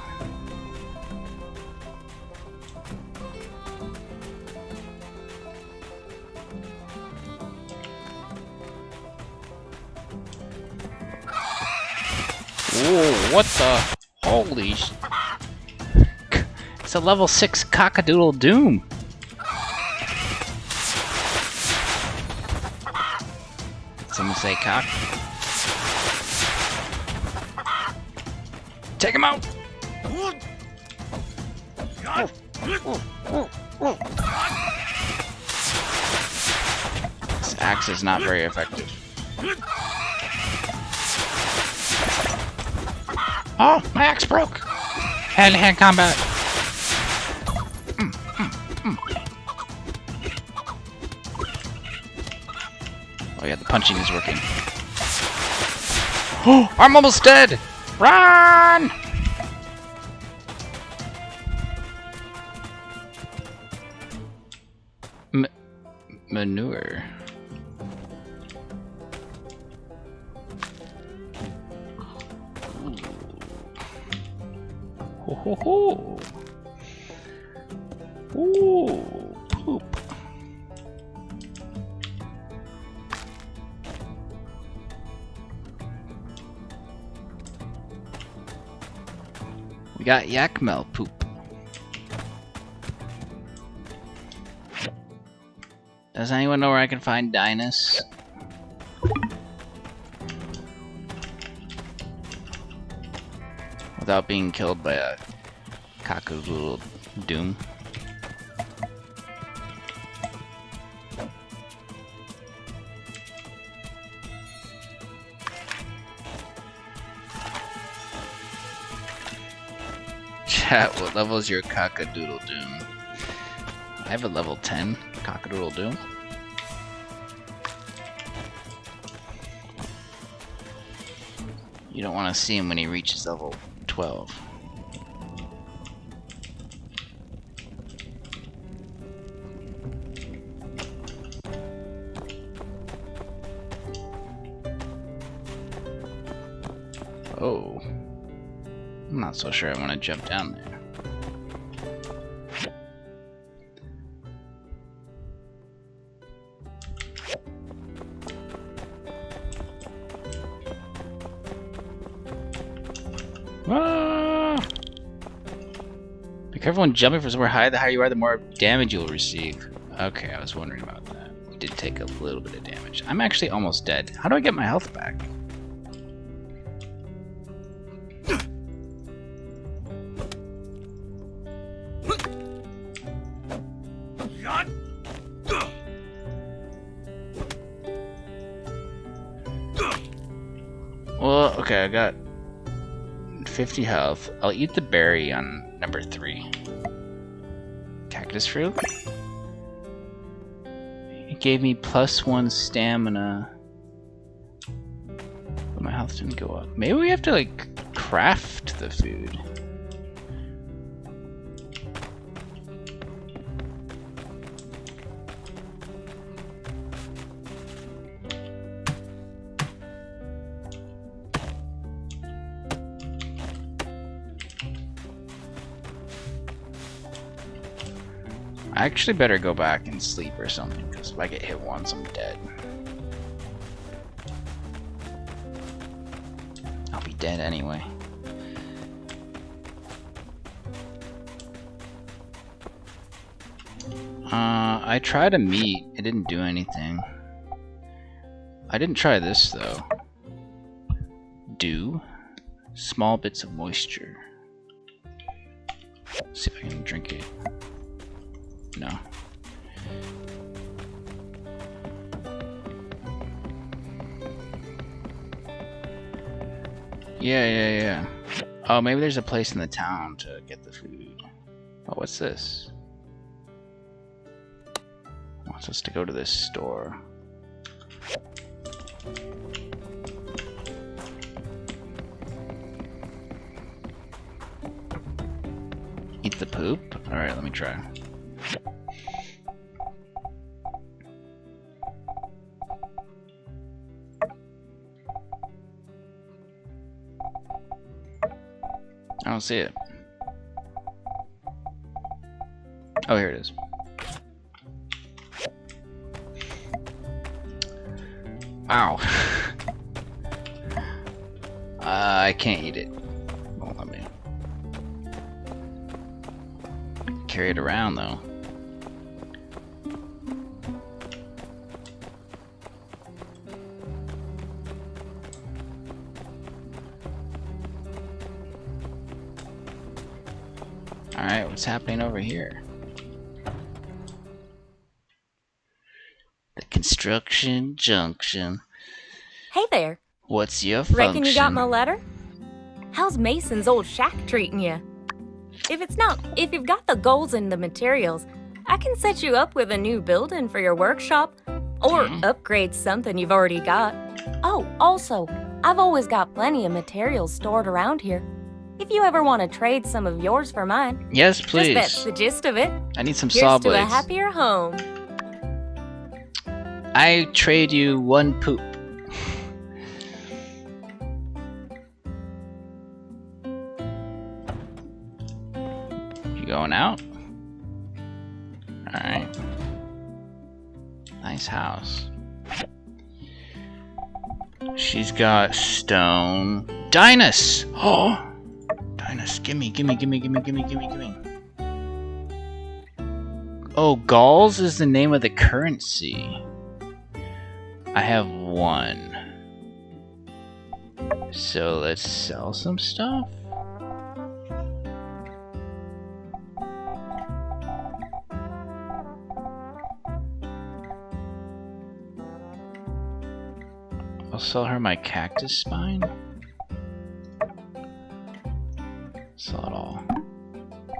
Whoa, what the? Holy sh... It's a level 6 cockadoodle doom. Someone say cock. Take him out! This axe is not very effective. Oh, my axe broke! Hand-to-hand combat. Oh yeah, the punching is working. Oh, I'm almost dead! Run! Manure. Ho ho ho! Ooh, poop. We got Yakmel poop. Does anyone know where I can find Dinus? Without being killed by a cockadoodle doom. Chat, what level is your cockadoodle doom? I have a level 10 cockadoodle doom. You don't want to see him when he reaches level 12. Oh. I'm not so sure I want to jump down there. Ah! Be careful when jumping from somewhere high. The higher you are, the more damage you'll receive. Okay, I was wondering about that. We did take a little bit of damage. I'm actually almost dead. How do I get my health back? Well, okay, I got 50 health. I'll eat the berry on number 3. Cactus fruit. It gave me +1 stamina. But my health didn't go up. Maybe we have to, like, craft the food. I actually better go back and sleep or something, because if I get hit once, I'm dead. I'll be dead anyway. I tried a meat. It didn't do anything. I didn't try this, though. Dew. Small bits of moisture. Let's see if I can drink it. No. Yeah. Oh, maybe there's a place in the town to get the food. Oh, what's this? Wants us to go to this store. Eat the poop? Alright, let me try. I don't see it. Oh, here it is. Ow. I can't eat it. Won't let me. Carry it around though. Alright, what's happening over here? The construction junction. Hey there. What's your function? Reckon you got my letter? How's Mason's old shack treating you? If you've got the goals and the materials, I can set you up with a new building for your workshop, or upgrade something you've already got. Oh, also, I've always got plenty of materials stored around here. If you ever want to trade some of yours for mine. Yes, please. That's the gist of it. I need some saw Here's to a blades. happier home. I trade you one poop. You going out? Alright. Nice house. She's got stone. Dinus! Oh! Dinus, gimme. Oh, Gauls is the name of the currency. I have 1. So let's sell some stuff. I'll sell her my cactus spine. Sell it all.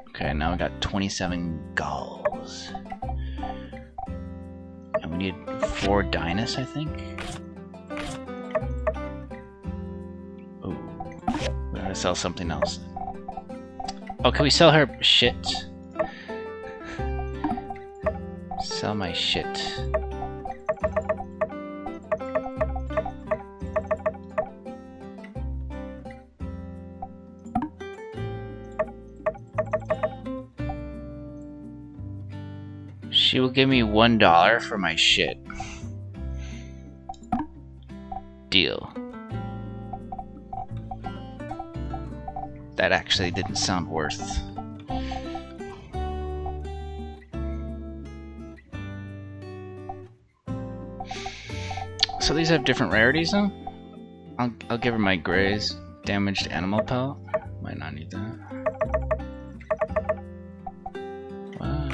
Okay, now we got 27 Gauls. And we need 4 Dinus, I think. Ooh. We gotta sell something else. Oh, can we sell her shit? Sell my shit. She will give me $1 for my shit. Deal. That actually didn't sound worth. So these have different rarities, huh? I'll give her my graze. Damaged animal pellet. Might not need that. Wow.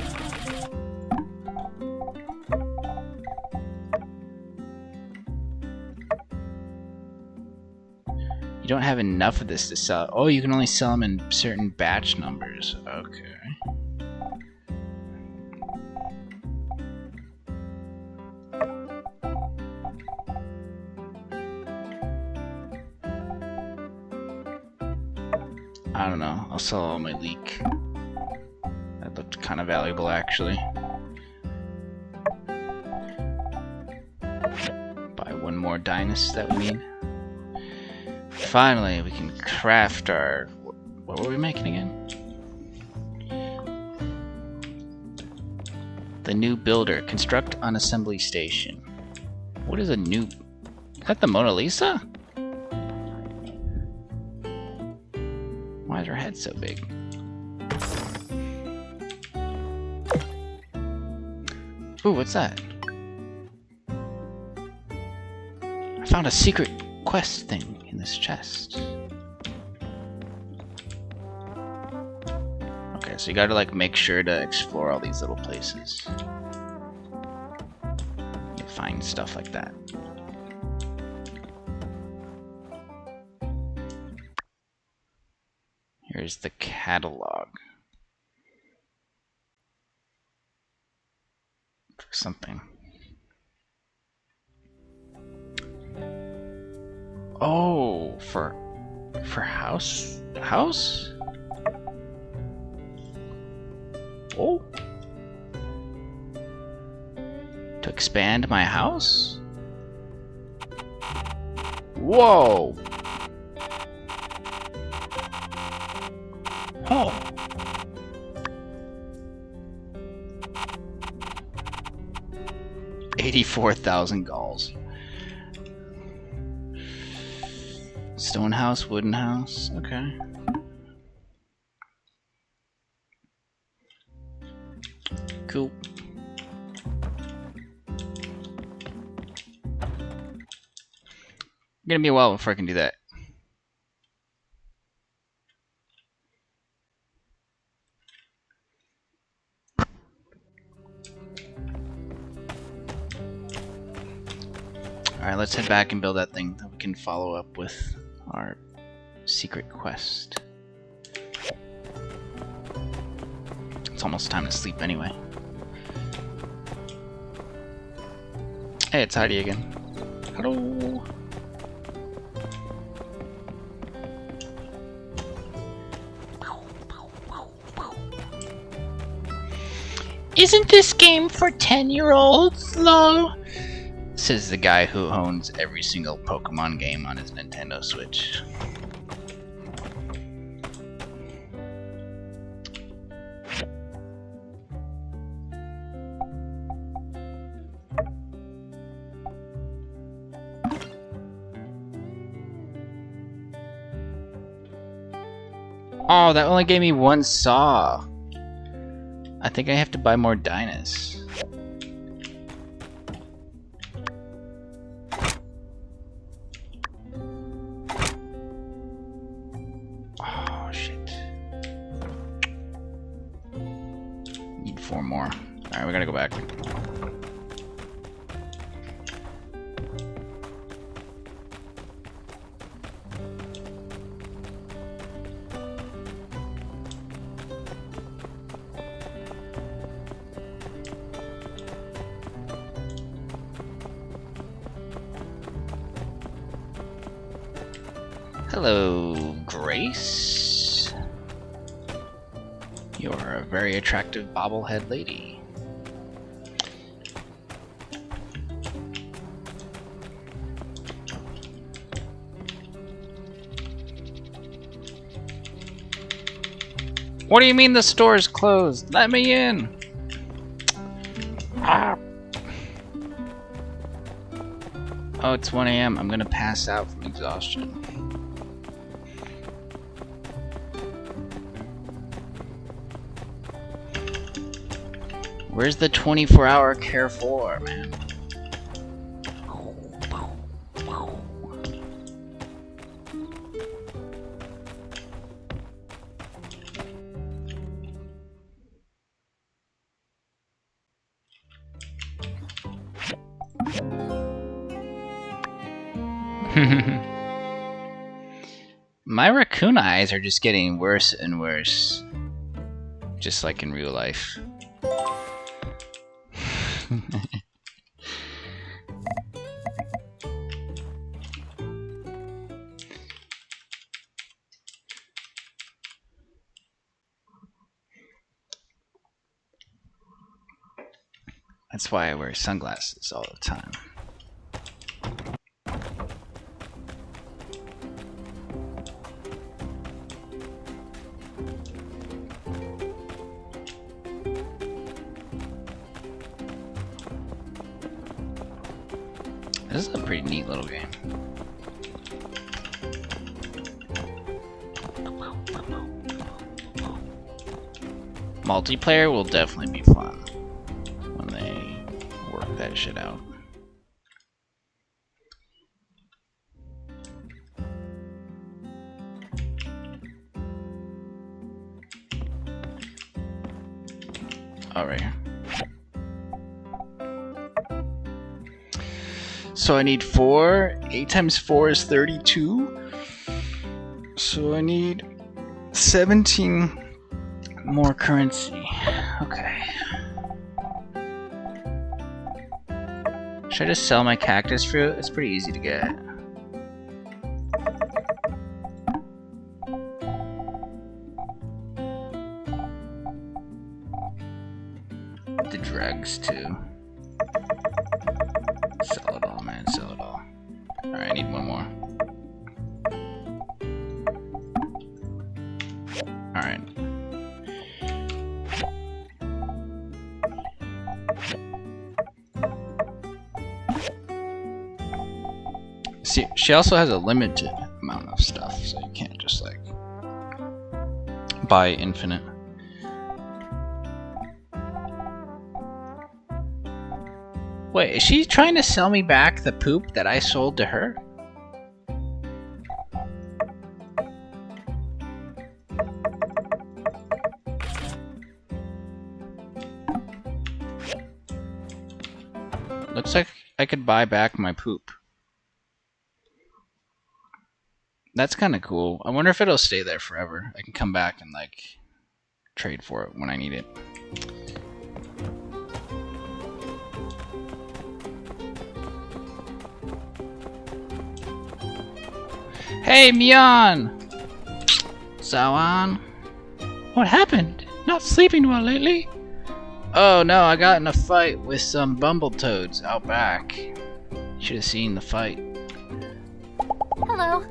You don't have enough of this to sell. Oh, you can only sell them in certain batch numbers. Okay. I don't know. I'll sell all my leek. That looked kind of valuable, actually. Buy 1 more Dinus that we need. Finally, we can craft our... What were we making again? The new builder. Construct an assembly station. What is a new... Is that the Mona Lisa? Why is her head so big? Ooh, what's that? I found a secret quest thing in this chest. Okay, so you gotta like make sure to explore all these little places. You find stuff like that. Here's the catalog. For something. Oh, for house? House? Oh. To expand my house? Whoa. Oh. $84,000 galls. Stone house, wooden house. Okay. Cool. Gonna be a while before I can do that. Alright, let's head back and build that thing that we can follow up with our secret quest. It's almost time to sleep anyway. Hey, it's Heidi again. Hello! Isn't this game for 10-year-olds, lol? Says the guy who owns every single Pokemon game on his Nintendo Switch. Oh, that only gave me one saw. I think I have to buy more Dynas. Oh, shit. Need 4 more. Alright, we gotta go back. Hello, Grace. You're a very attractive bobblehead lady. What do you mean the store is closed? Let me in! Ah. Oh, it's 1 AM. I'm gonna pass out from exhaustion. Where's the 24-hour care for, man? My raccoon eyes are just getting worse and worse. Just like in real life. That's why I wear sunglasses all the time. This is a pretty neat little game. Multiplayer will definitely be fun when they work that shit out. All right. So I need 4. 8 times 4 is 32. So I need 17 more currency. Okay. Should I just sell my cactus fruit? It's pretty easy to get. The dregs too. Sell it all, man. Sell it all. Alright, I need one more. Alright. See, she also has a limited amount of stuff, so you can't just like buy infinite. Wait, is she trying to sell me back the poop that I sold to her? Looks like I could buy back my poop. That's kind of cool. I wonder if it'll stay there forever. I can come back and like trade for it when I need it. Hey, Mion! Sawan? What happened? Not sleeping well lately? Oh no, I got in a fight with some bumbletoads out back. Should have seen the fight. Hello.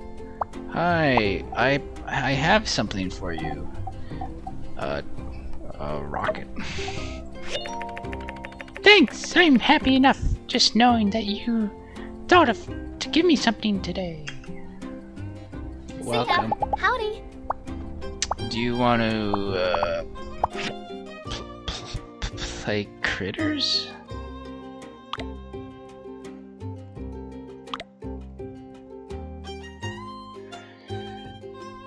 Hi, I have something for you. A rocket. Thanks, I'm happy enough just knowing that you thought of to give me something today. Welcome. See ya. Howdy. Do you want to play critters?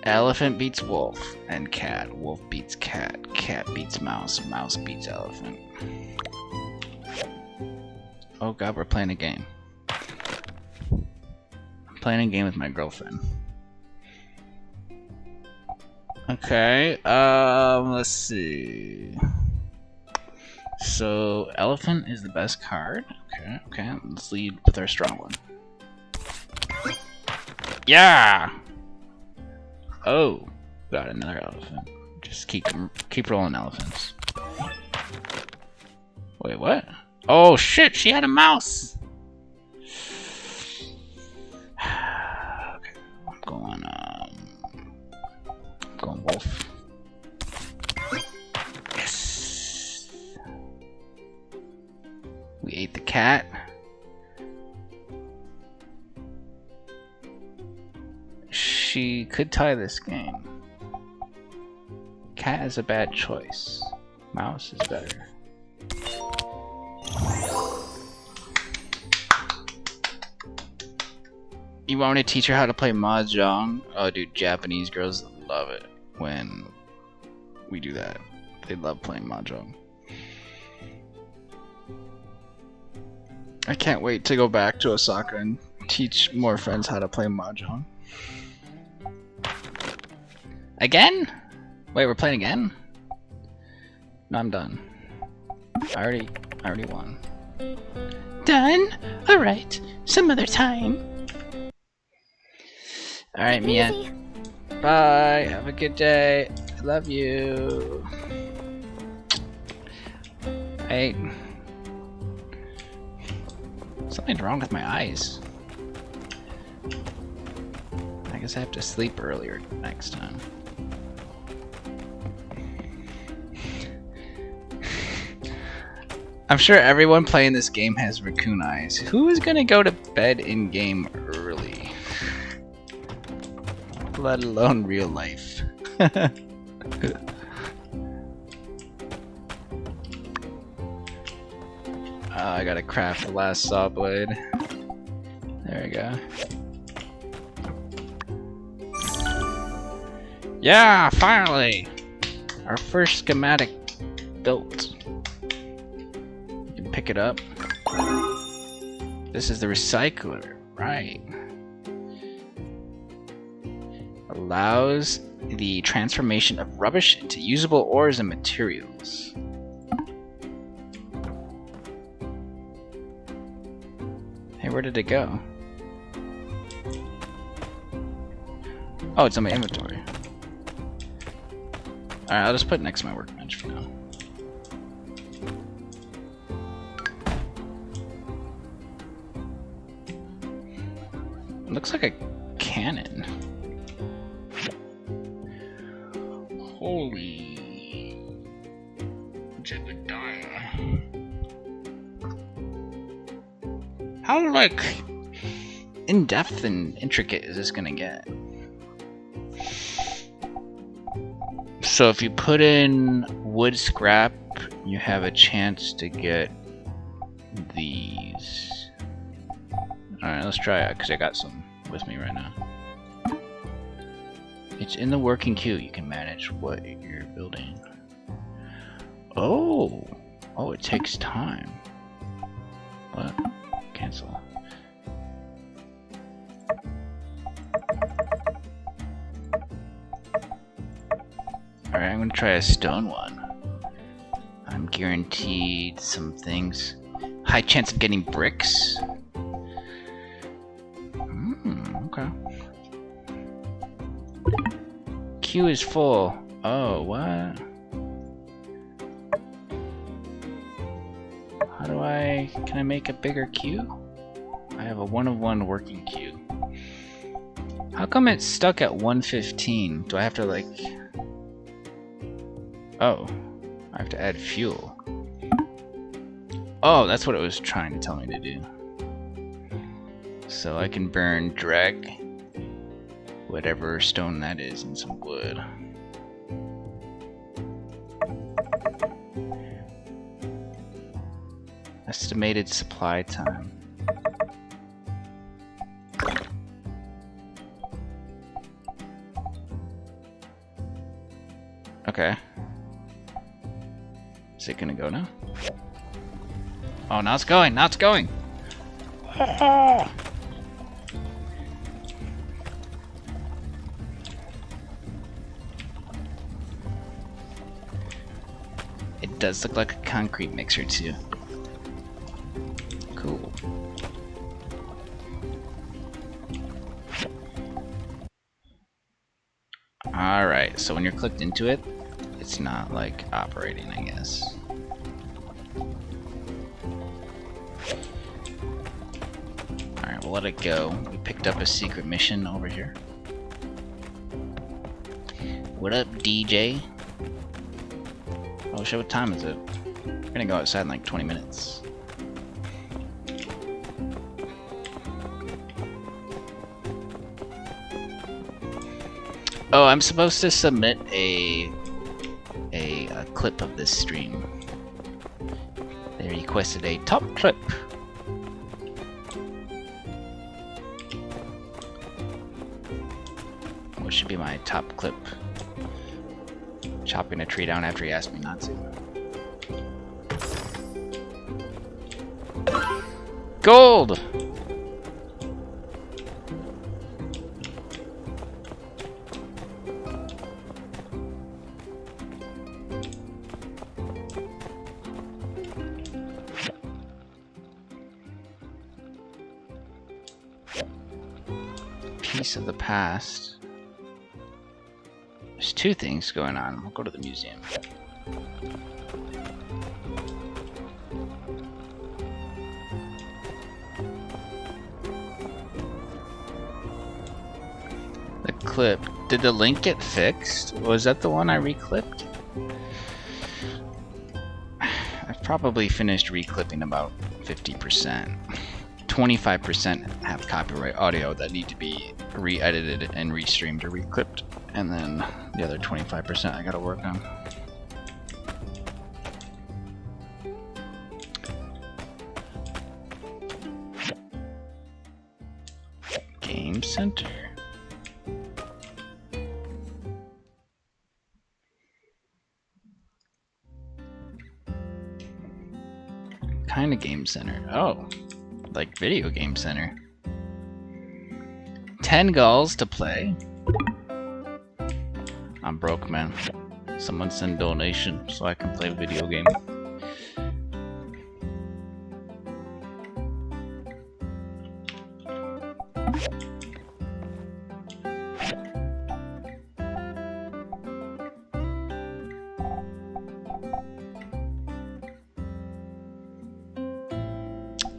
Elephant beats wolf, and cat. Wolf beats cat. Cat beats mouse. Mouse beats elephant. Oh god, we're playing a game. I'm playing a game with my girlfriend. Okay, let's see. So, elephant is the best card. Okay, let's lead with our strong one. Yeah! Oh, got another elephant. Just keep rolling elephants. Wait, what? Oh shit, she had a mouse! Okay, I'm going wolf. Yes! We ate the cat. She could tie this game. Cat is a bad choice. Mouse is better. You want me to teach her how to play mahjong? Oh dude, Japanese girls love it when we do that. They love playing mahjong. I can't wait to go back to Osaka and teach more friends how to play mahjong. Again? Wait, we're playing again? No, I'm done. I already won. Done? Alright, some other time. Alright, Mia. Bye. Have a good day. I love you. Hey. Something's wrong with my eyes. I guess I have to sleep earlier next time. I'm sure everyone playing this game has raccoon eyes. Who is gonna go to bed in game early? Let alone real life. I gotta craft the last saw blade. There we go. Yeah, finally! Our first schematic built. You can pick it up. This is the recycler, right? Allows the transformation of rubbish into usable ores and materials. Hey, where did it go? Oh, it's on my inventory. Alright, I'll just put it next to my workbench for now. It looks like a cannon. Holy Jebediah. How, like, in-depth and intricate is this gonna get? So if you put in wood scrap, you have a chance to get these. Alright, let's try it, because I got some with me right now. It's in the working queue. You can manage what you're building. Oh! Oh, it takes time. What? Cancel. Alright, I'm gonna try a stone one. I'm guaranteed some things. High chance of getting bricks? Okay. Queue is full. Oh, what? How do I... Can I make a bigger queue? I have a 1 of 1 working queue. How come it's stuck at 115? Do I have to, like... Oh, I have to add fuel. Oh, that's what it was trying to tell me to do. So I can burn drag, whatever stone that is, and some wood. Estimated supply time. Okay. Is it gonna go now? Oh, now it's going! Now it's going! It does look like a concrete mixer too. Cool. Alright, so when you're clicked into it, it's not like operating, I guess. Alright, we'll let it go. We picked up a secret mission over here. What up, DJ? Oh shit, what time is it? We're gonna go outside in like 20 minutes. Oh, I'm supposed to submit a clip of this stream. They requested a top clip. What should be my top clip? Chopping a tree down after he asked me not to. Gold! Piece of the past. There's two things going on. We'll go to the museum. The clip. Did the link get fixed? Was that the one I reclipped? I've probably finished reclipping about 50%. 25% have copyright audio that need to be re-edited and restreamed or reclipped. And then the other 25% I gotta work on. Game Center. Kind of Game Center. Oh, like Video Game Center. 10 gulls to play. I'm broke, man. Someone send donation so I can play a video game.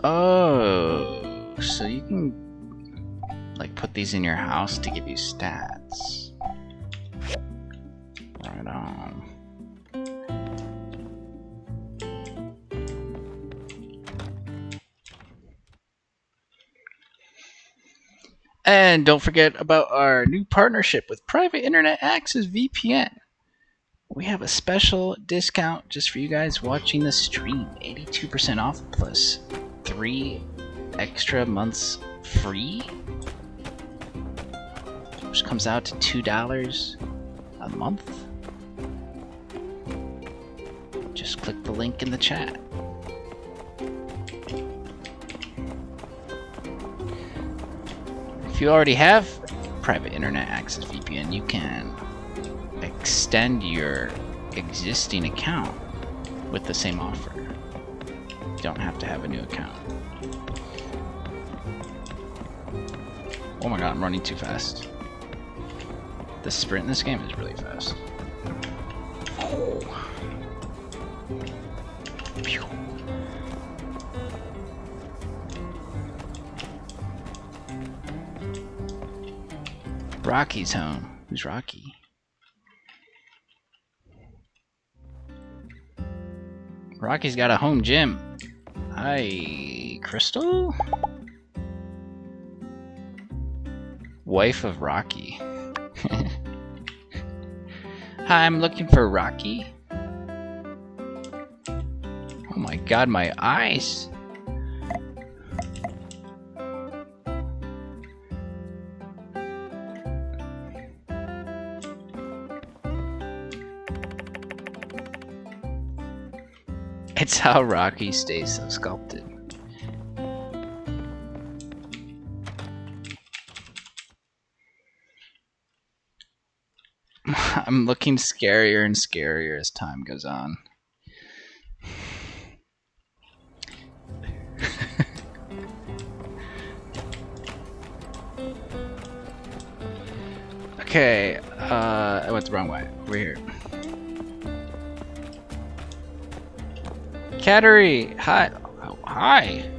Oh, so you can like put these in your house to give you stats. Right. Right on. And don't forget about our new partnership with Private Internet Access VPN. We have a special discount just for you guys watching the stream. 82% off plus 3 extra months free. Which comes out to $2 a month. Just click the link in the chat. If you already have Private Internet Access VPN, you can extend your existing account with the same offer. You don't have to have a new account. Oh my god, I'm running too fast. The sprint in this game is really fast. Oh. Pew. Rocky's home. Who's Rocky? Rocky's got a home gym. Hi, Crystal? Wife of Rocky. Hi, I'm looking for Rocky. Oh my god, my eyes. It's how Rocky stays so sculpted. I'm looking scarier and scarier as time goes on. Okay, I went the wrong way. Over here. Cattery, hi. Oh, hi.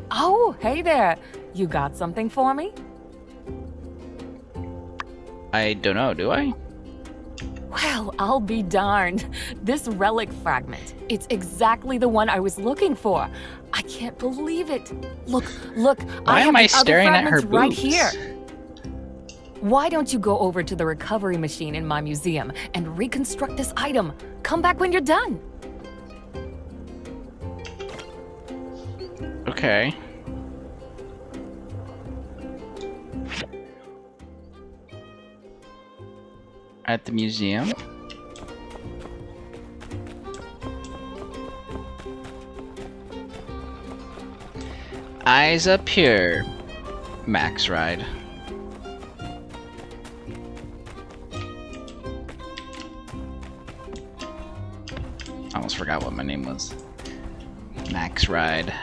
Oh, hey there. You got something for me? I don't know, do I? Well, I'll be darned. This relic fragment, it's exactly the one I was looking for. I can't believe it. Look, Why am I staring at her boobs? Right here. Why don't you go over to the recovery machine in my museum and reconstruct this item? Come back when you're done. Okay. At the museum. Eyes up here, Max Ride. I almost forgot what my name was. Max Ride.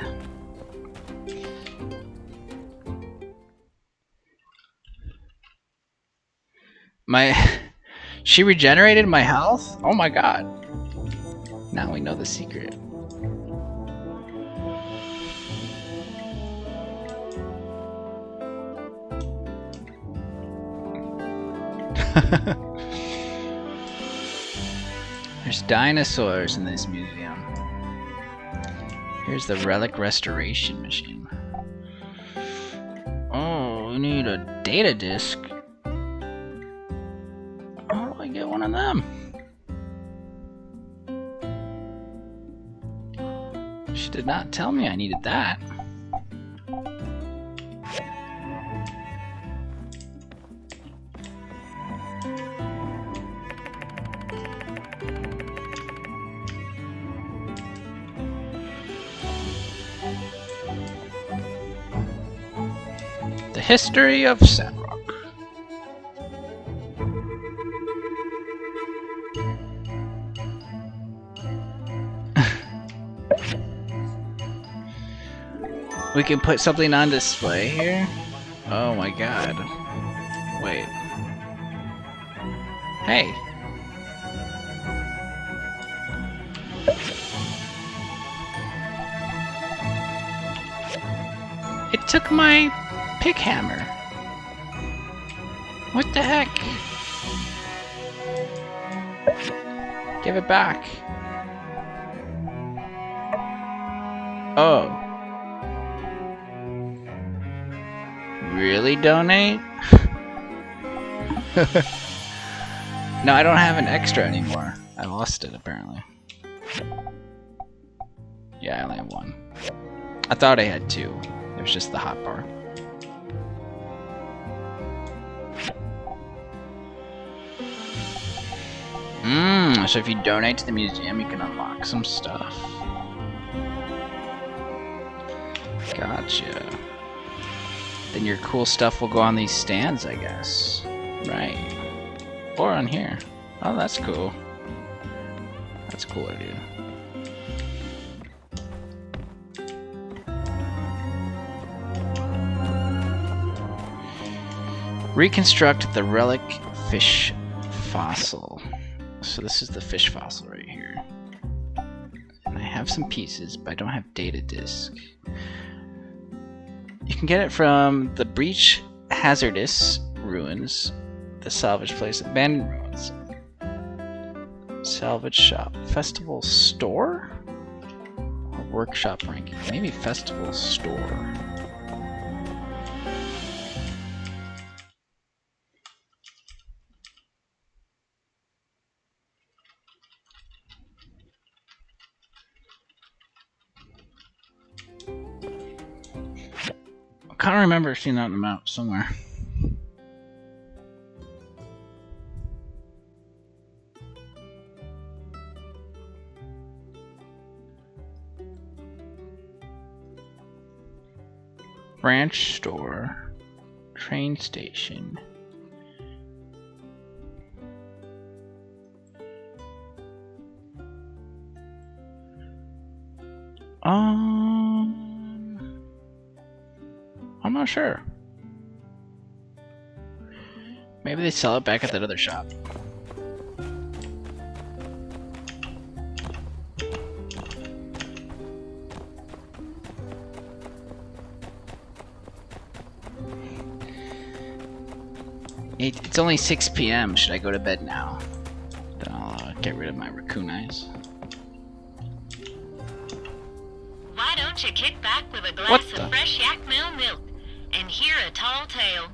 She regenerated my health? Oh my god. Now we know the secret. There's dinosaurs in this museum. Here's the relic restoration machine. Oh, we need a data disk. How do I get one of them? She did not tell me I needed that. The history of Sandrock. We can put something on display here? Oh my god. Wait. Hey. It took my pick hammer. What the heck? Give it back. Oh. Really donate? No, I don't have an extra anymore. I lost it apparently. Yeah, I only have one. I thought I had two. It was just the hot bar. So if you donate to the museum, you can unlock some stuff. Gotcha. Then your cool stuff will go on these stands, I guess. Right. Or on here. Oh, that's cool. That's a cool idea. Reconstruct the relic fish fossil. So this is the fish fossil right here. And I have some pieces, but I don't have data disk. You can get it from the Breach Hazardous Ruins, the salvage place, abandoned ruins, salvage shop, festival store, or workshop ranking. Maybe festival store. I can't remember seeing that on the map somewhere. Branch store, train station. I'm not sure. Maybe they sell it back at that other shop. It's only 6 p.m. Should I go to bed now? Then I'll get rid of my raccoon eyes. Why don't you kick back with a glass of fresh yak milk and hear a tall tale?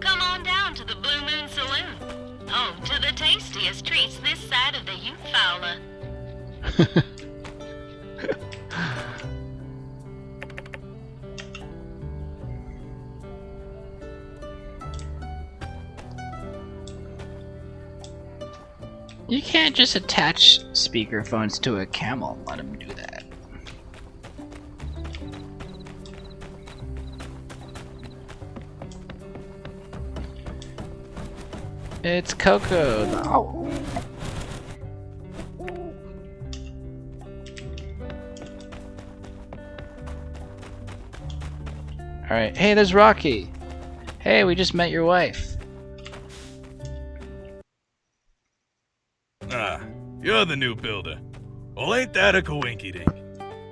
Come on down to the Blue Moon Saloon, home to the tastiest treats this side of the Eufaula. You can't just attach speakerphones to a camel and let them do that. It's Coco. Oh. Alright, hey, there's Rocky. Hey, we just met your wife. Ah, you're the new builder. Well, ain't that a coinky-dink?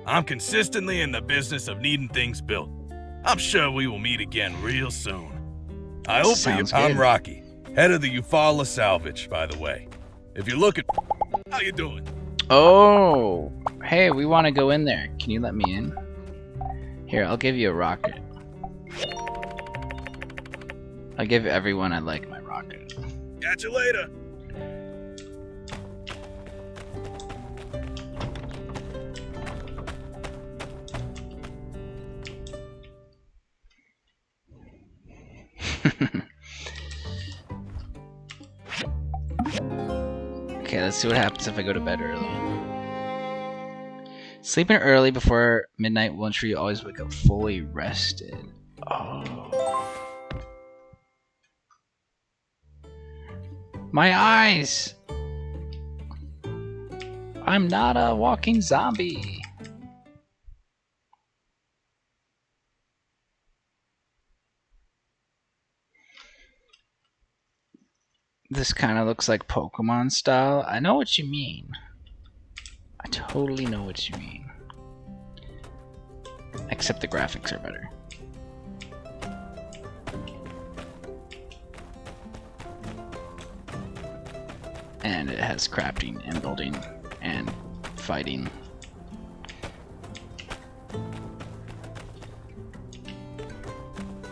I'm consistently in the business of needing things built. I'm sure we will meet again real soon. I hope for you. I'm Rocky, head of the Eufaula Salvage, by the way. If you're looking, how you doing? Oh, hey, we want to go in there. Can you let me in? Here, I'll give you a rocket. I'll give everyone I like my rocket. Catch you later. Okay, let's see what happens if I go to bed early. Sleeping early before midnight will ensure you always wake up fully rested. Oh. My eyes! I'm not a walking zombie. This kind of looks like Pokemon style. I know what you mean. I totally know what you mean. Except the graphics are better. And it has crafting and building and fighting.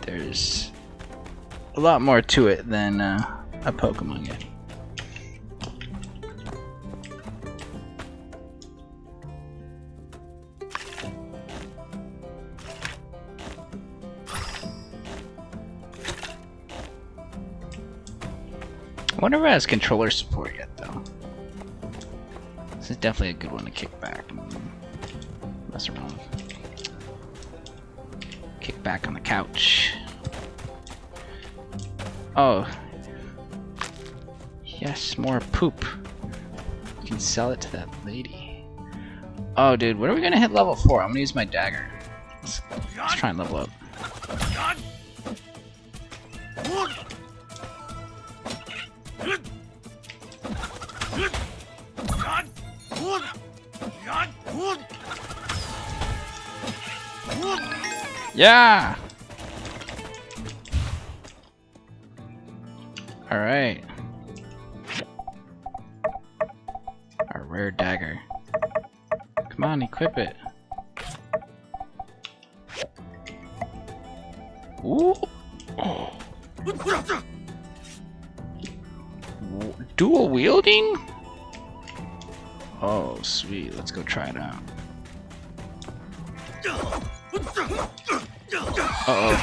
There's a lot more to it than a Pokemon game. I wonder if it has controller support yet, though. This is definitely a good one to kick back and mess around with. Kick back on the couch. Oh. Yes, more poop. You can sell it to that lady. Oh, dude, when are we gonna hit level 4? I'm gonna use my dagger. Let's try and level up. Yeah! Alright. Our rare dagger. Come on, equip it. Ooh! Dual wielding? Oh, sweet. Let's go try it out. Uh-oh.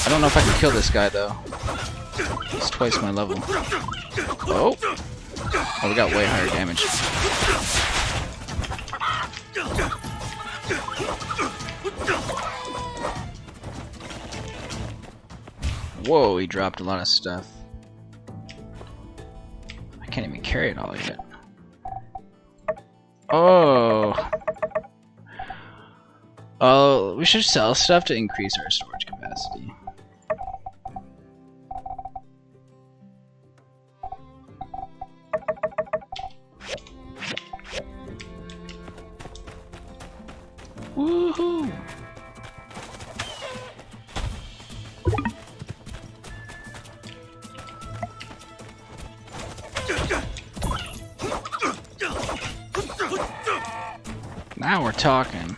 I don't know if I can kill this guy, though. It's twice my level. Oh! Oh, we got way higher damage. Whoa, he dropped a lot of stuff. I can't even carry it all yet. Oh! Oh, we should sell stuff to increase our storage capacity. Woohoo! Now we're talking.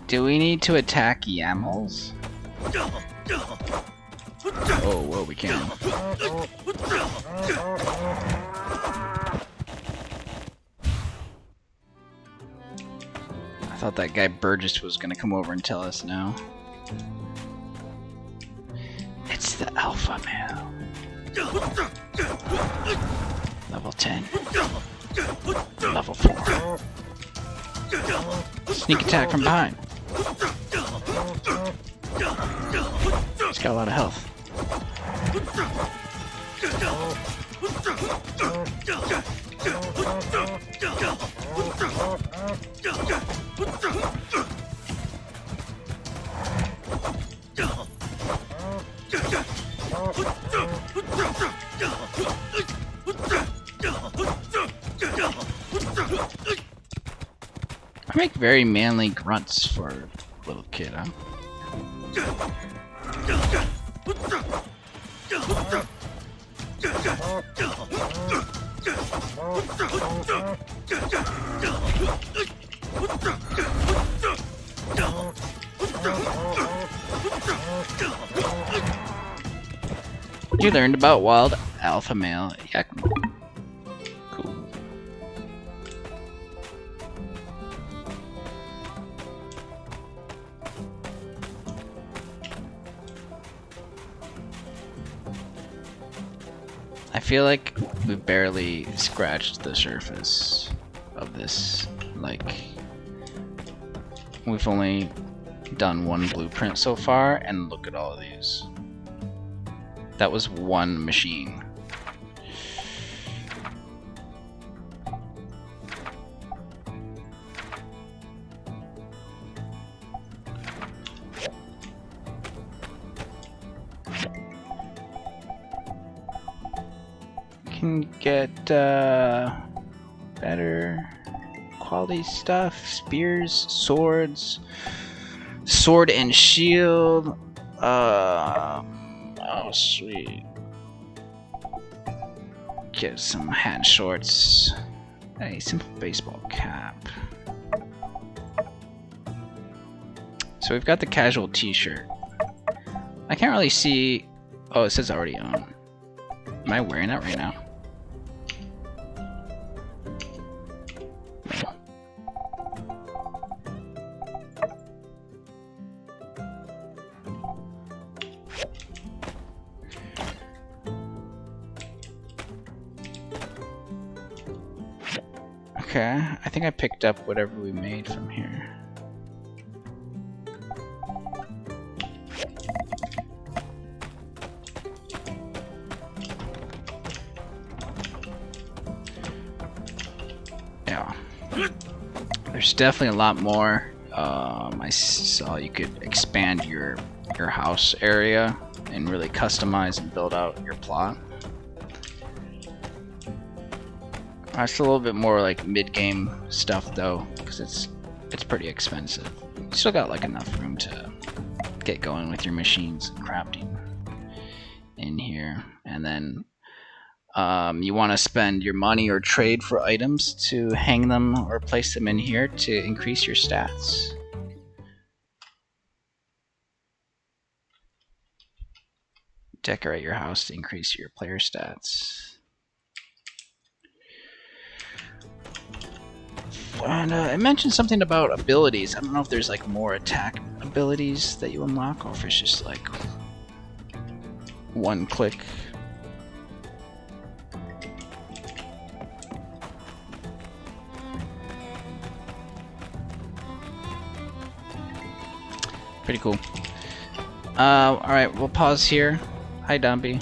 Do we need to attack Yamls? Oh, whoa, we can. I thought that guy Burgess was gonna come over and tell us now. It's the alpha male. Level 10. Level 4. Sneak attack from behind. He's got a lot of health. I make very manly grunts for a little kid, huh? You learned about wild alpha male Yakma. Cool. I feel like we barely scratched the surface of this. Like, we've only done one blueprint so far, and look at all of these. That was one machine. Can get better quality stuff. Spears, swords, sword and shield. Oh, sweet. Get some hat and shorts. A simple baseball cap. So we've got the casual t-shirt. I can't really see... Oh, it says already on. Am I wearing that right now? No. Okay, I think I picked up whatever we made from here. Yeah. There's definitely a lot more. I saw you could expand your house area and really customize and build out your plot. That's a little bit more like mid-game stuff though, because it's pretty expensive. You still got like enough room to get going with your machines and crafting in here, and then you want to spend your money or trade for items to hang them or place them in here to increase your stats. Decorate your house to increase your player stats. And it mentioned something about abilities. I don't know if there's like more attack abilities that you unlock, or if it's just like one click. Pretty cool. Alright, we'll pause here. Hi, Dumpy.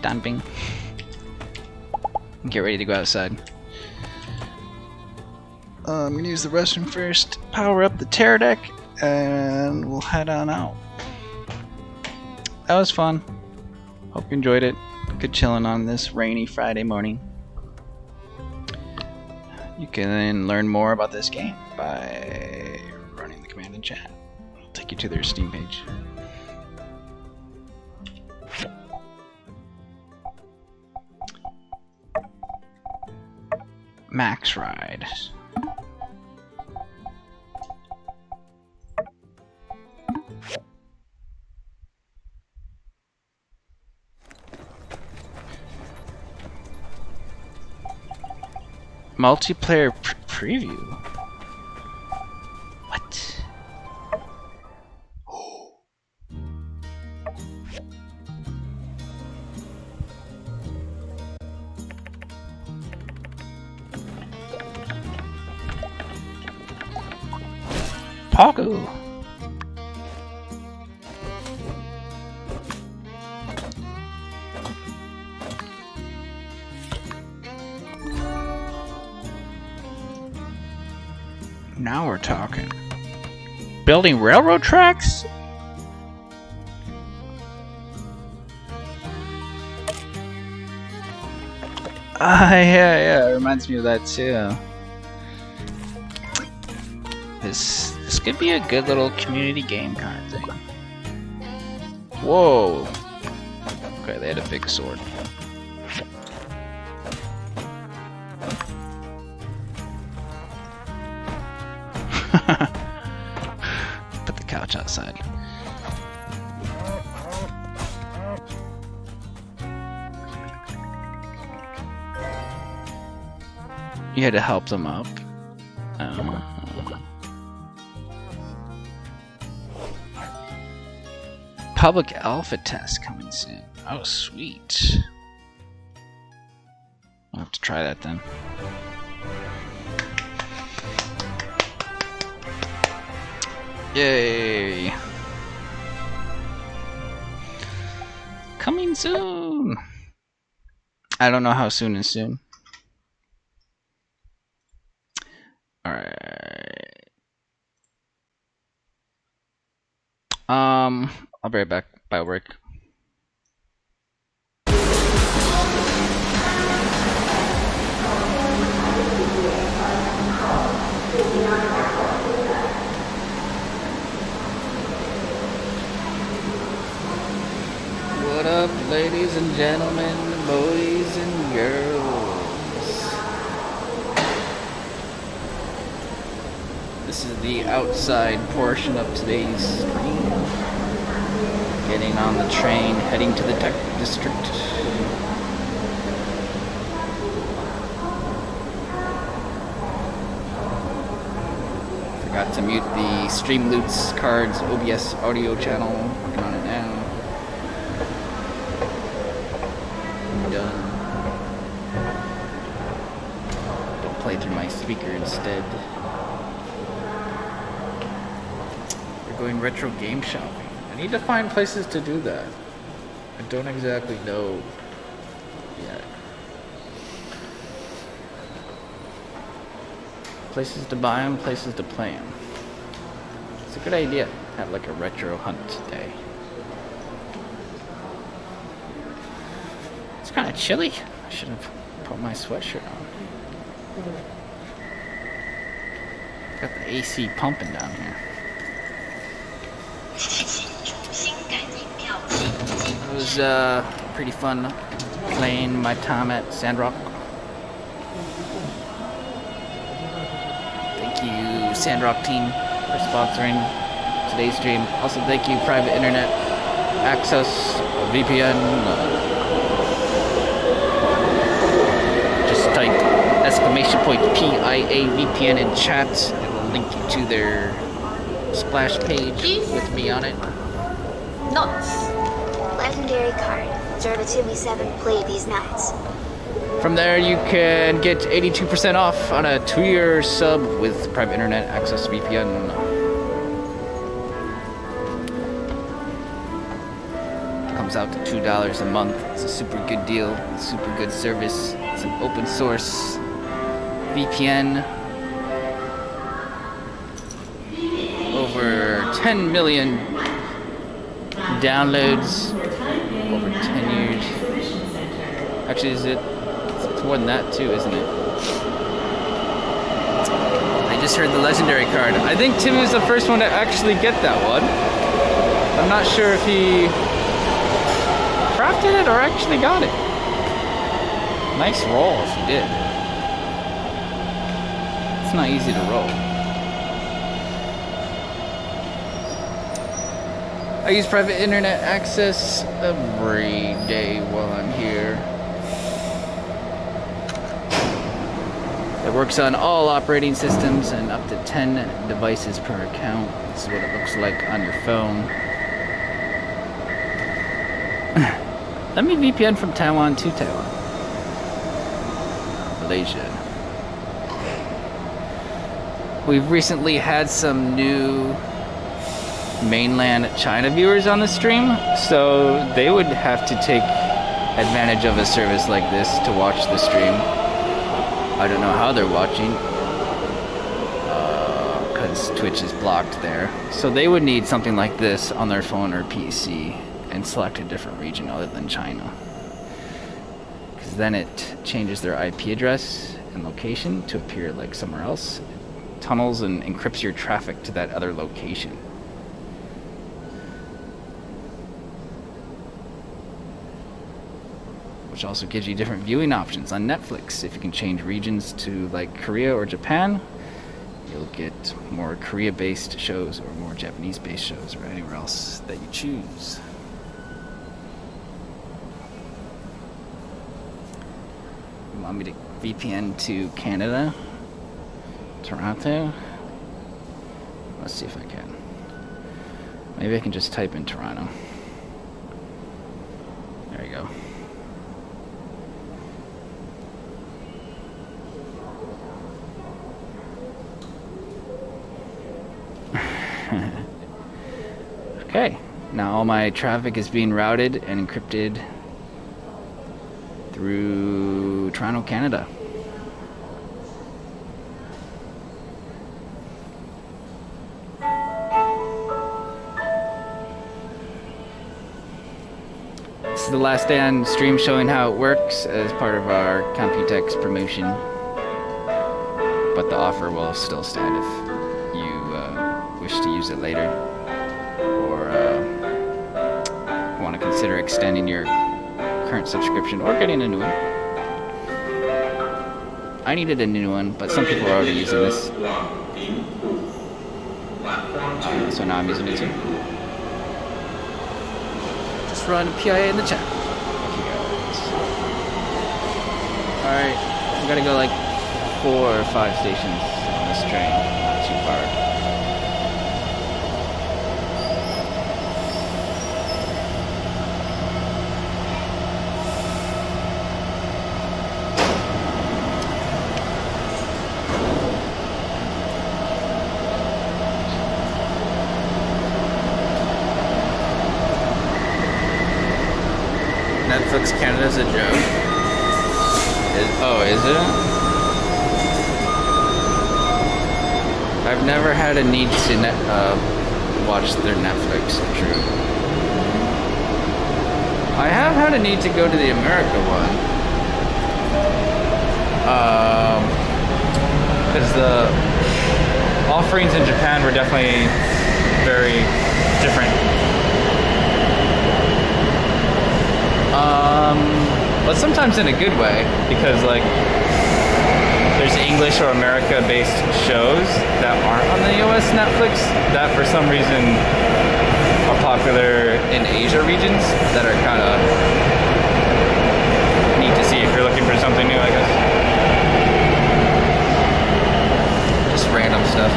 Dumping. Get ready to go outside. I'm gonna use the restroom first, power up the terror deck, and we'll head on out. That was fun. Hope you enjoyed it. Good chilling on this rainy Friday morning. You can learn more about this game by running the command in chat. It'll take you to their Steam page. Max Ride. Multiplayer preview? What? Pago! Now we're talking. Building railroad tracks? Yeah, it reminds me of that too. This could be a good little community game kind of thing. Whoa. Okay, they had a big sword. Put the couch outside. You had to help them up. Public alpha test coming soon. Oh, sweet. I'll have to try that then. Yay! Coming soon! I don't know how soon is soon. Alright. I'll be right back. Bye, work. up, ladies and gentlemen, boys and girls? This is the outside portion of today's stream. Getting on the train, heading to the tech district. Forgot to mute the Streamloots Cards OBS audio channel. Working on it now. Done. Don't play through my speaker instead. We're going retro game shopping. I need to find places to do that. I don't exactly know yet. Places to buy them, places to play them. It's a good idea. Have like a retro hunt day. It's kind of chilly. I should have put my sweatshirt on. Got the AC pumping down here. It was pretty fun playing my time at Sandrock. Thank you, Sandrock team, for sponsoring today's stream. Also, thank you, Private Internet Access VPN. Just type !PIA VPN in chat. It will link you to their splash page with me on it. Nuts. Legendary card. Observe 7 play these nuts. From there, you can get 82% off on a 2-year sub with Private Internet Access VPN. Comes out to $2 a month. It's a super good deal, super good service. It's an open source VPN. Over 10 million downloads over 10 years. Actually, it's more than that too, isn't it? I just heard the legendary card. I think Tim is the first one to actually get that one. I'm not sure if he crafted it or actually got it. Nice roll if he did. It's not easy to roll. I use private internet access every day while I'm here. It works on all operating systems and up to 10 devices per account. This is what it looks like on your phone. Let me VPN from Taiwan to Taiwan. Malaysia. We've recently had some new mainland China viewers on the stream, so they would have to take advantage of a service like this to watch the stream. I don't know how they're watching, because Twitch is blocked there. So they would need something like this on their phone or PC and select a different region other than China. Because then it changes their IP address and location to appear like somewhere else. It tunnels and encrypts your traffic to that other location. Which also gives you different viewing options on Netflix. If you can change regions to like Korea or Japan, you'll get more Korea-based shows or more Japanese-based shows or anywhere else that you choose. You want me to VPN to Canada? Toronto? Let's see if I can. Maybe I can just type in Toronto. There you go. Okay, now all my traffic is being routed and encrypted through Toronto, Canada. This is the last day on stream showing how it works as part of our Computex promotion, but the offer will still stand if you wish to use it later, or want to consider consider extending your current subscription or getting a new one. I needed a new one, but some people are already using this. So now I'm using it too. Just run PIA in the chat. Alright, we gotta go like 4 or 5 stations on this train, not too far. Netflix Canada's a joke. Is it? I've never had a need to watch their Netflix. True. I have had a need to go to the America one. Because the offerings in Japan were definitely very different. But sometimes in a good way, because like there's English or America-based shows that aren't on the US Netflix that for some reason are popular in Asia regions that are kind of neat to see if you're looking for something new, I guess. Just random stuff.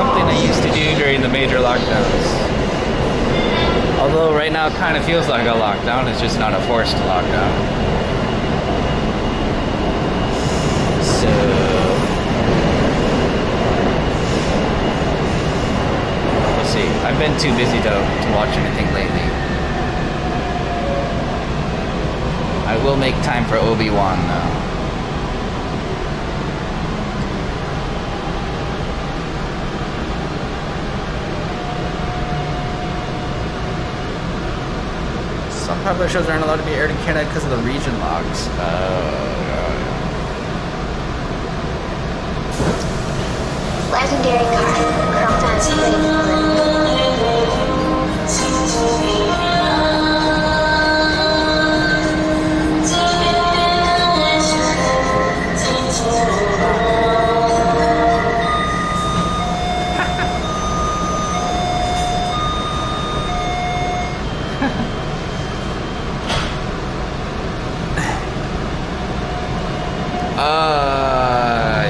Something I used to do during the major lockdowns. Although right now it kind of feels like a lockdown, it's just not a forced lockdown. So... we'll see. I've been too busy to watch anything lately. I will make time for Obi-Wan though. Some popular shows aren't allowed to be aired in Canada because of the region logs. Legendary card. Crofton's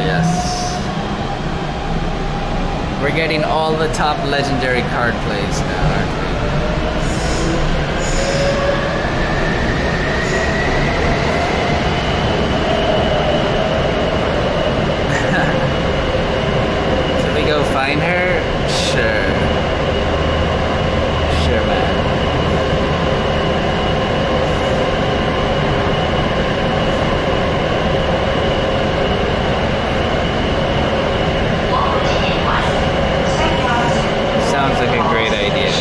yes. We're getting all the top legendary card plays now, aren't we? Can we go find her? Sure. Sure, man. Sounds like a great idea.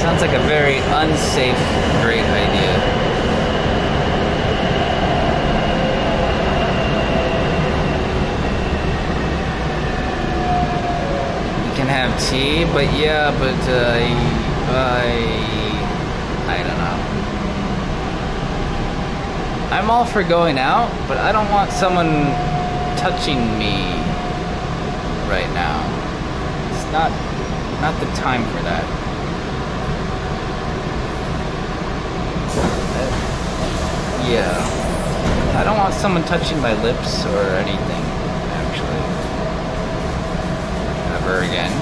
Sounds like a very unsafe, great idea. We can have tea, but yeah, but I don't know. I'm all for going out, but I don't want someone touching me right now. It's not the time for that. Yeah. I don't want someone touching my lips or anything, actually. Ever again.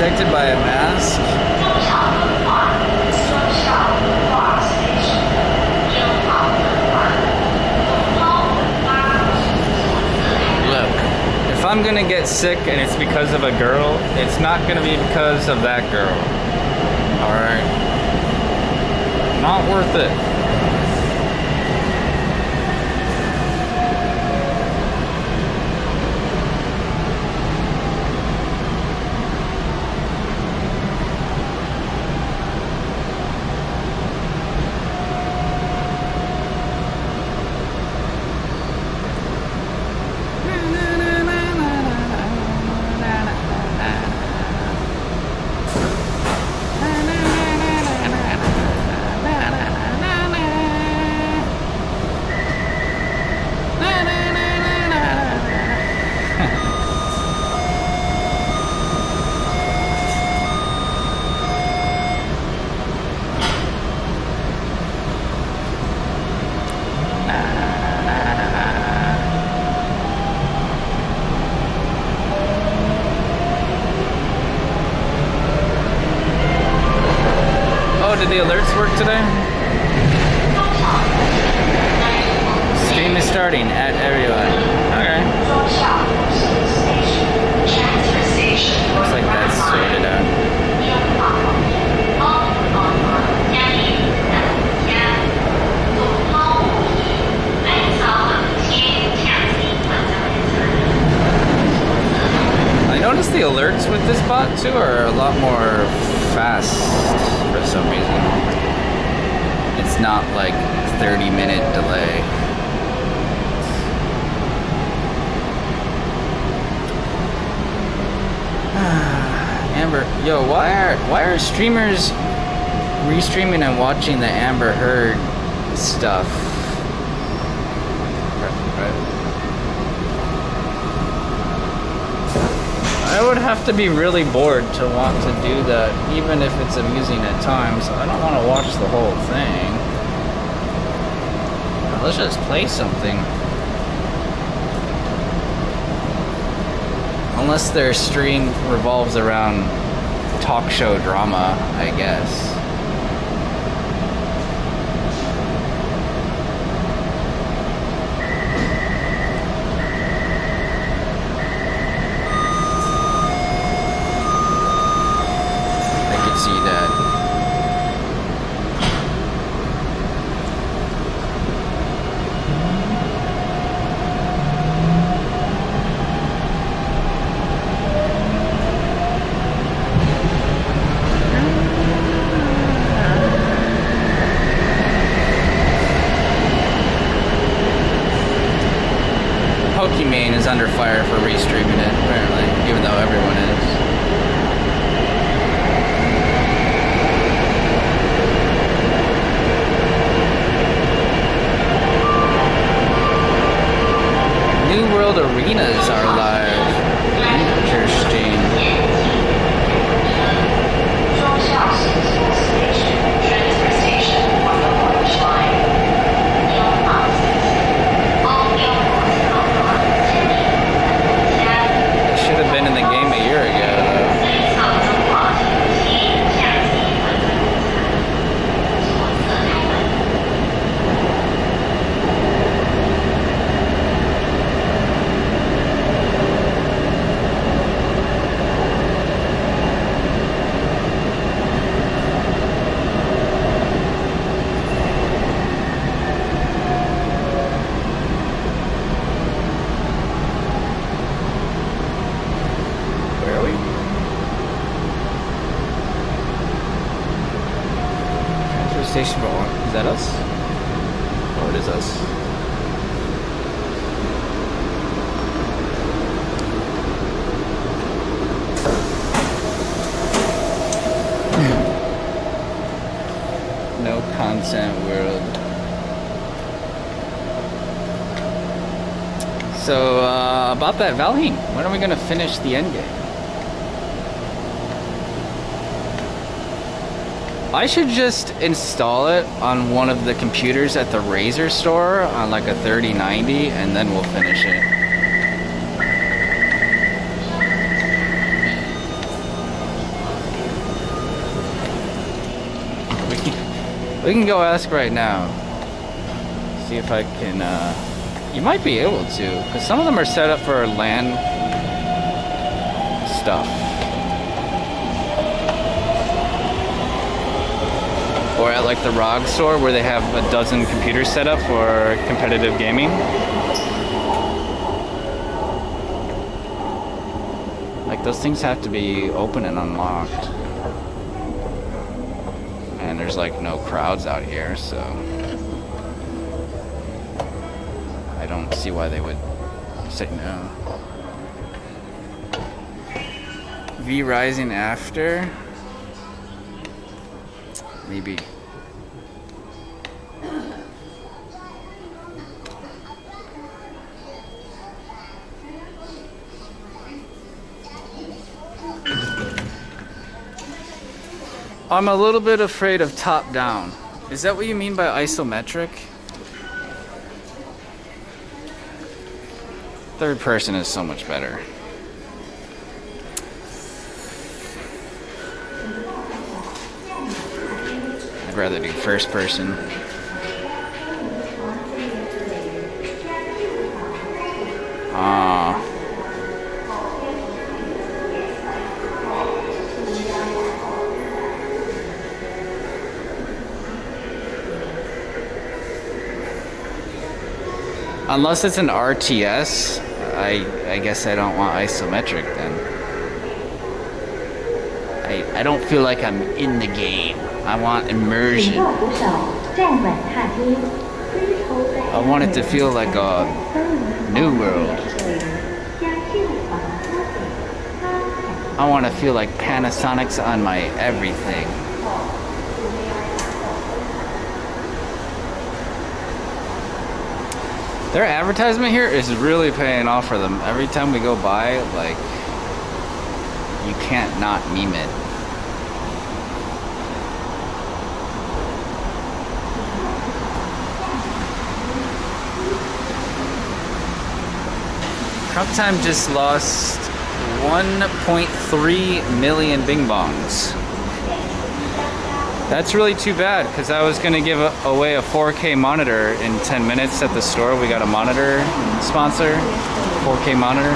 protected by a mask? Look, if I'm gonna get sick and it's because of a girl, it's not gonna be because of that girl. Alright? Not worth it. Did the alerts work today? Stream is starting at everyone. Okay. Looks like that's sorted out. I noticed the alerts with this bot too are a lot more fast for some reason. It's not like 30-minute delay. Amber, yo, why are streamers restreaming and watching the Amber Heard stuff? I would have to be really bored to want to do that, even if it's amusing at times. I don't want to watch the whole thing. Let's just play something. Unless their stream revolves around talk show drama, I guess. See that. Pokimane is under fire for restreaming it, apparently, even though everyone is. New World Arenas are live. Interesting. It should have been in the game a year ago, though. Station for is that us? Or it is us? No content world. So about that Valheim, when are we gonna finish the end game? I should just install it on one of the computers at the Razer store on like a 3090 and then we'll finish it. We can go ask right now. See if I can, you might be able to, because some of them are set up for LAN stuff. Or at like the ROG store where they have a dozen computers set up for competitive gaming. Like those things have to be open and unlocked. And there's like no crowds out here, so I don't see why they would say no. V Rising after? Maybe. I'm a little bit afraid of top down. Is that what you mean by isometric? Third person is so much better. I'd rather do first person. Unless it's an RTS, I guess I don't want isometric then. I don't feel like I'm in the game. I want immersion. I want it to feel like a new world. I want to feel like Panasonic's on my everything. Their advertisement here is really paying off for them. Every time we go by, like, you can't not meme it. Crop Time just lost 1.3 million Bing Bongs. That's really too bad, because I was going to give away a 4K monitor in 10 minutes at the store. We got a monitor sponsor, 4K monitor,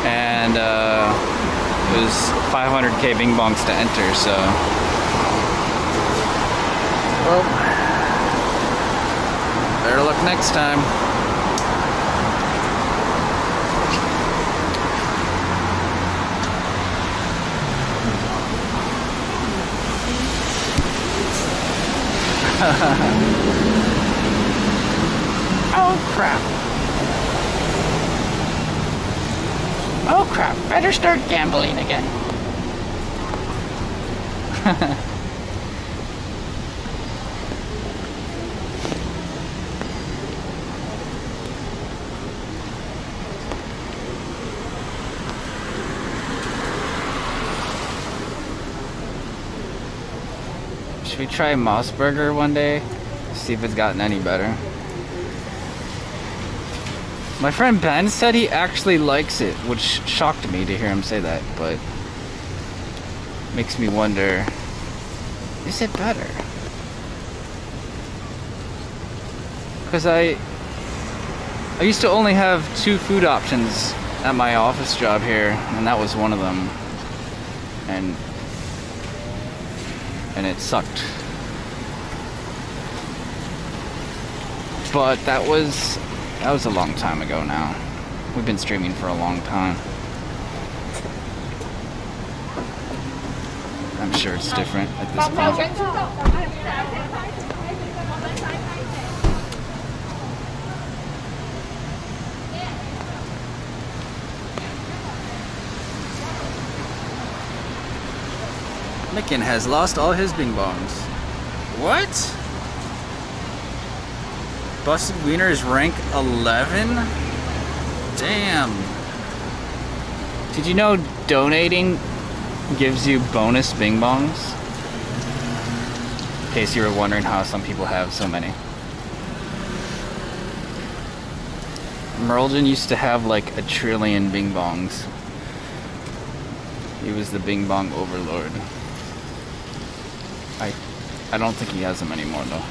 and it was 500K Bing Bongs to enter, so... Well, better luck next time. Oh crap. Oh crap, better start gambling again. Should we try Mossburger one day? See if it's gotten any better. My friend Ben said he actually likes it, which shocked me to hear him say that, but makes me wonder, is it better? Because I used to only have 2 food options at my office job here, and that was one of them. And it sucked. But that was a long time ago now. We've been streaming for a long time. I'm sure it's different at this point. Micken has lost all his Bing Bongs. What? Busted Wiener is rank 11? Damn. Did you know donating gives you bonus Bing Bongs? In case you were wondering how some people have so many. Merlin used to have like 1 trillion Bing Bongs. He was the Bing Bong overlord. I I don't think he has them anymore, though.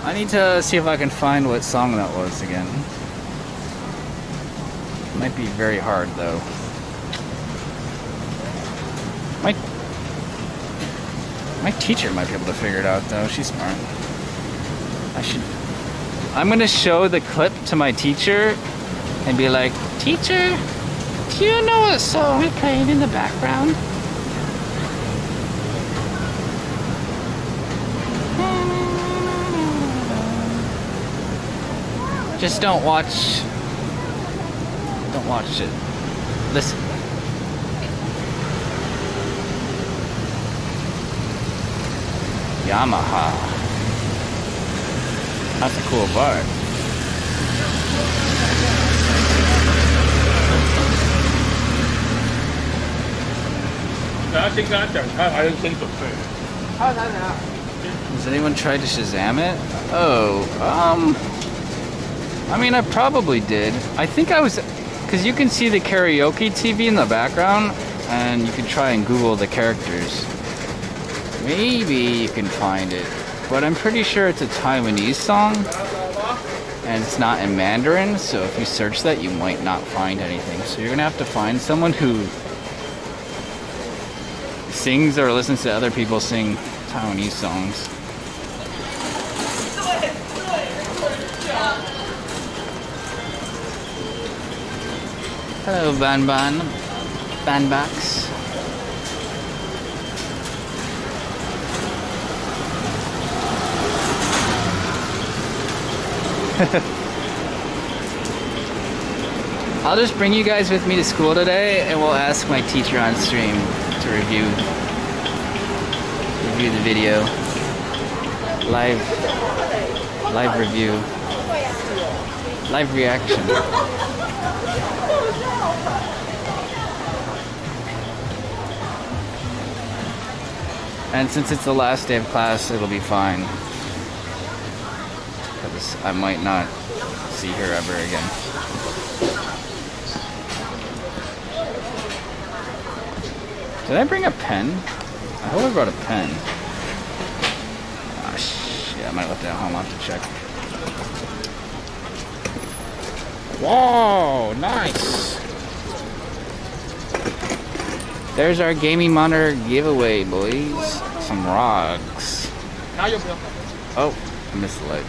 I need to see if I can find what song that was again. Might be very hard though. My teacher might be able to figure it out though. She's smart. I'm gonna show the clip to my teacher and be like, "Teacher, do you know what song we played in the background?" Just don't watch it. Listen. Yamaha. That's a cool bar. Has anyone tried to Shazam it? Oh, I mean, I probably did. I think I was, because you can see the karaoke TV in the background, and you can try and Google the characters. Maybe you can find it, but I'm pretty sure it's a Taiwanese song, and it's not in Mandarin, so if you search that, you might not find anything. So you're gonna have to find someone who sings or listens to other people sing Taiwanese songs. Hello, Banbox. I'll just bring you guys with me to school today, and we'll ask my teacher on stream to review the video. Live review. Live reaction. And since it's the last day of class, it'll be fine. Because I might not see her ever again. Did I bring a pen? I hope I brought a pen. Ah, shit, I might have left it at home. I'll have to check. Whoa, nice! There's our gaming monitor giveaway, boys. Some rocks. Oh, I missed the light.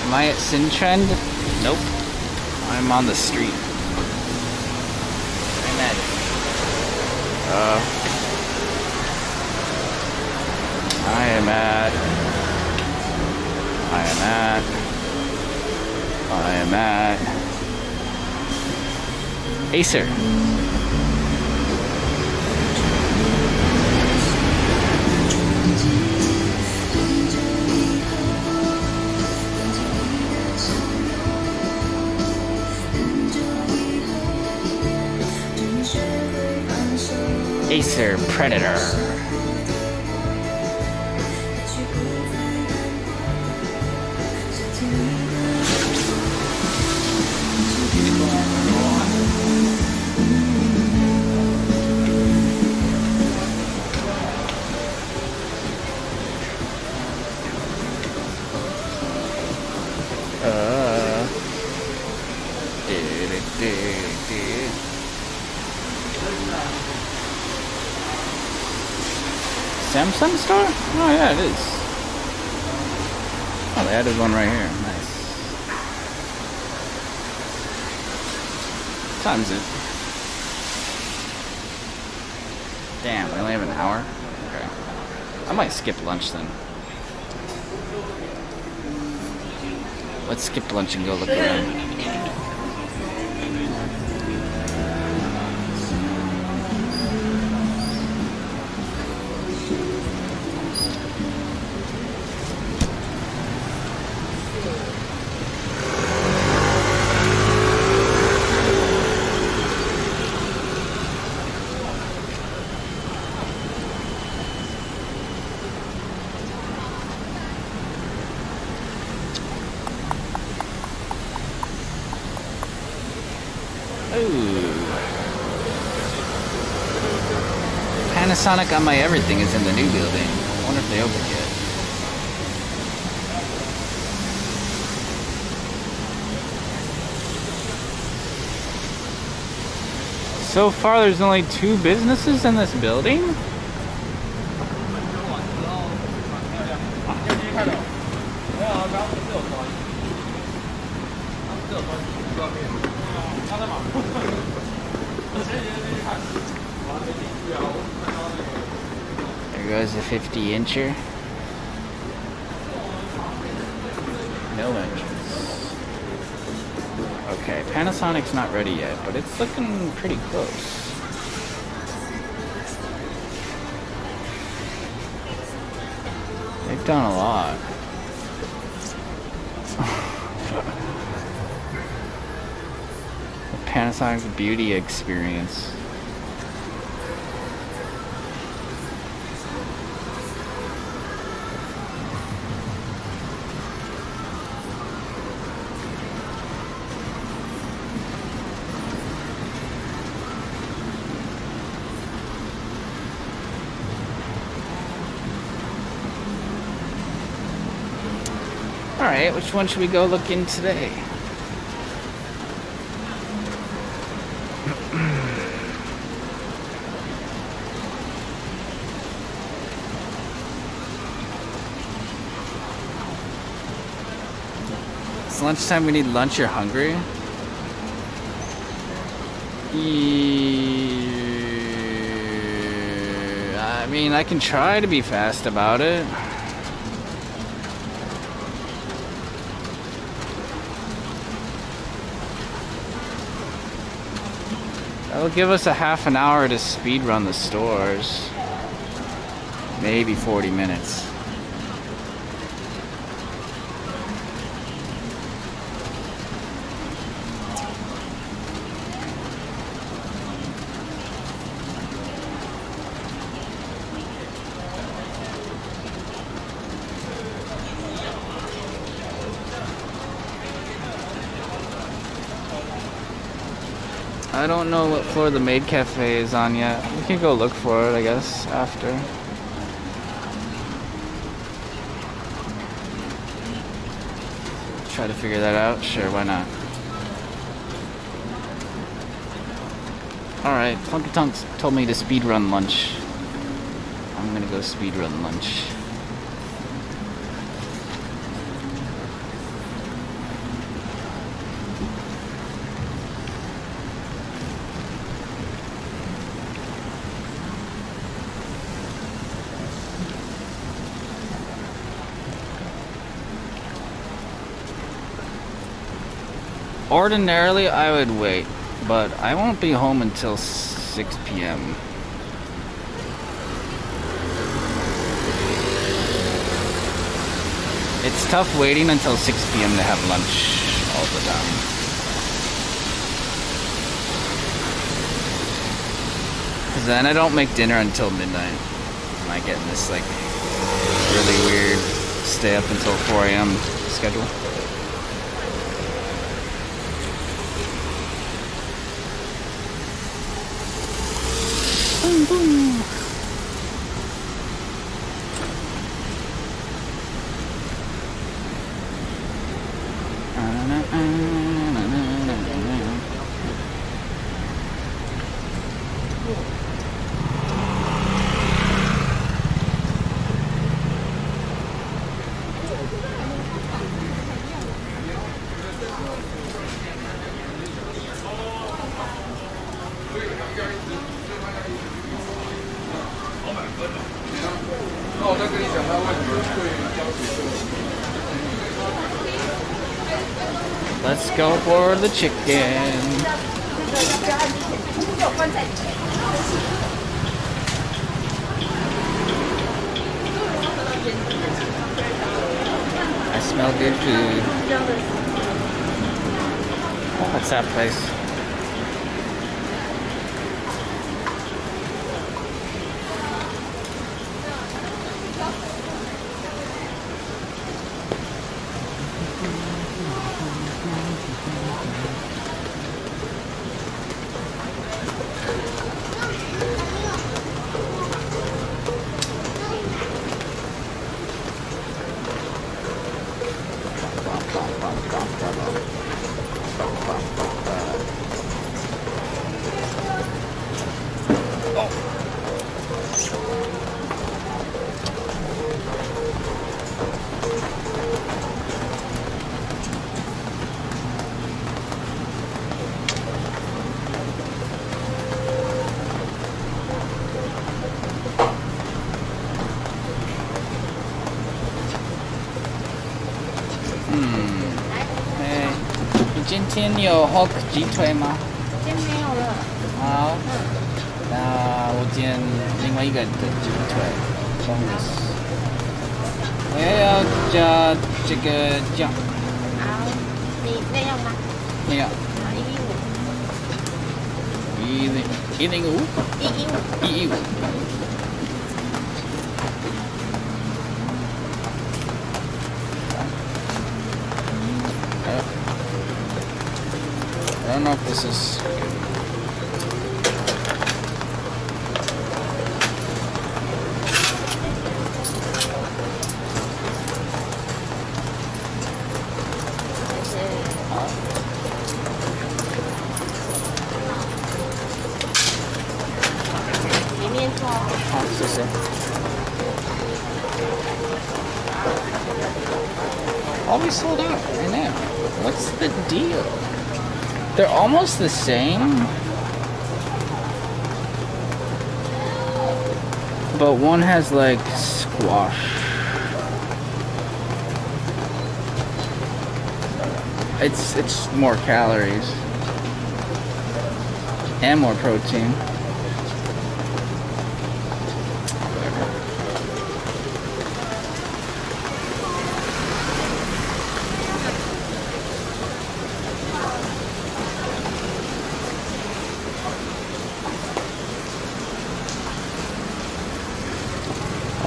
Am I at Sin Trend? Nope. I'm on the street. I'm at Acer. Acer Predator. Samsung store? Oh yeah, it is. Oh, they added one right here. Nice. Times it. Damn, we only have an hour? Okay. I might skip lunch then. Let's skip lunch and go look around. Panasonic on my everything is in the new building. I wonder if they opened yet. So far, there's only 2 businesses in this building? There goes the 50-incher. No entrance. Okay, Panasonic's not ready yet, but it's looking pretty close. They've done a lot. The Panasonic's beauty experience. Alright, which one should we go look in today? It's lunchtime, we need lunch, you're hungry? I mean, I can try to be fast about it. That'll give us a half an hour to speed run the stores. Maybe 40 minutes. I don't know what floor the Maid Cafe is on yet. We can go look for it, I guess, after. Try to figure that out? Sure, why not? Alright, Funky Tonks told me to speedrun lunch. I'm gonna go speedrun lunch. Ordinarily, I would wait, but I won't be home until 6 p.m. It's tough waiting until 6 p.m. to have lunch all the time. Because then I don't make dinner until midnight. And I get in this, like, really weird stay up until 4 a.m. schedule. Boom, boom. Let's go for the chicken. I smell good food. What's that place?哎，你今天有 Hulk 鸡腿吗？今天没有了。好，那我点另外一个的鸡腿 bonus， 我也要加这个酱。好，你那样吗？那样。好105。115。I don't know if this is good. Always sold out right now. What's the deal? They're almost the same, but one has like squash. It's more calories and more protein.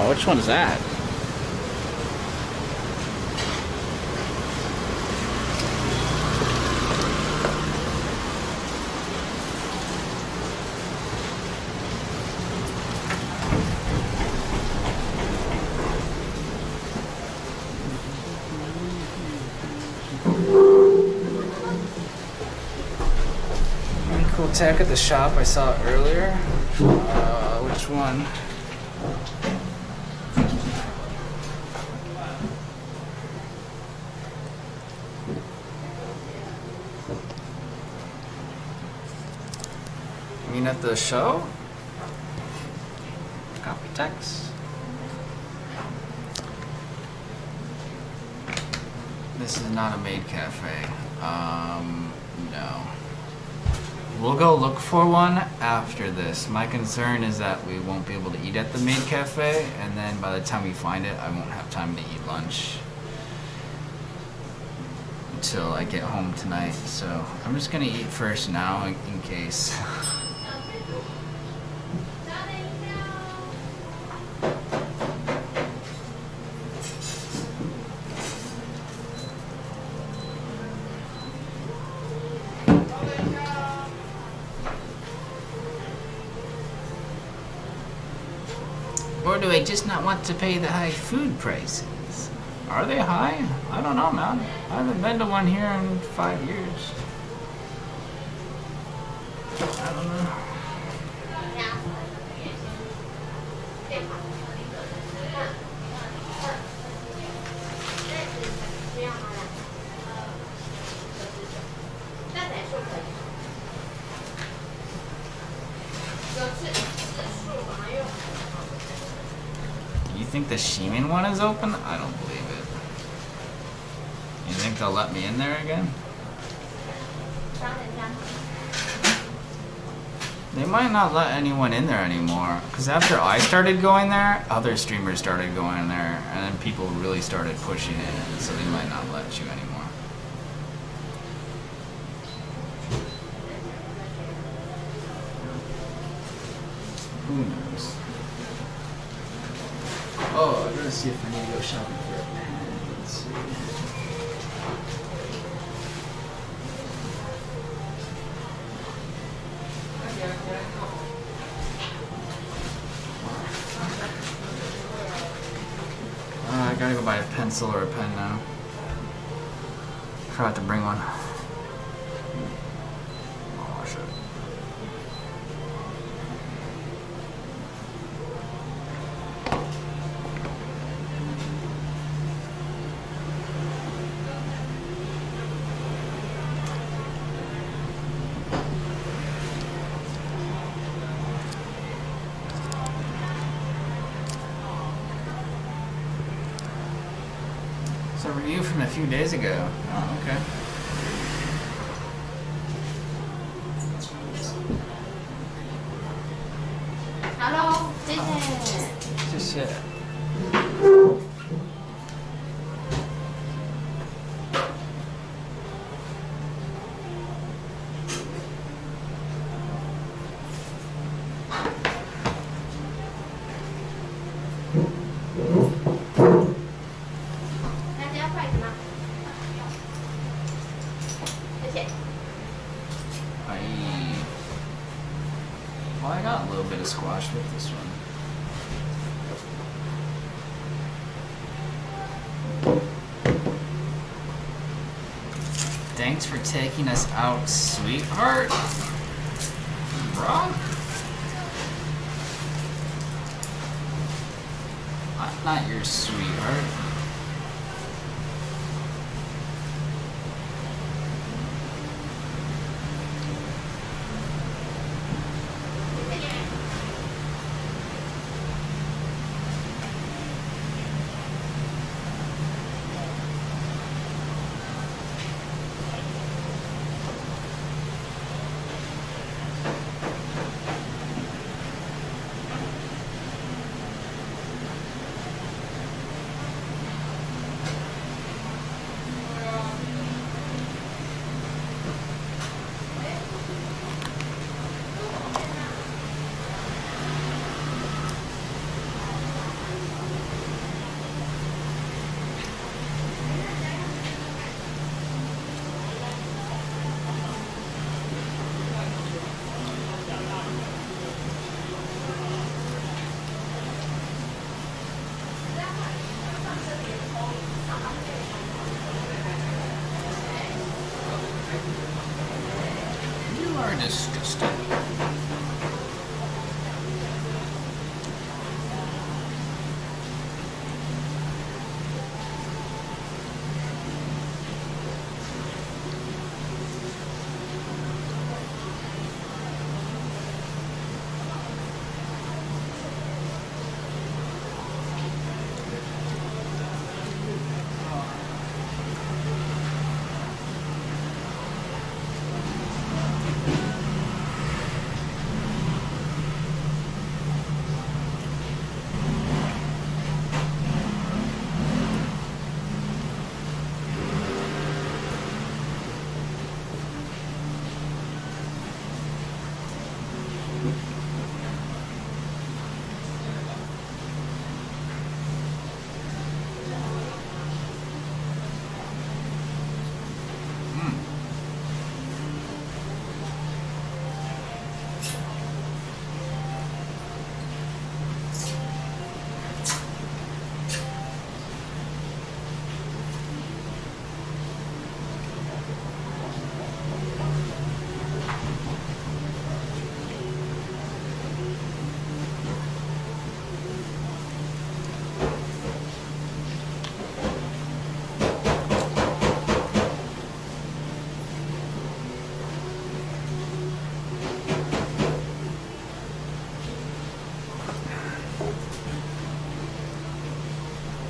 Oh, which one is that? Any cool tech at the shop I saw earlier? Which one? You mean at the show? Copy text. This is not a Maid cafe. No. We'll go look for one after this. My concern is that we won't be able to eat at the Maid cafe, and then by the time we find it, I won't have time to eat lunch until I get home tonight. So I'm just gonna eat first now in case. Or do I just not want to pay the high food prices? Are they high? I don't know, man. I haven't been to one here in 5 years. I don't know. You think the Sheeman one is open? I don't believe it. You You think they'll let me in there again? They might not let anyone in there anymore. Because after I started going there, other streamers started going there. And then people really started pushing it. So they might not let you anymore. Who knows? Oh, I gotta see if I need to go shopping for a pen. Let's see. I gotta go buy a pencil or a pen now. Forgot to bring one. Oh, shit. It's a review from a few days ago. Oh, okay. Hello, 谢谢。谢谢。大家快什么？谢谢。Well, I got a little bit of squash with this one. Thanks for taking us out, sweetheart. Bruh. I'm not your sweetheart. You are disgusting.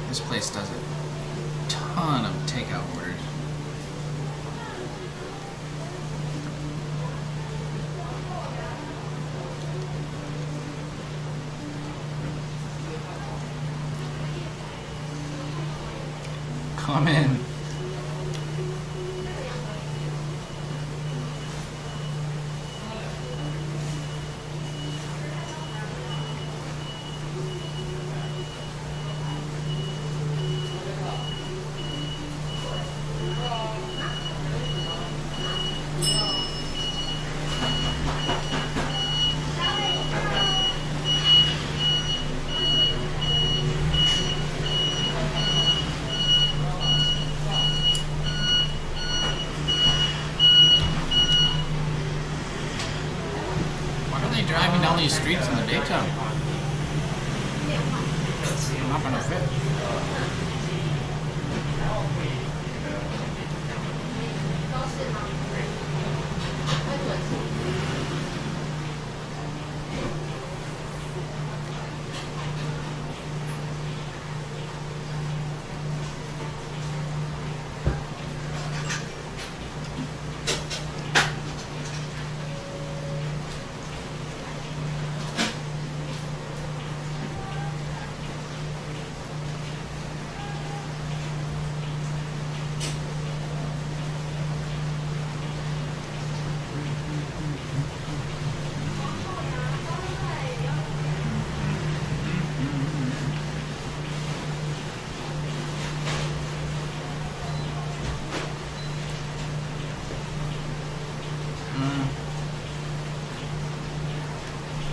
This place does a ton of takeout orders. Come in. Driving down these streets in the daytime. I'm not gonna fit.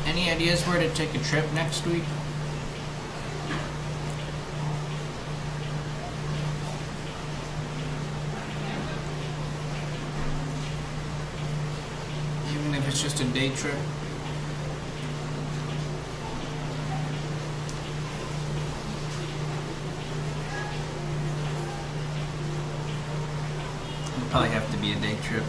Any ideas where to take a trip next week? Even if it's just a day trip? It'll probably have to be a day trip.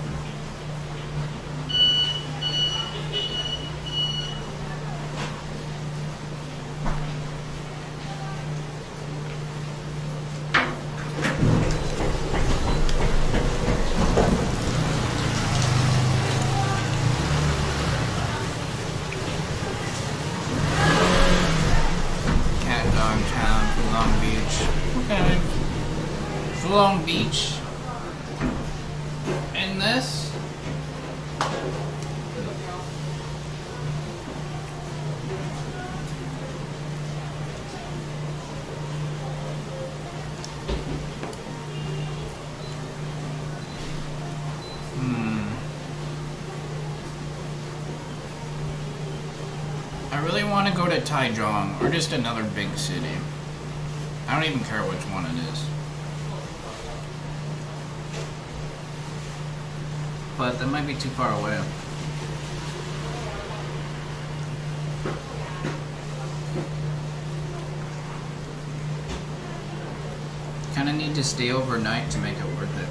Long Beach and this I really want to go to Taiwan or just another big city. I don't even care which one it is. But that might be too far away. Kinda need to stay overnight to make it worth it.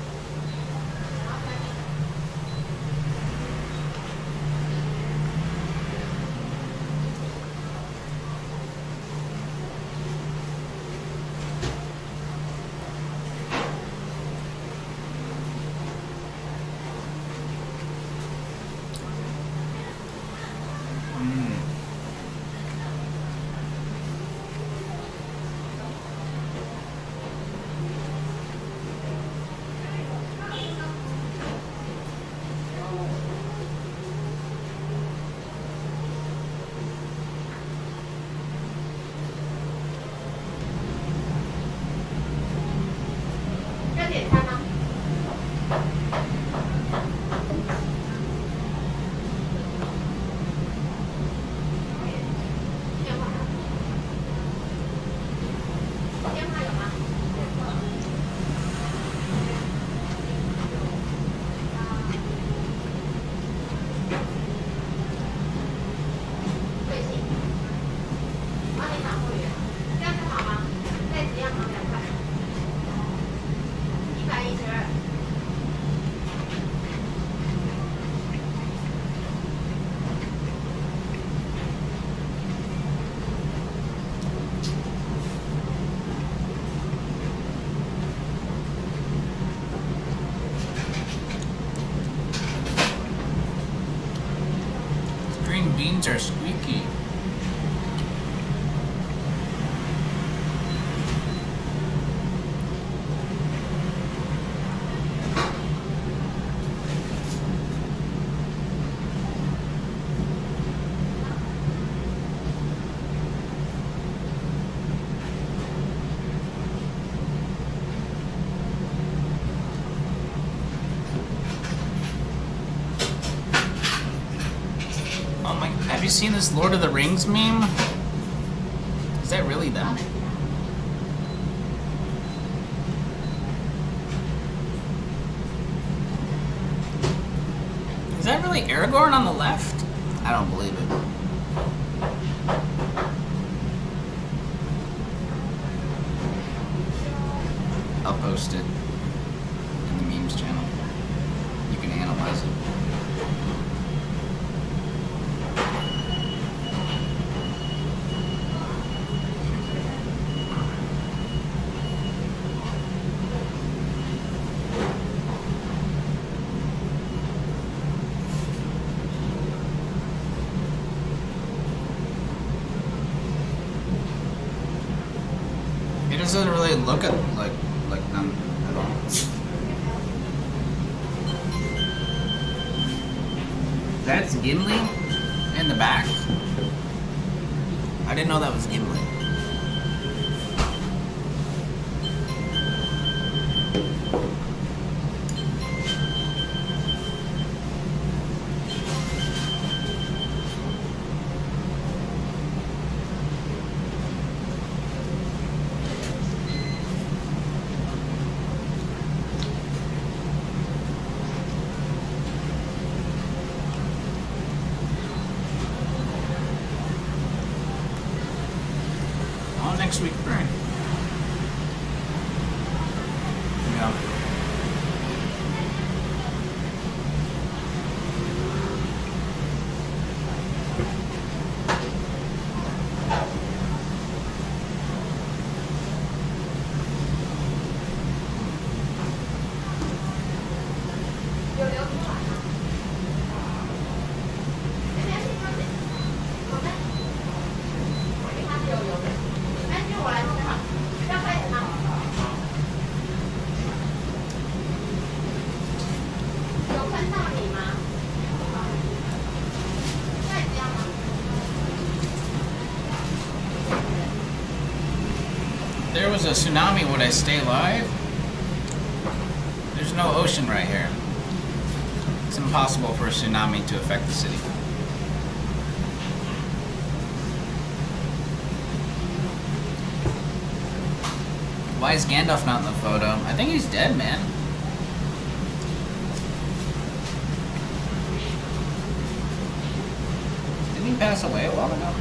Beans are squeaky. you seen this Lord of the Rings meme? Is that really them? Is that really Aragorn on the left? I don't believe it. I'll post it in the memes channel. You can analyze it. It doesn't really look like them at all. That's Gimli in the back. I didn't know that was Gimli. Next week, right? Yeah. There was a tsunami, would I stay alive? There's no ocean right here. It's impossible for a tsunami to affect the city. Why is Gandalf not in the photo? I think he's dead, man. Didn't he pass away a while ago?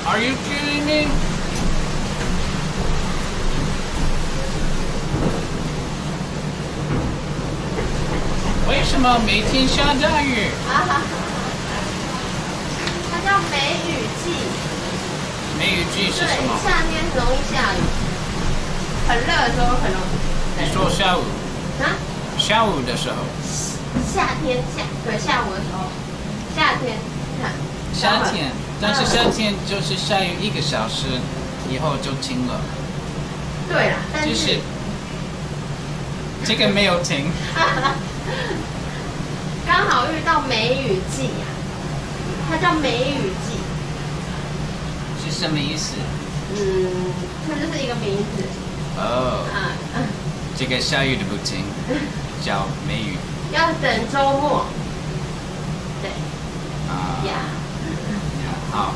Are you kidding me? Why 什么每天下大雨？它叫梅雨季。梅雨季是什么？对，夏天容易下雨，很热的时候很容易。你说下午？啊？下午的时候。夏天对下午的时候，夏天看。夏天，但是夏天就是下雨1个小时以后就停了。对啦，但是就是这个没有停。刚好遇到梅雨季啊，它叫梅雨季。是什么意思？它就是一个名字。哦。这个下雨的不停，叫梅雨。要等周末。对。呀。好。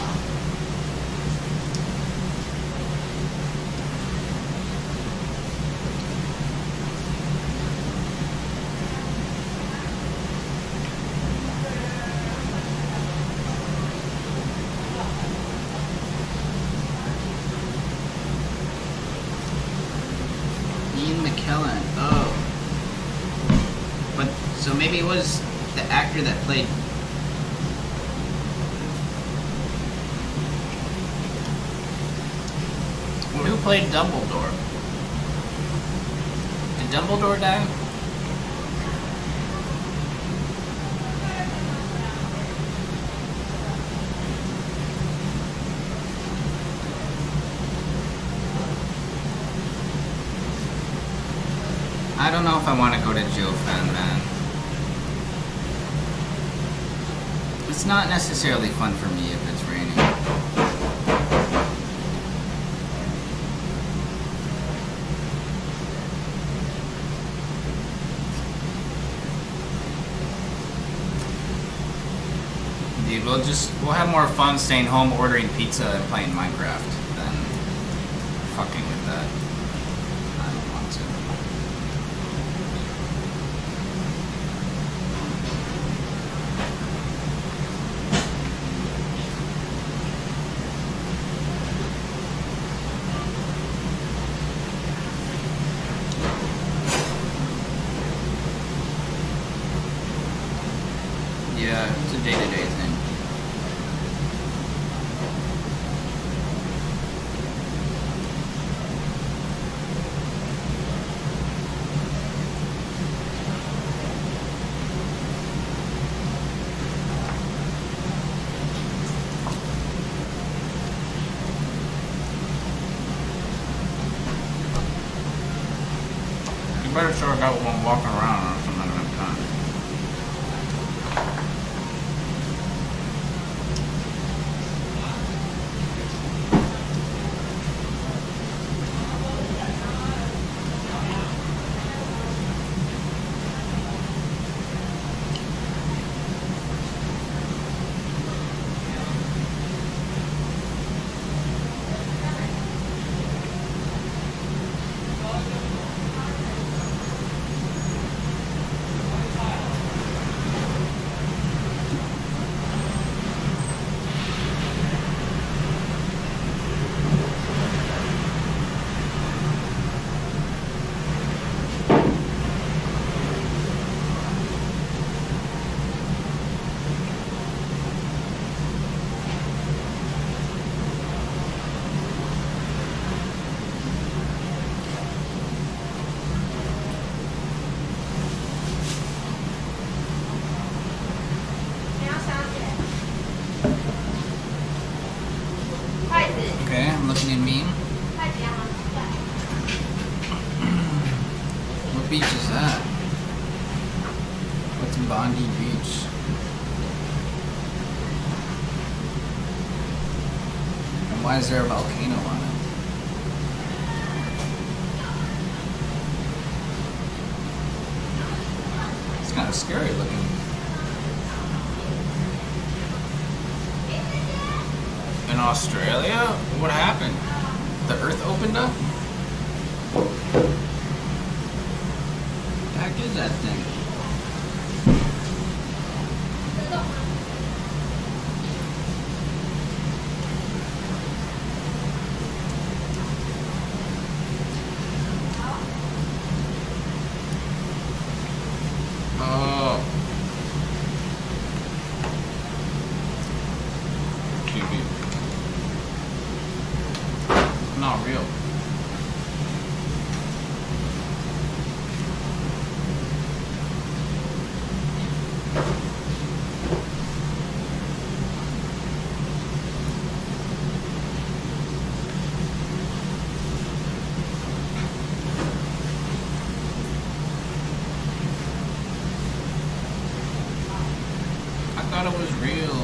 Ian McKellen. Oh. But so maybe it was the actor that played. Who played Dumbledore? Did Dumbledore die? I don't know if I want to go to Jiufen, man. It's not necessarily fun for me if it's raining. Dude, we'll have more fun staying home, ordering pizza, and playing Minecraft than fucking with that. I don't want to. Yeah, it's a day-to-day thing. You better sort out one walking around or something at a time. Okay, I'm looking at me. What beach is that? What's Bondi Beach? And why is there a volcano on it? It's kind of scary looking. In Australia? What happened? The earth opened up? What the heck is that thing? Oh. Cute. Not real. I thought it was real.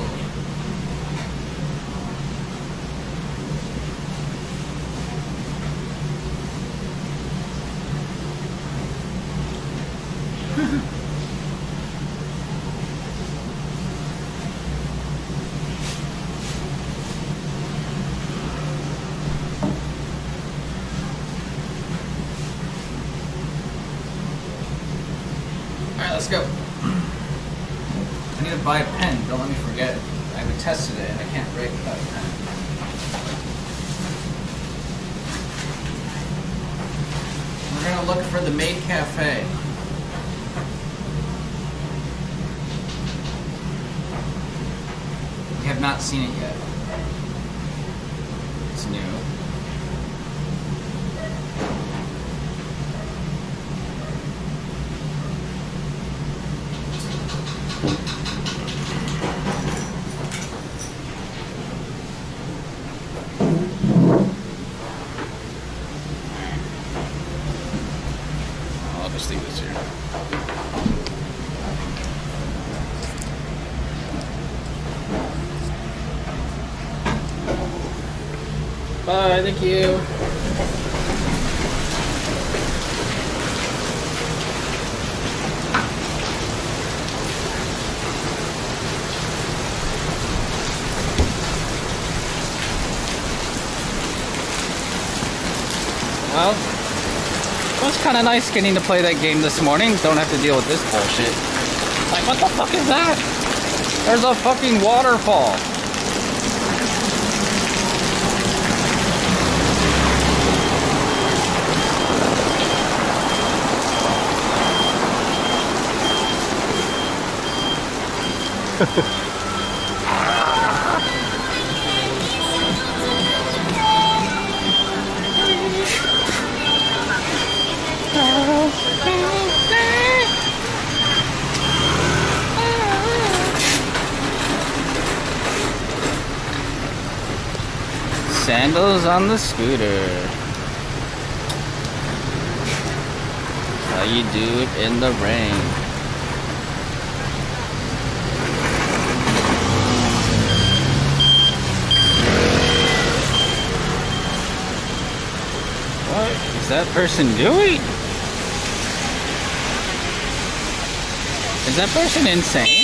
Alright, let's go. I need to buy a pen, don't let me forget. I haven't tested it and I can't write without a pen. We're gonna look for the Maid Cafe. We have not seen it yet. It's new. Obviously Bye, thank you. Well, it was kind of nice getting to play that game this morning. Don't have to deal with this bullshit. Like, what the fuck is that? There's a fucking waterfall. Sandals on the scooter. How you do it in the rain. What is that person doing? Is that person insane?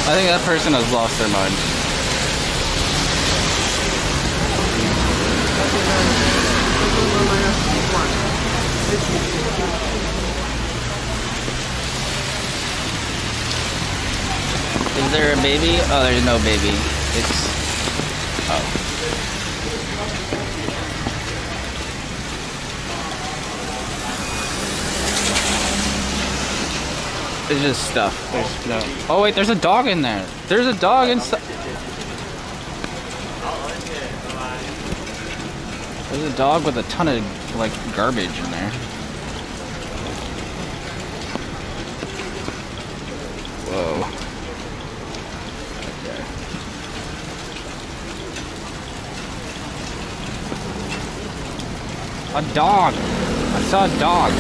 I think that person has lost their mind. Is there a baby? Oh, there's no baby. It's... oh. It's just stuff. There's no... oh wait, there's a dog in there. There's a dog inside. There's a dog with a ton of, like, garbage in there. Whoa. Okay. A dog! I saw a dog.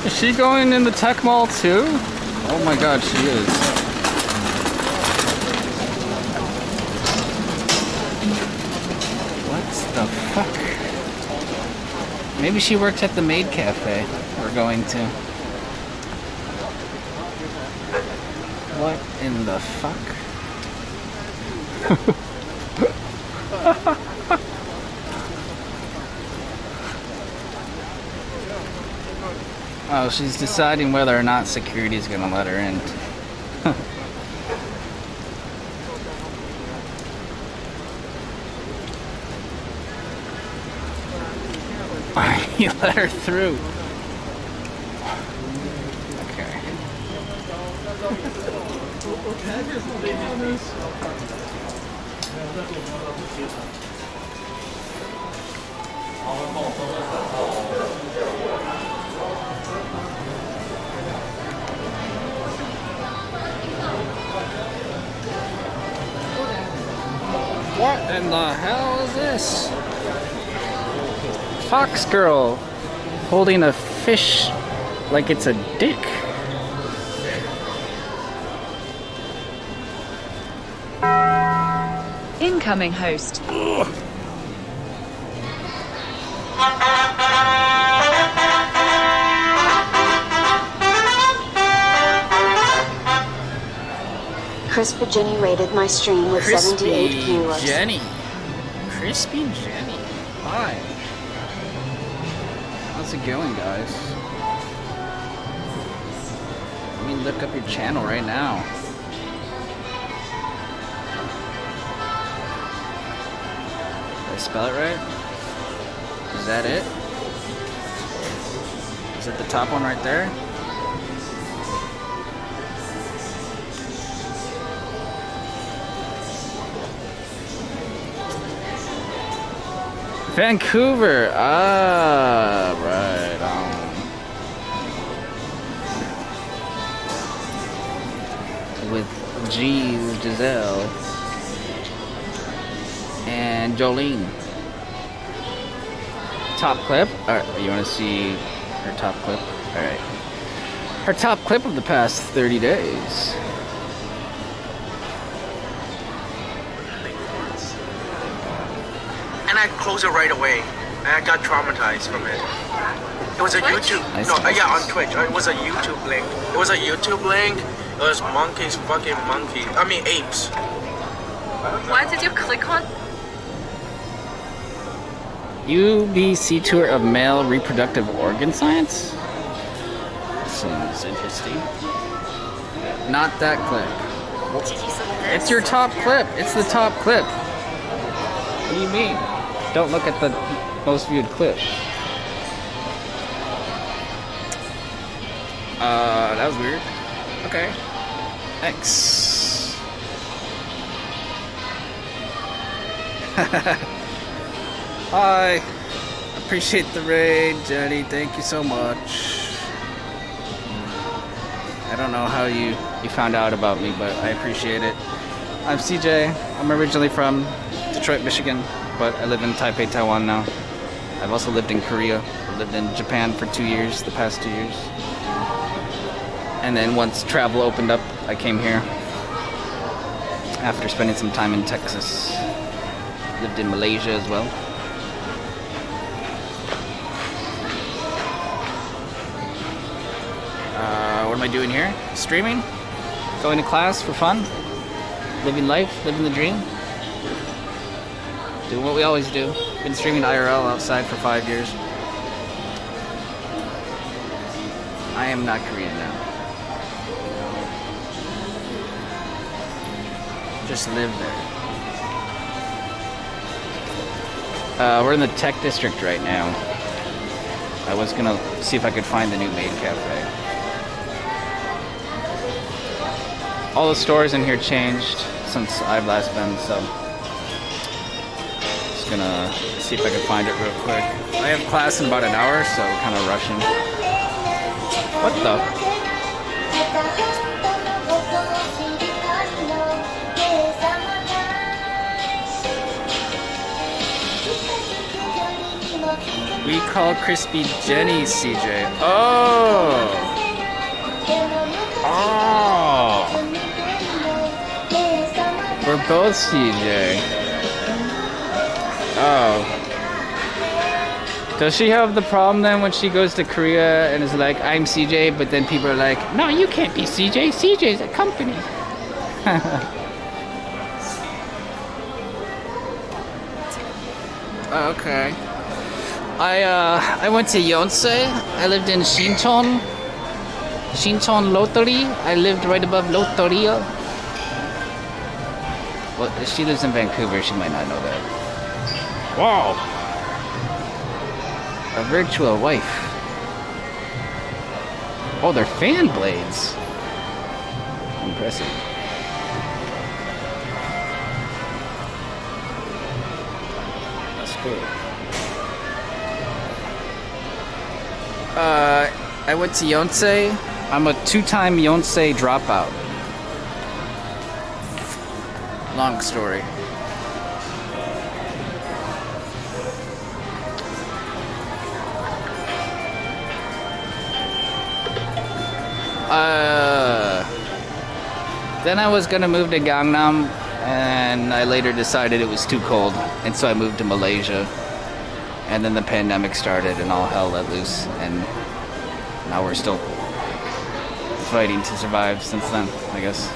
Is she going in the tech mall too? Oh my god, she is. What the fuck? Maybe she works at the Maid Cafe we're going to. What in the fuck? Oh, she's deciding whether or not security is gonna let her in. You let her through. Okay. What in the hell is this? Fox girl holding a fish like it's a dick. Incoming host. Crispy Jenny rated my stream with 78 viewers. Jenny. Crispy Jenny. Hi. How's it going, guys? Let me look up your channel right now. Did I spell it right? Is that it? Is it the top one right there? Vancouver. Ah, right on. With Giselle and Jolene. Top clip. All right, you want to see her top clip? All right. Her top clip of the past 30 days. And I closed it right away. And I got traumatized from it. It was a YouTube. On Twitch. It was a YouTube link. It was a YouTube link. It was monkeys, fucking monkeys. I mean apes. What did you click on? UBC tour of male reproductive organ science? Seems interesting. Not that clip. It's your top clip. It's the top clip. What do you mean? Don't look at the most viewed clip. That was weird. Okay. Thanks. Hi. Appreciate the raid, Jenny. Thank you so much. I don't know how you found out about me, but I appreciate it. I'm CJ. I'm originally from Detroit, Michigan, but I live in Taipei, Taiwan now. I've also lived in Korea. I lived in Japan for 2 years, the past 2 years. And then once travel opened up, I came here after spending some time in Texas. Lived in Malaysia as well. What am I doing here? Streaming? Going to class for fun? Living life? Living the dream? Doing what we always do. Been streaming IRL outside for 5 years. I am not Korean now. Just live there. We're in the tech district right now. I was gonna see if I could find the new Maid cafe. All the stores in here changed since I've last been, so just gonna see if I can find it real quick. I have class in about an hour, so kind of rushing. What the? We call Crispy Jenny, CJ. Oh! Oh! We're both CJ. Oh. Does she have the problem then when she goes to Korea and is like, I'm CJ, but then people are like, no, you can't be CJ. CJ's a company. Okay. I went to Yonsei. I lived in Shinchon Lottery. I lived right above Lotteria. Well, she lives in Vancouver. She might not know that. Wow. A virtual wife. Oh, they're fan blades. Impressive. That's cool. I went to Yonsei. I'm a 2-time Yonsei dropout. Long story. Then I was gonna move to Gangnam, and I later decided it was too cold, and so I moved to Malaysia. And then the pandemic started, and all hell let loose, and now we're still fighting to survive since then, I guess.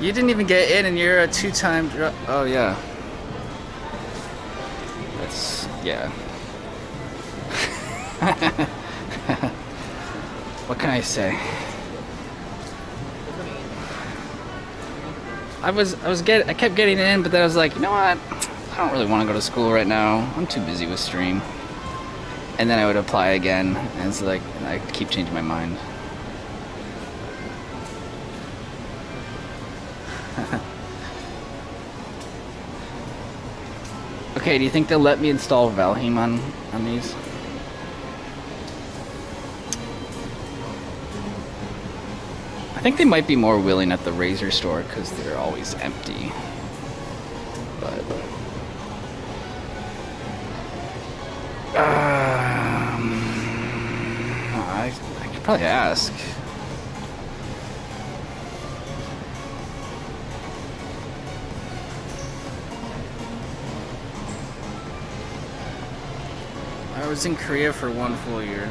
You didn't even get in, and you're a 2-time. Oh yeah. That's yeah. What can I say? I kept getting in, but then I was like, you know what? I don't really want to go to school right now. I'm too busy with stream. And then I would apply again, and it's like I keep changing my mind. Okay, do you think they'll let me install Valheim on these? I think they might be more willing at the Razer store because they're always empty. But I could probably ask. I was in Korea for 1 full year.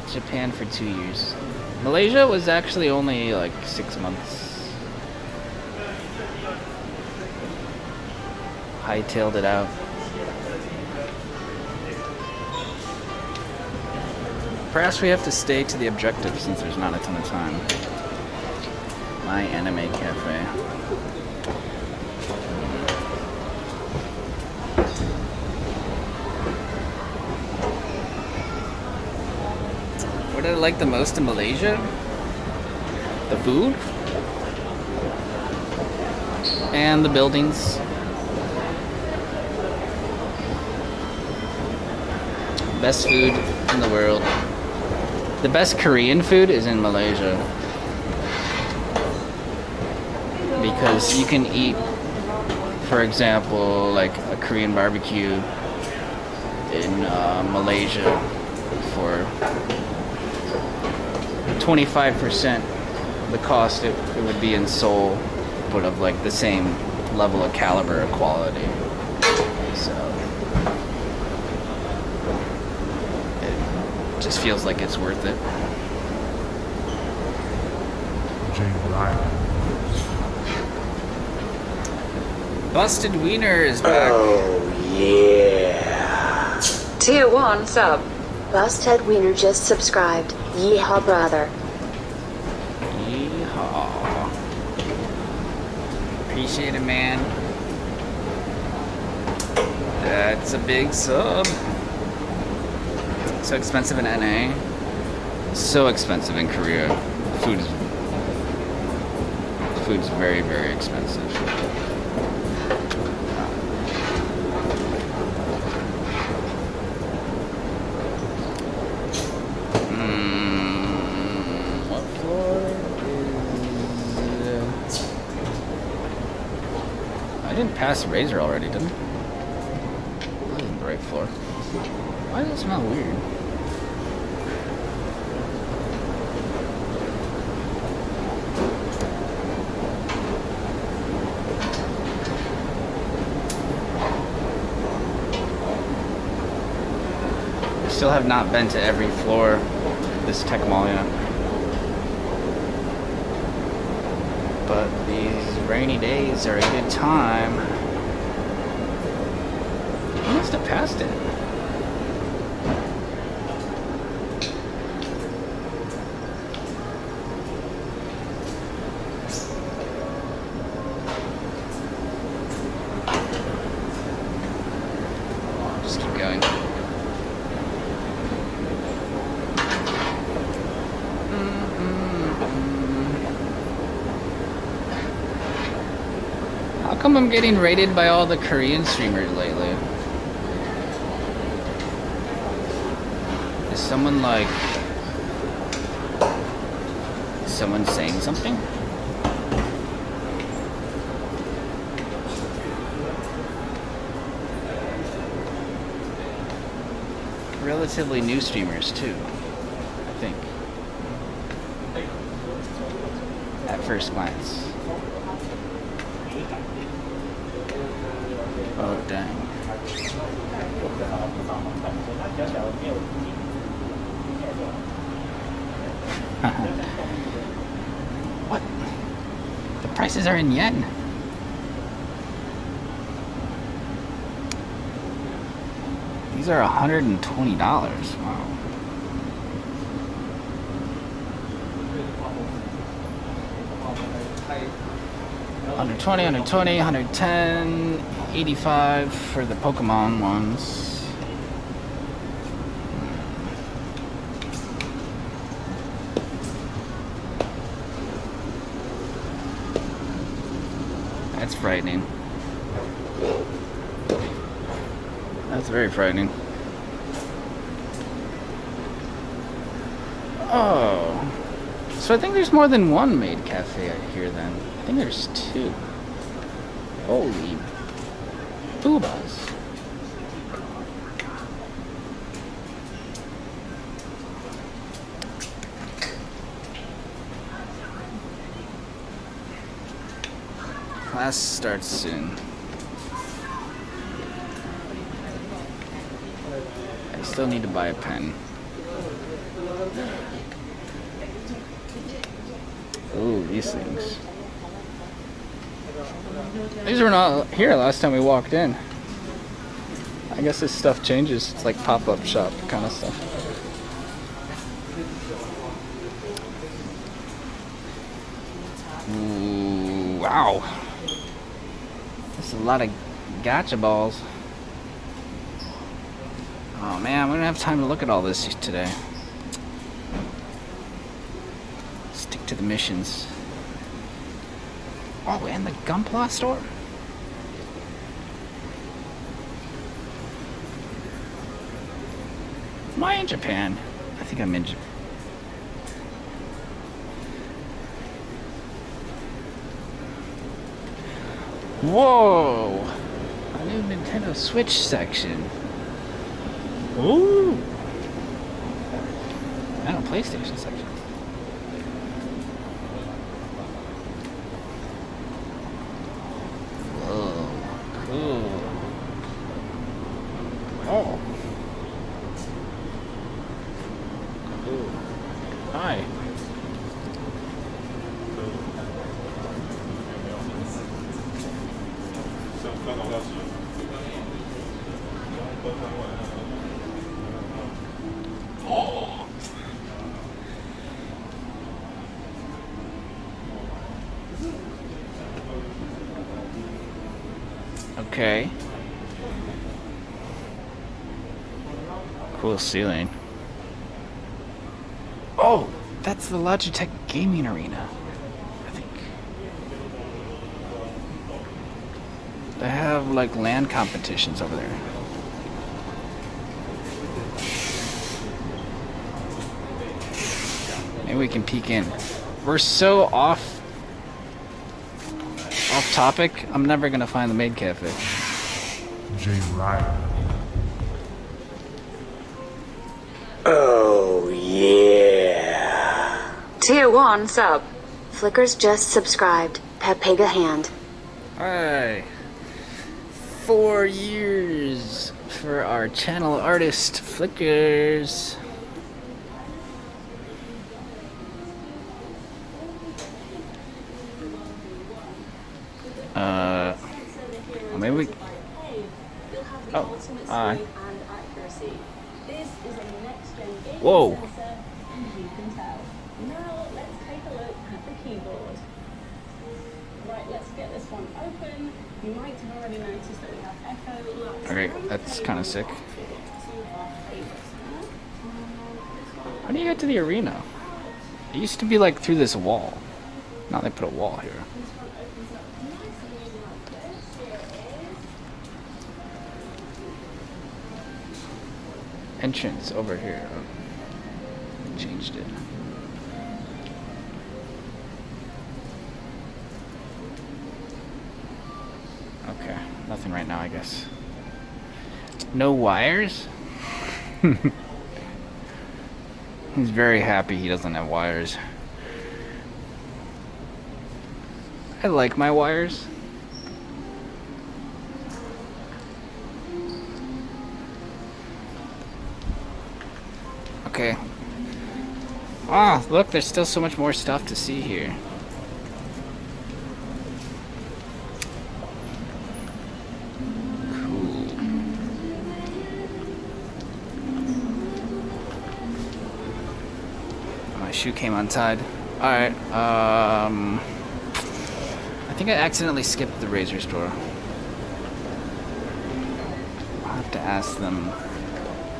Japan for 2 years. Malaysia was actually only like 6 months. Hightailed it out. Perhaps we have to stay to the objective since there's not a ton of time. My anime cafe. What did I like the most in Malaysia? The food and the buildings. Best food in the world. The best Korean food is in Malaysia because you can eat, for example, like a Korean barbecue in Malaysia for 25% the cost it would be in Seoul, but of like the same level of caliber of quality. So it just feels like it's worth it. Busted Wiener is back. Oh yeah. Tier 1 sub. Busted Wiener just subscribed. Yeehaw, brother. Yeehaw. Appreciate it, man. That's a big sub. So expensive in NA. So expensive in Korea. Food's very, very expensive. What floor is... I didn't pass Razer already, didn't I? This isn't the right floor. Why does it smell weird? Still have not been to every floor this tech mall yet. But these rainy days are a good time. I must have passed it. I'll just keep going. How come I'm getting raided by all the Korean streamers lately? Is someone like... Is someone saying something? Relatively new streamers too, I think. At first glance. Oh, dang. What? prices are in yen. These are $120. Wow. 120, 120, 110, 85 for the Pokemon ones. That's frightening. That's very frightening. Oh. So I think there's more than one Maid Cafe out here then. I think there's two. Holy boobas. Class starts soon. I still need to buy a pen. Ooh, these things. These were not here last time we walked in. I guess this stuff changes. It's like pop-up shop kind of stuff. Ooh, wow. That's a lot of gacha balls. Oh man, we don't have time to look at all this today. Stick to the missions. Oh, and the Gunpla store? Am I in Japan? I think I'm in Japan. Whoa! A new Nintendo Switch section. Ooh! And a PlayStation section. Cool. Oh. Cool. Hi. Oh. Okay. Cool ceiling. Oh, that's the Logitech gaming arena. I think. They have like LAN competitions over there. Maybe we can peek in. We're so off topic, I'm never gonna find the Maid Cafe. J. Ryan. Oh, yeah. Tier 1 sub. Flicker's just subscribed. Pepega hand. Alright. 4 years for our channel artist, Flickers. Maybe we... Oh, hi. Whoa. Now let's take a look at the keyboard. Right, let's get this one open. You might have already noticed that we have echo. Okay, that's kind of sick. How do you get to the arena? It used to be like through this wall. Now they put a wall here. Entrance over here. Oh, they changed it. Okay, nothing right now, I guess. No wires? He's very happy he doesn't have wires. I like my wires. Okay. Ah, look, there's still so much more stuff to see here. my shoe came untied. Alright, I think I accidentally skipped the razor store. I'll have to ask them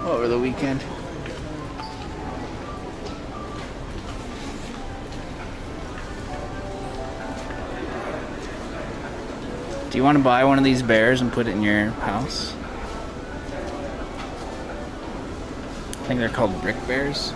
over the weekend. Do you want to buy one of these bears and put it in your house? I think they're called brick bears.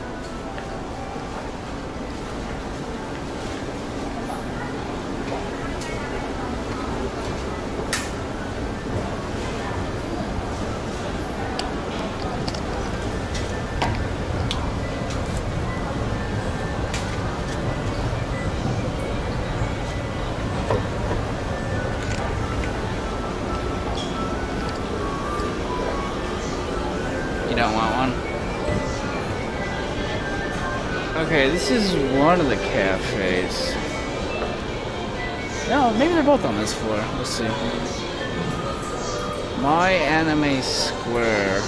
You don't want one? Okay, this is one of the cafes. No, maybe they're both on this floor. Let's see. My Anime Square.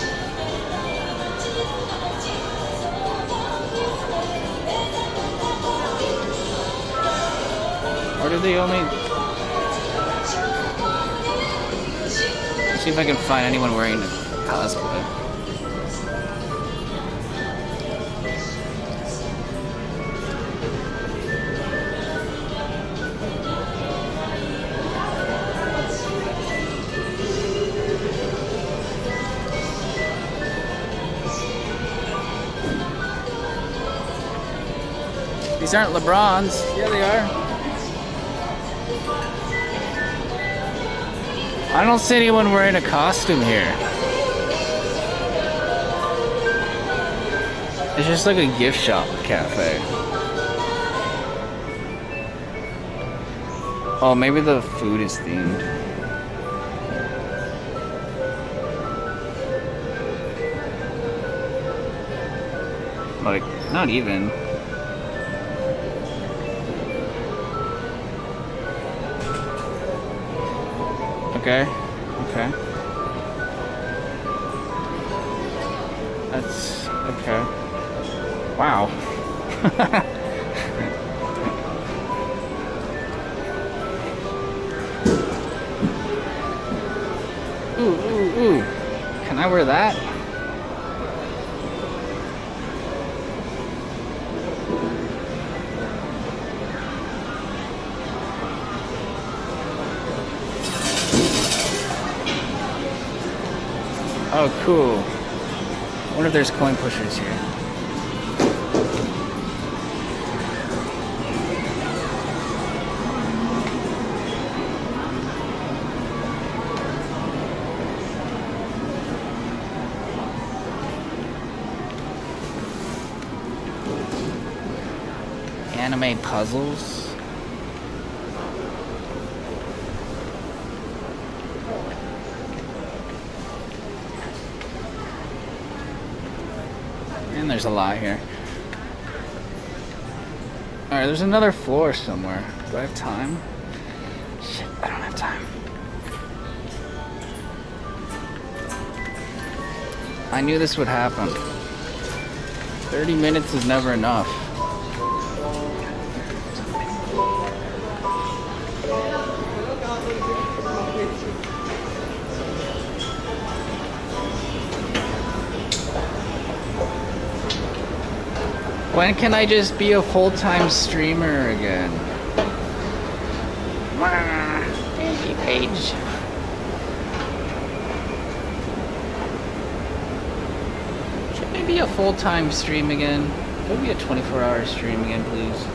Or do they only... See if I can find anyone wearing a cosplay. These aren't LeBrons. Yeah, they are. I don't see anyone wearing a costume here. It's just like a gift shop cafe. Oh, maybe the food is themed. Like, not even. Okay, okay. That's okay. Wow. Ooh. Can I wear that? Oh, cool. I wonder if there's coin pushers here. Anime puzzles. And there's a lot here. Alright, there's another floor somewhere. Do I have time? Shit, I don't have time. I knew this would happen. 30 minutes is never enough. When can I just be a full-time streamer again? Thank you, Paige. Should I be a full-time stream again? Could be a 24-hour stream again, please.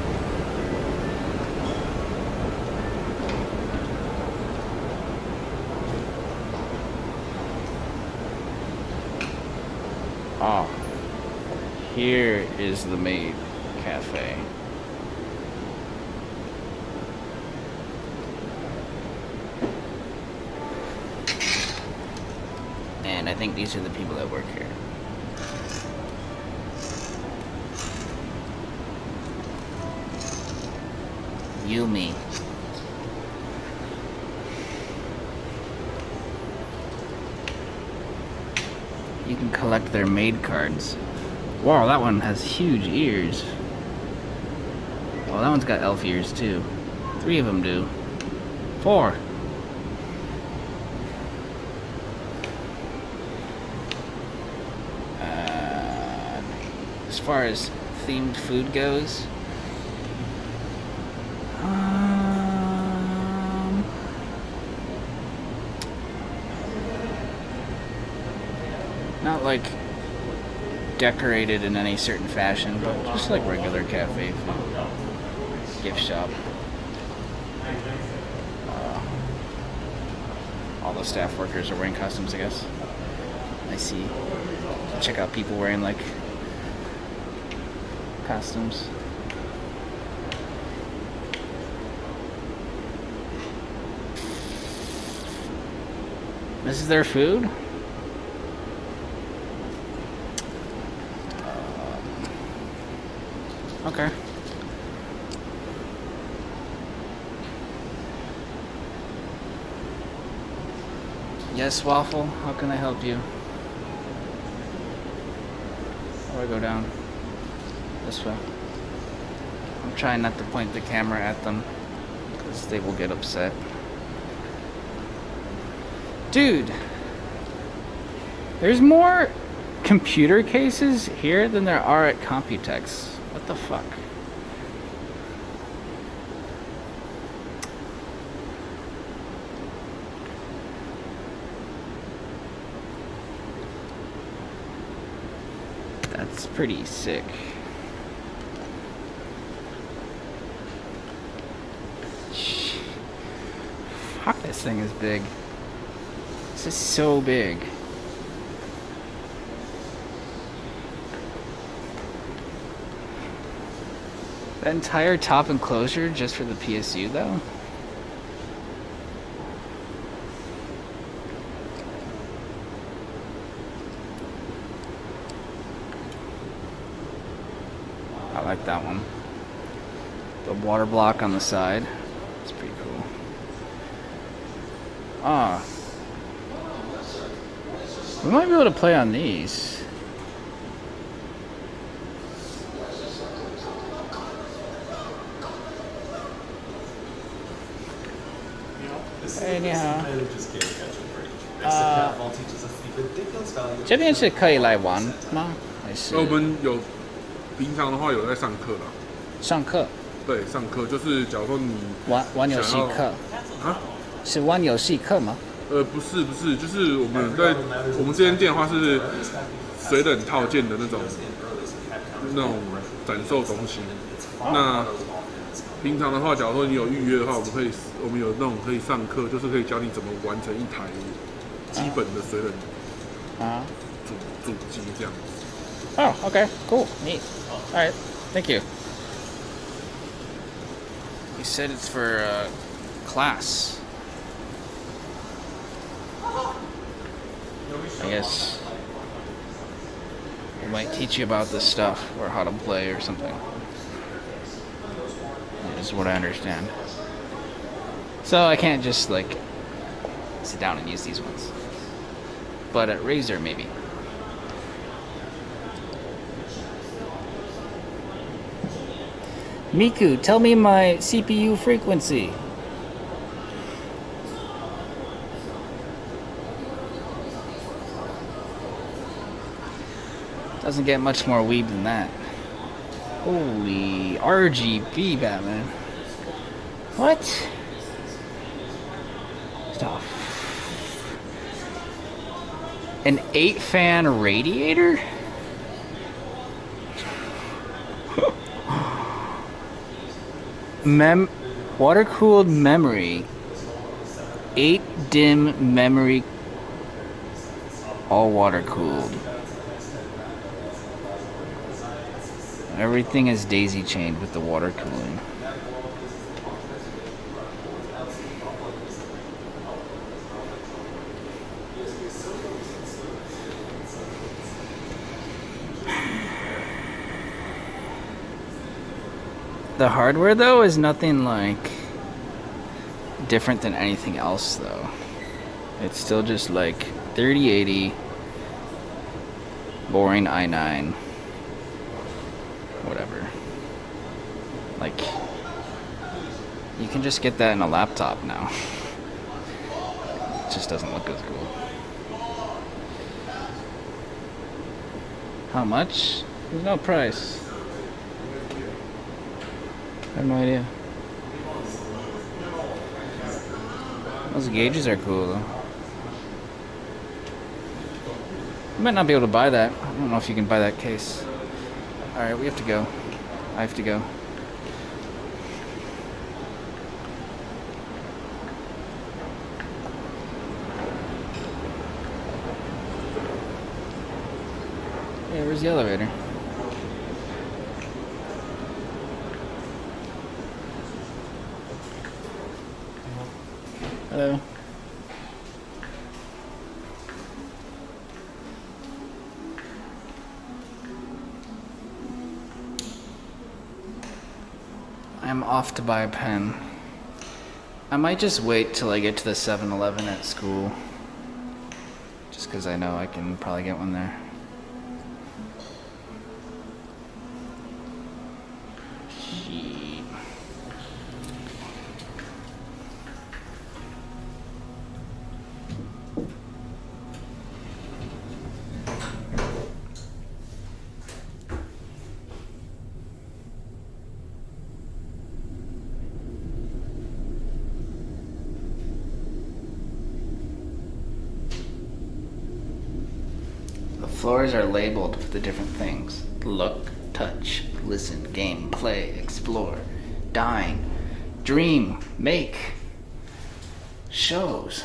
Oh. Here is the Maid Cafe. And I think these are the people that work here. Yumi. You can collect their Maid cards. Wow, that one has huge ears. Oh, that one's got elf ears too. 3 of them do. 4. As far as themed food goes, not like decorated in any certain fashion, but just like regular cafe food. Gift shop. All the staff workers are wearing costumes, I guess. I see. Check out people wearing like costumes. This is their food? Okay. Yes, Waffle, how can I help you? How do I go down? This way. I'm trying not to point the camera at them, because they will get upset. Dude! There's more computer cases here than there are at Computex. What the fuck? That's pretty sick. Fuck, this thing is big. This is so big. That entire top enclosure just for the PSU though? I like that one. The water block on the side. It's pretty cool. Ah. We might be able to play on these. Hey, 你好。这边是可以来玩吗？还是？我们有平常的话有在上课啦。上课？对，上课就是假如说你玩游戏课啊？是玩游戏课吗？不是，就是我们这间店的话是水冷套件的那种展售东西。那平常的话，假如说你有预约的话，我们有那种可以上课，就是可以教你怎么完成一台基本的水冷主机这样子。Oh, okay, cool, neat. All right, thank you. You said it's for class. I guess it might teach you about this stuff or how to play or something. Is what I understand. So I can't just like sit down and use these ones. But at Razer maybe. Miku, tell me my CPU frequency. Doesn't get much more weeb than that. Holy RGB Batman. What? Stop. An 8-fan radiator? Water-cooled memory. 8 DIMM memory. All water-cooled. Everything is daisy-chained with the water cooling. The hardware, though, is nothing like different than anything else, though. It's still just like 3080, boring i9. Whatever. Like You can just get that in a laptop now. It just doesn't look as cool. How much? There's no price. I have no idea. Those gauges are cool though. You might not be able to buy that. I don't know if you can buy that case. Alright, we have to go. I have to go. Yeah, where's the elevator? Hello. I'm off to buy a pen. I might just wait till I get to the 7-Eleven at school. Just because I know I can probably get one there. Shit. Floors are labeled with the different things. Look, touch, listen, game, play, explore, dine, dream, make, shows.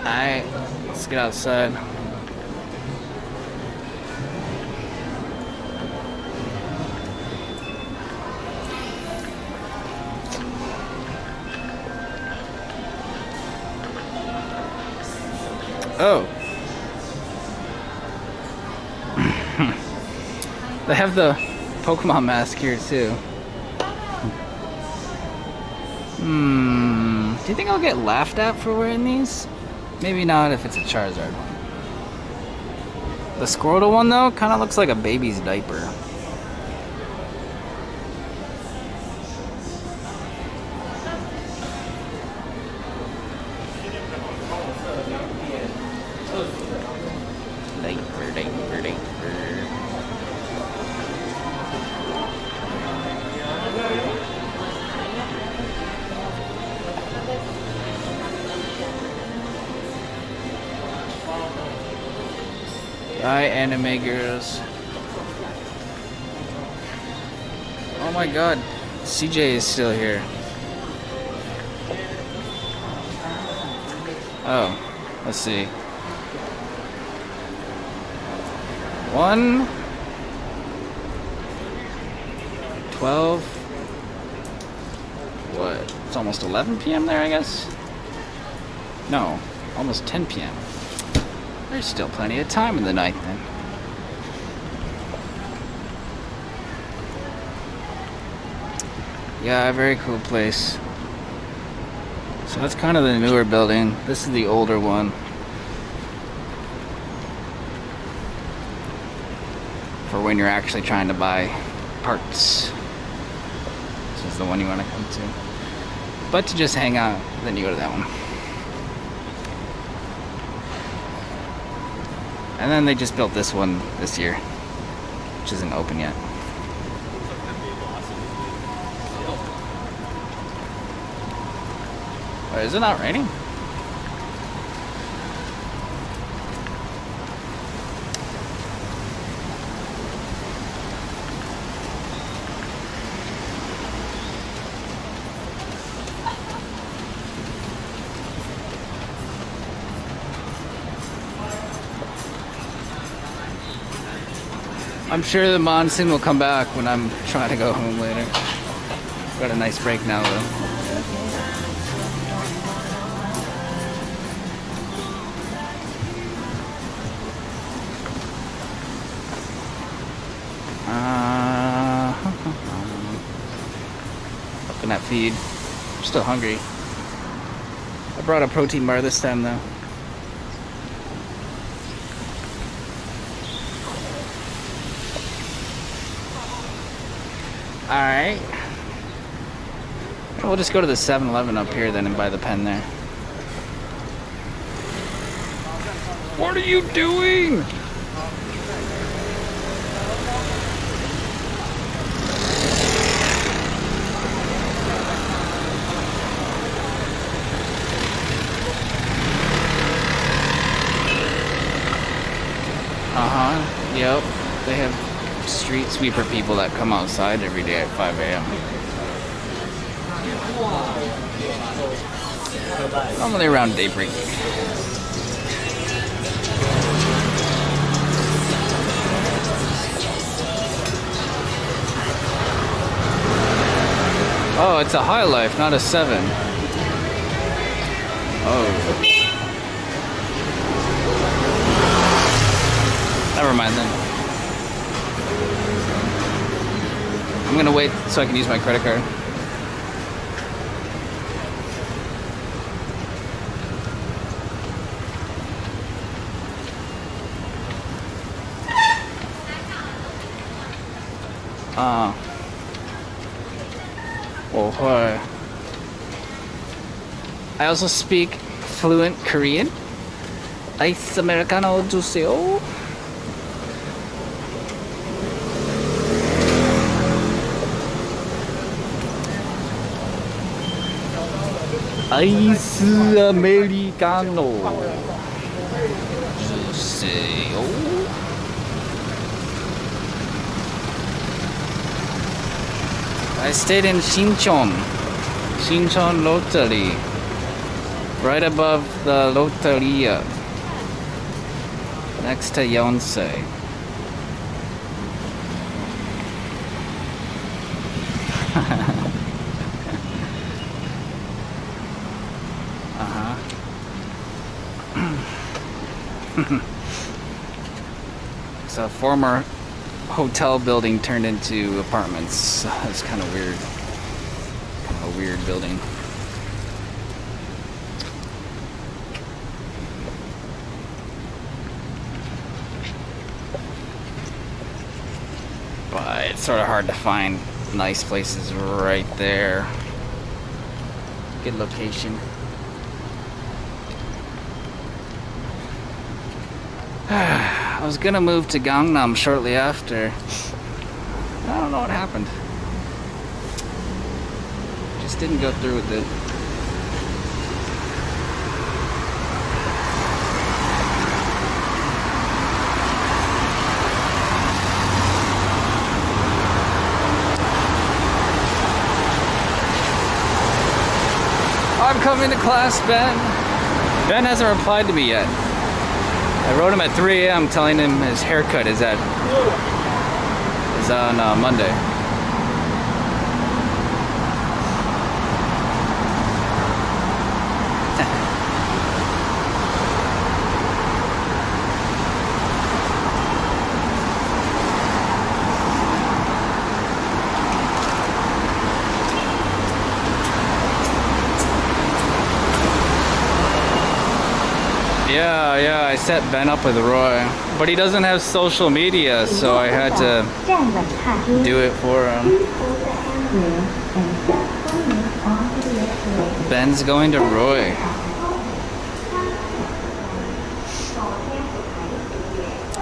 Alright, let's get outside. Oh. They have the Pokemon mask here too. Do you think I'll get laughed at for wearing these? Maybe not if it's a Charizard one. The Squirtle one though kind of looks like a baby's diaper. Diaper. Hi, anime girls. Oh my god, CJ is still here. Oh, let's see. 1, 12. What? It's almost 11 p.m. there, I guess? No, almost 10 p.m. There's still plenty of time in the night then. Yeah, very cool place. So that's kind of the newer building. This is the older one. For when you're actually trying to buy parts. This is the one you want to come to. But to just hang out, then you go to that one. And then they just built this one this year, which isn't open yet. Wait, is it not raining? I'm sure the monsoon will come back when I'm trying to go home later. Got a nice break now though. Looking at feed. I'm still hungry. I brought a protein bar this time though. Alright. We'll just go to the 7-Eleven up here then and buy the pen there. What are you doing? Yep. They have street sweeper people that come outside every day at 5 a.m. Normally around daybreak. Oh, it's a high life, not a 7. Oh. Never mind then. I'm gonna wait so I can use my credit card. I also speak fluent Korean. Ice Americano 주세요. 아이스 아메리카노 주세요. I stayed in Sinchon Lottery, right above the Lotteria, next to Yonsei. It's a former hotel building turned into apartments. It's kind of weird. Kind of a weird building. But it's sort of hard to find nice places right there. Good location. I was gonna move to Gangnam shortly after. I don't know what happened. Just didn't go through with it. I'm coming to class, Ben. Ben hasn't replied to me yet. I wrote him at 3 a.m. telling him his haircut is on Monday. Yeah, I set Ben up with Roy, but he doesn't have social media, so I had to do it for him. Ben's going to Roy.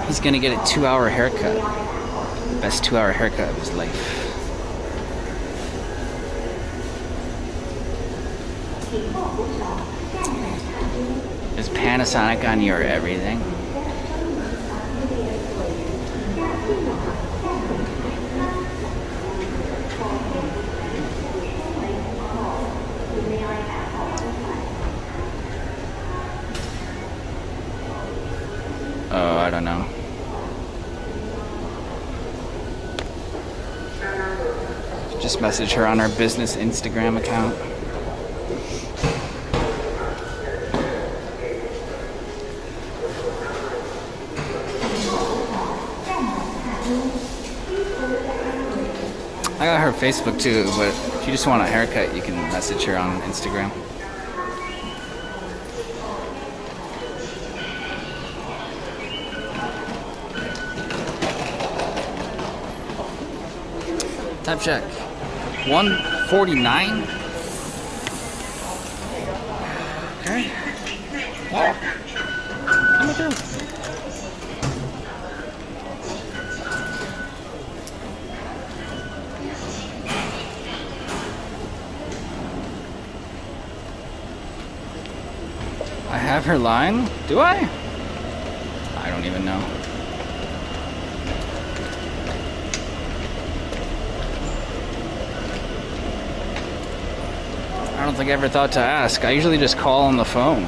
He's gonna get a 2-hour haircut. Best 2-hour haircut of his life. Is Panasonic on your everything? Oh, I don't know. Just message her on her business Instagram account. I got her Facebook too, but if you just want a haircut, you can message her on Instagram. Time check. 1:49. Okay. Wow. I'm through. I have her line? Do I? I don't even know. I don't think I ever thought to ask. I usually just call on the phone.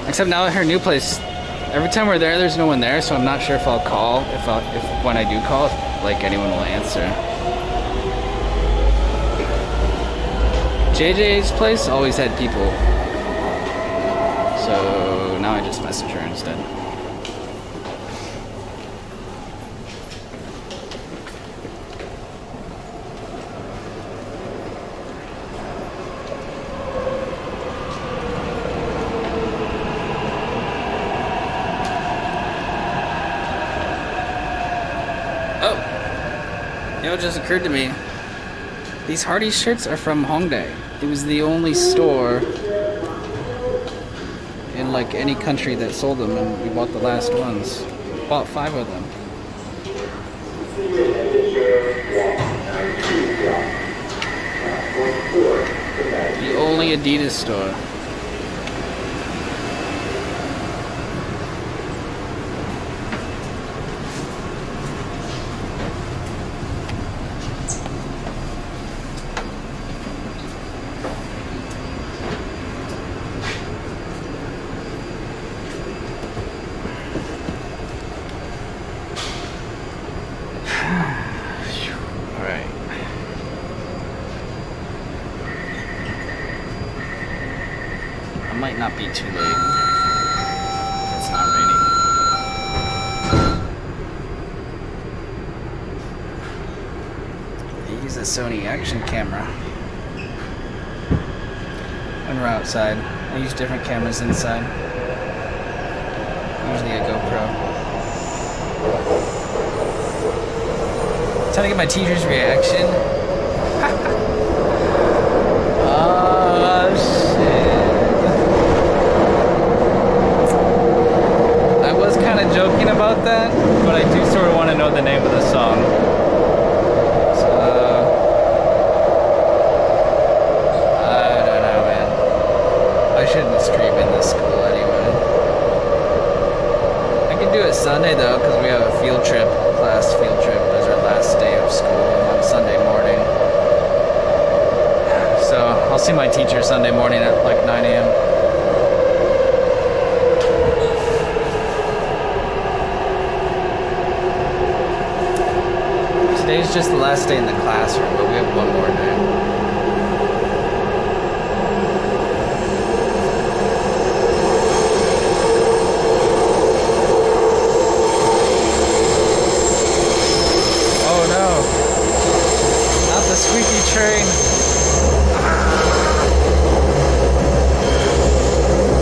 Except now at her new place, every time we're there, there's no one there, so I'm not sure if I'll call. If when I do call, if, like, anyone will answer. JJ's place always had people, so now I just message her instead. Oh, you know, it just occurred to me. These Hardee's shirts are from Hongdae. It was the only store in like any country that sold them, and we bought the last ones. Bought 5 of them. The only Adidas store. Might not be too late. It's not raining. I use a Sony action camera when we're outside. I use different cameras inside. Usually a GoPro. Trying to get my teacher's reaction. Oh shit. Joking about that, but I do sort of want to know the name of the song. So, I don't know, man. I shouldn't stream in this school anyway. I can do it Sunday though, because we have a field trip, class field trip, as our last day of school on Sunday morning. So I'll see my teacher Sunday morning at like 9 a.m. Today's just the last day in the classroom, but we have one more day. Oh no! Not the squeaky train!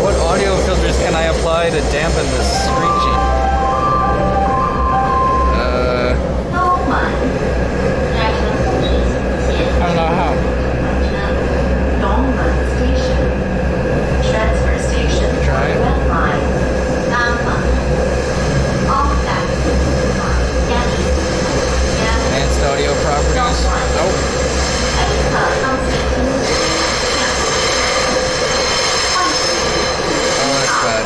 What audio filters can I apply to dampen the screeching? I don't know how. Transfer station. Try it. Advanced audio properties. Nope. Oh, that's bad.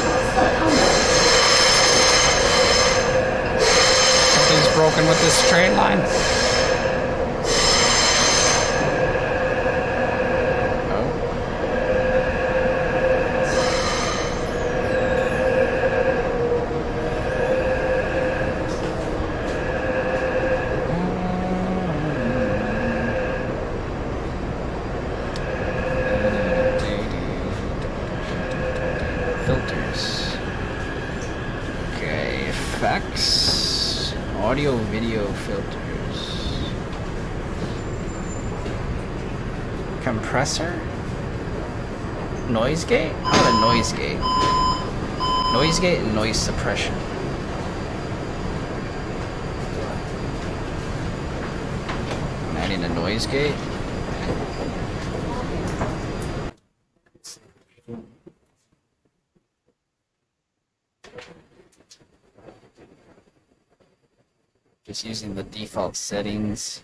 Something's broken with this train line. audio video filters. Compressor? Noise gate? How about a noise gate? Noise gate and noise suppression. I'm adding a noise gate. Just using the default settings.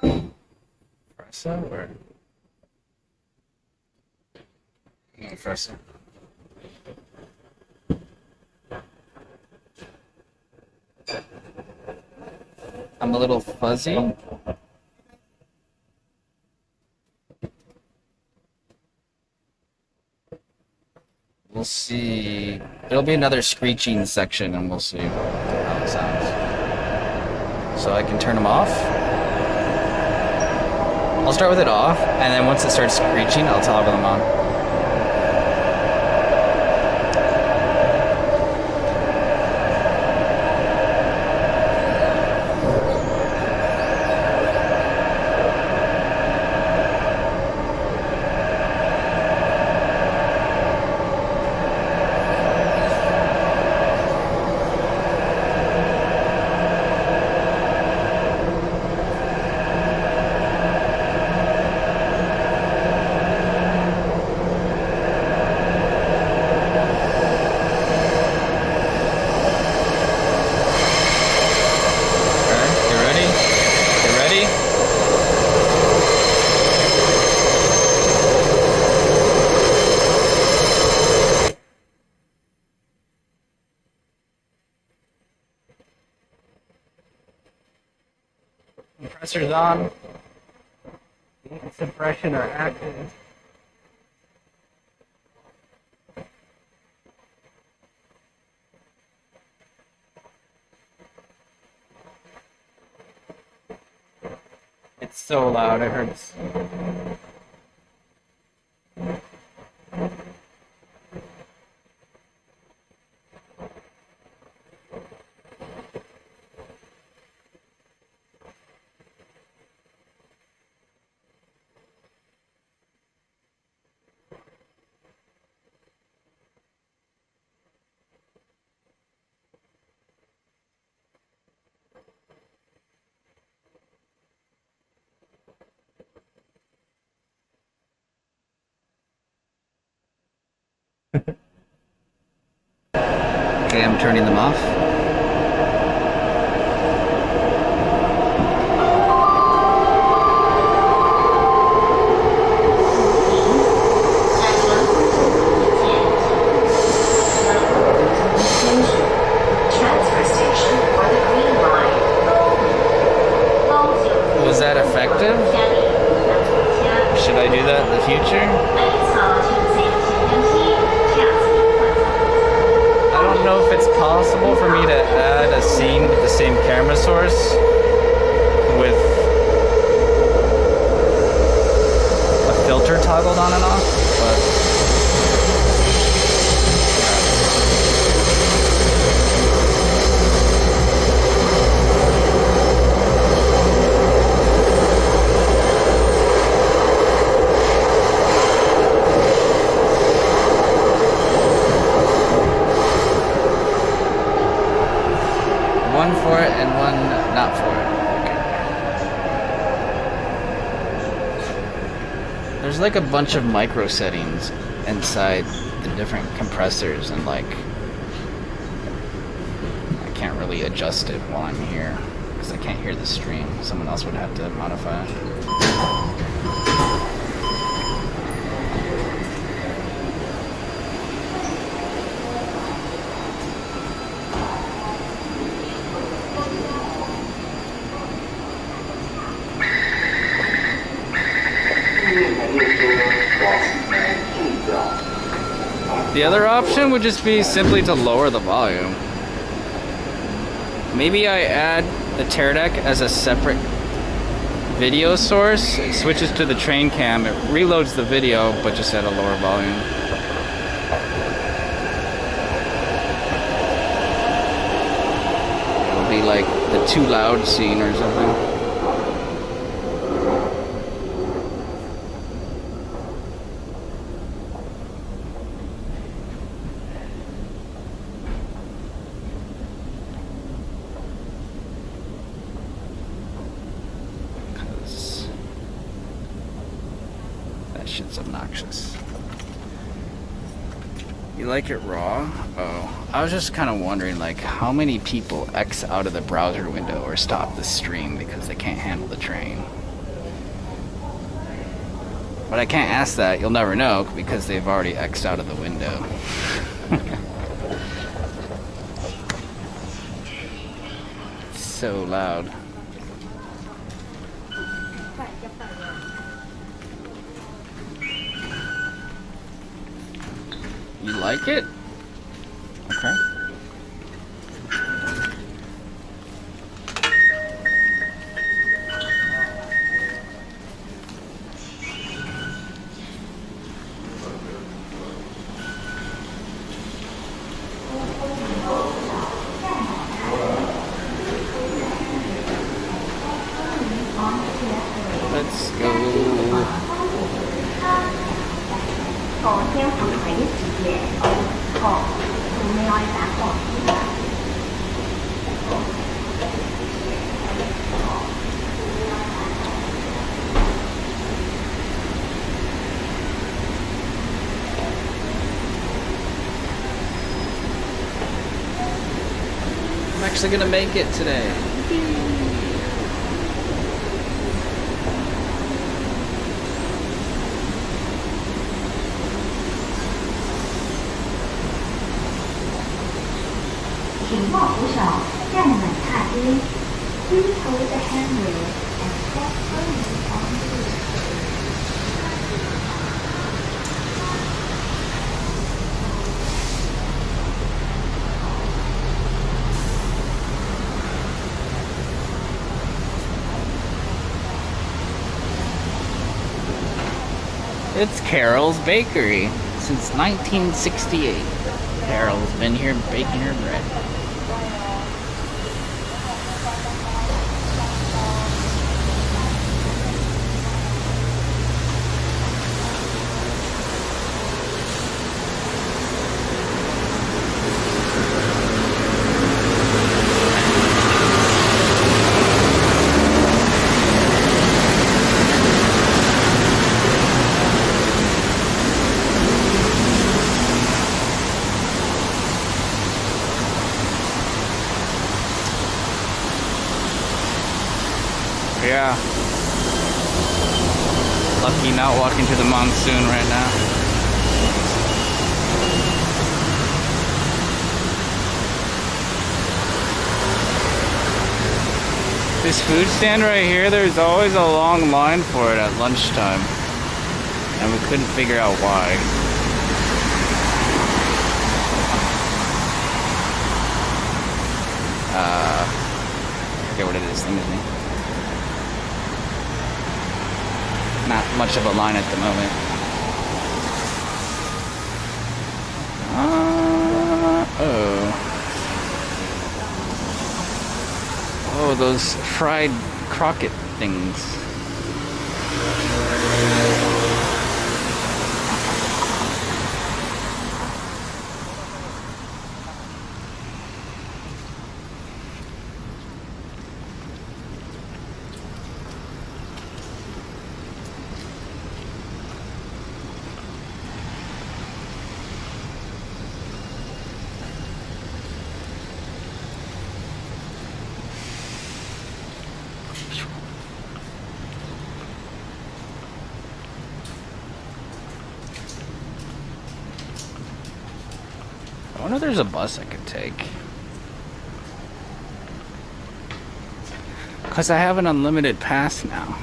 Compressor or compressor? I'm a little fuzzy. We'll see. There'll be another screeching section and we'll see how it sounds. So I can turn them off. I'll start with it off, and then once it starts screeching, I'll toggle them on. Compressor's on. Heat suppression are active. It's so loud, it hurts. Okay, I'm turning them off. Transfer station for the Green Line. Was that effective? Should I do that in the future? I don't know if it's possible for me to add a scene with the same camera source with a filter toggled on and off, but one for it and one not for it. Okay. There's like a bunch of micro settings inside the different compressors, and like I can't really adjust it while I'm here because I can't hear the stream. Someone else would have to modify it. The other option would just be simply to lower the volume. Maybe I add the tear deck as a separate video source, it switches to the train cam, it reloads the video, but just at a lower volume. It'll be like the too loud scene or something. Shit's obnoxious. You like it raw? Oh, I was just kind of wondering, like, how many people X out of the browser window or stop the stream because they can't handle the train. But I can't ask that. You'll never know because they've already X'd out of the window. It's so loud. You like it? Okay. Let's go. I'm actually gonna make it today. 请握扶手，站稳踏阶。Please hold the handrail and step firmly onto it. It's Carol's Bakery since 1968. Carol's been here baking her bread. Yeah. Lucky not walking through the monsoon right now. This food stand right here, there's always a long line for it at lunchtime. And we couldn't figure out why. I forget what it is. Not much of a line at the moment. Oh, those fried croquette things. I wonder if there's a bus I could take. Because I have an unlimited pass now.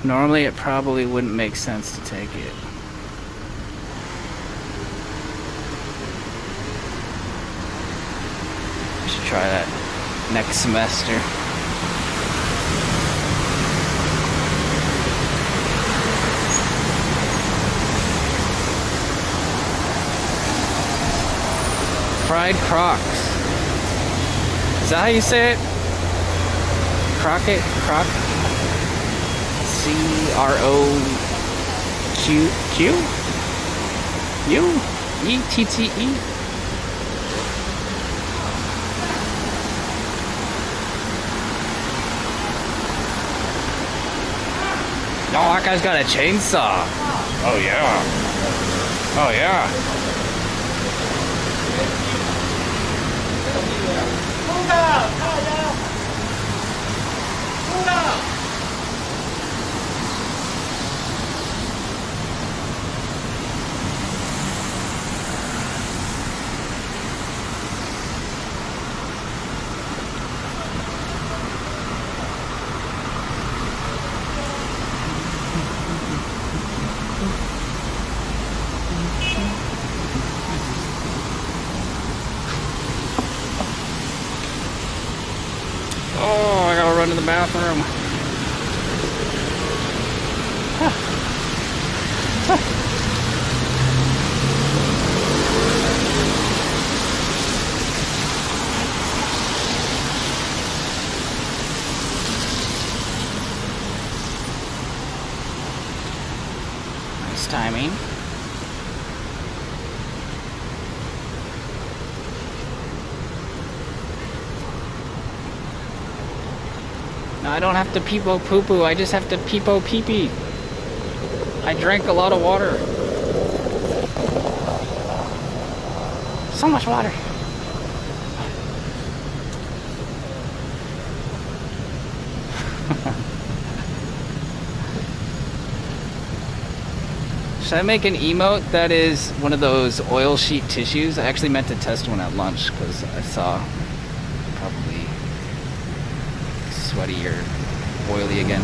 Normally it probably wouldn't make sense to take it. I should try that next semester. Fried Crocs. Is that how you say it? Crockett? Croc? C-R-O-Q? U-E-T-T-E? Oh, that guy's got a chainsaw. Oh, yeah. Oh, yeah. Oh, I gotta run to the bathroom. Nice timing. I don't have to peepo poo poo, I just have to peepo pee pee. I drank a lot of water. So much water. Should I make an emote that is one of those oil sheet tissues? I actually meant to test one at lunch because I saw probably sweaty or oily again.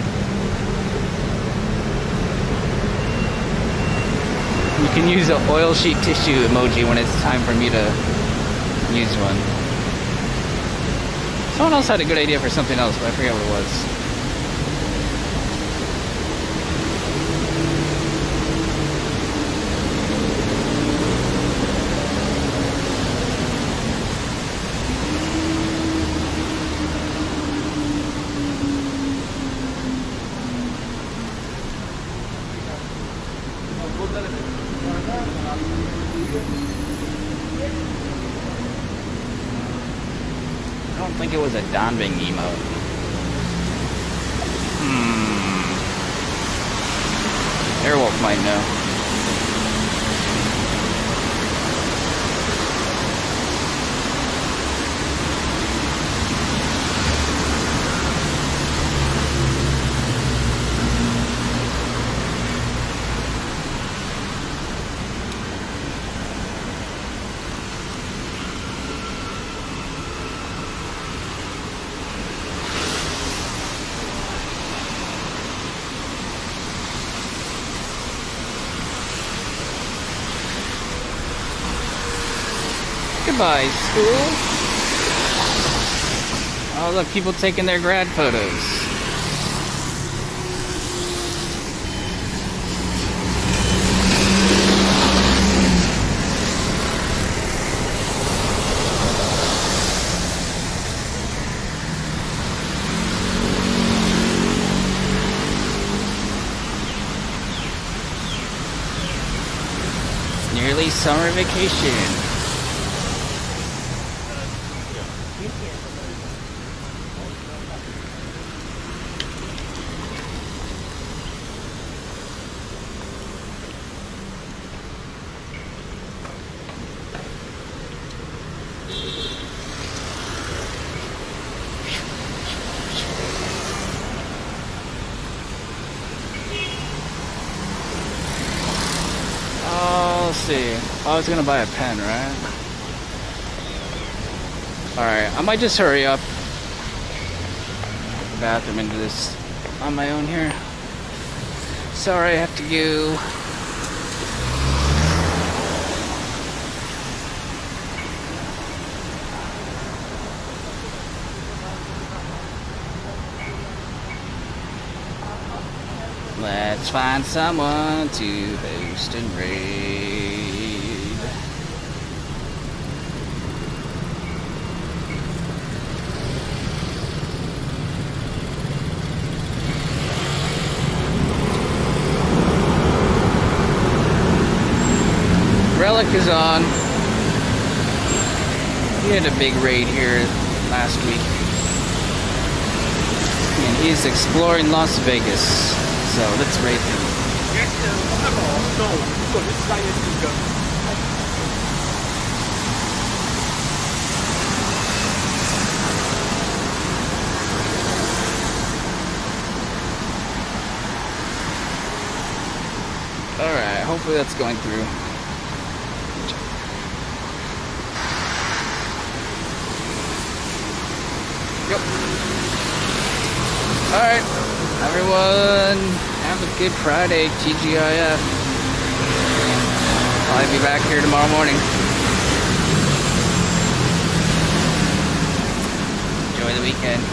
You can use an oil sheet tissue emoji when it's time for me to use one. Someone else had a good idea for something else, but I forget what it was. I don't think it was a Donbing emote. Airwolf might know. Goodbye, school. Oh, look, people taking their grad photos. It's nearly summer vacation. See. I was gonna buy a pen, right? Alright, I might just hurry up. The bathroom into this on my own here. Sorry, I have to go. Let's find someone to host and raid. is on. He had a big raid here last week. And he's exploring Las Vegas. So let's raid him. Alright, hopefully that's going through. Yep. Alright, everyone, have a good Friday, TGIF. I'll be back here tomorrow morning. Enjoy the weekend.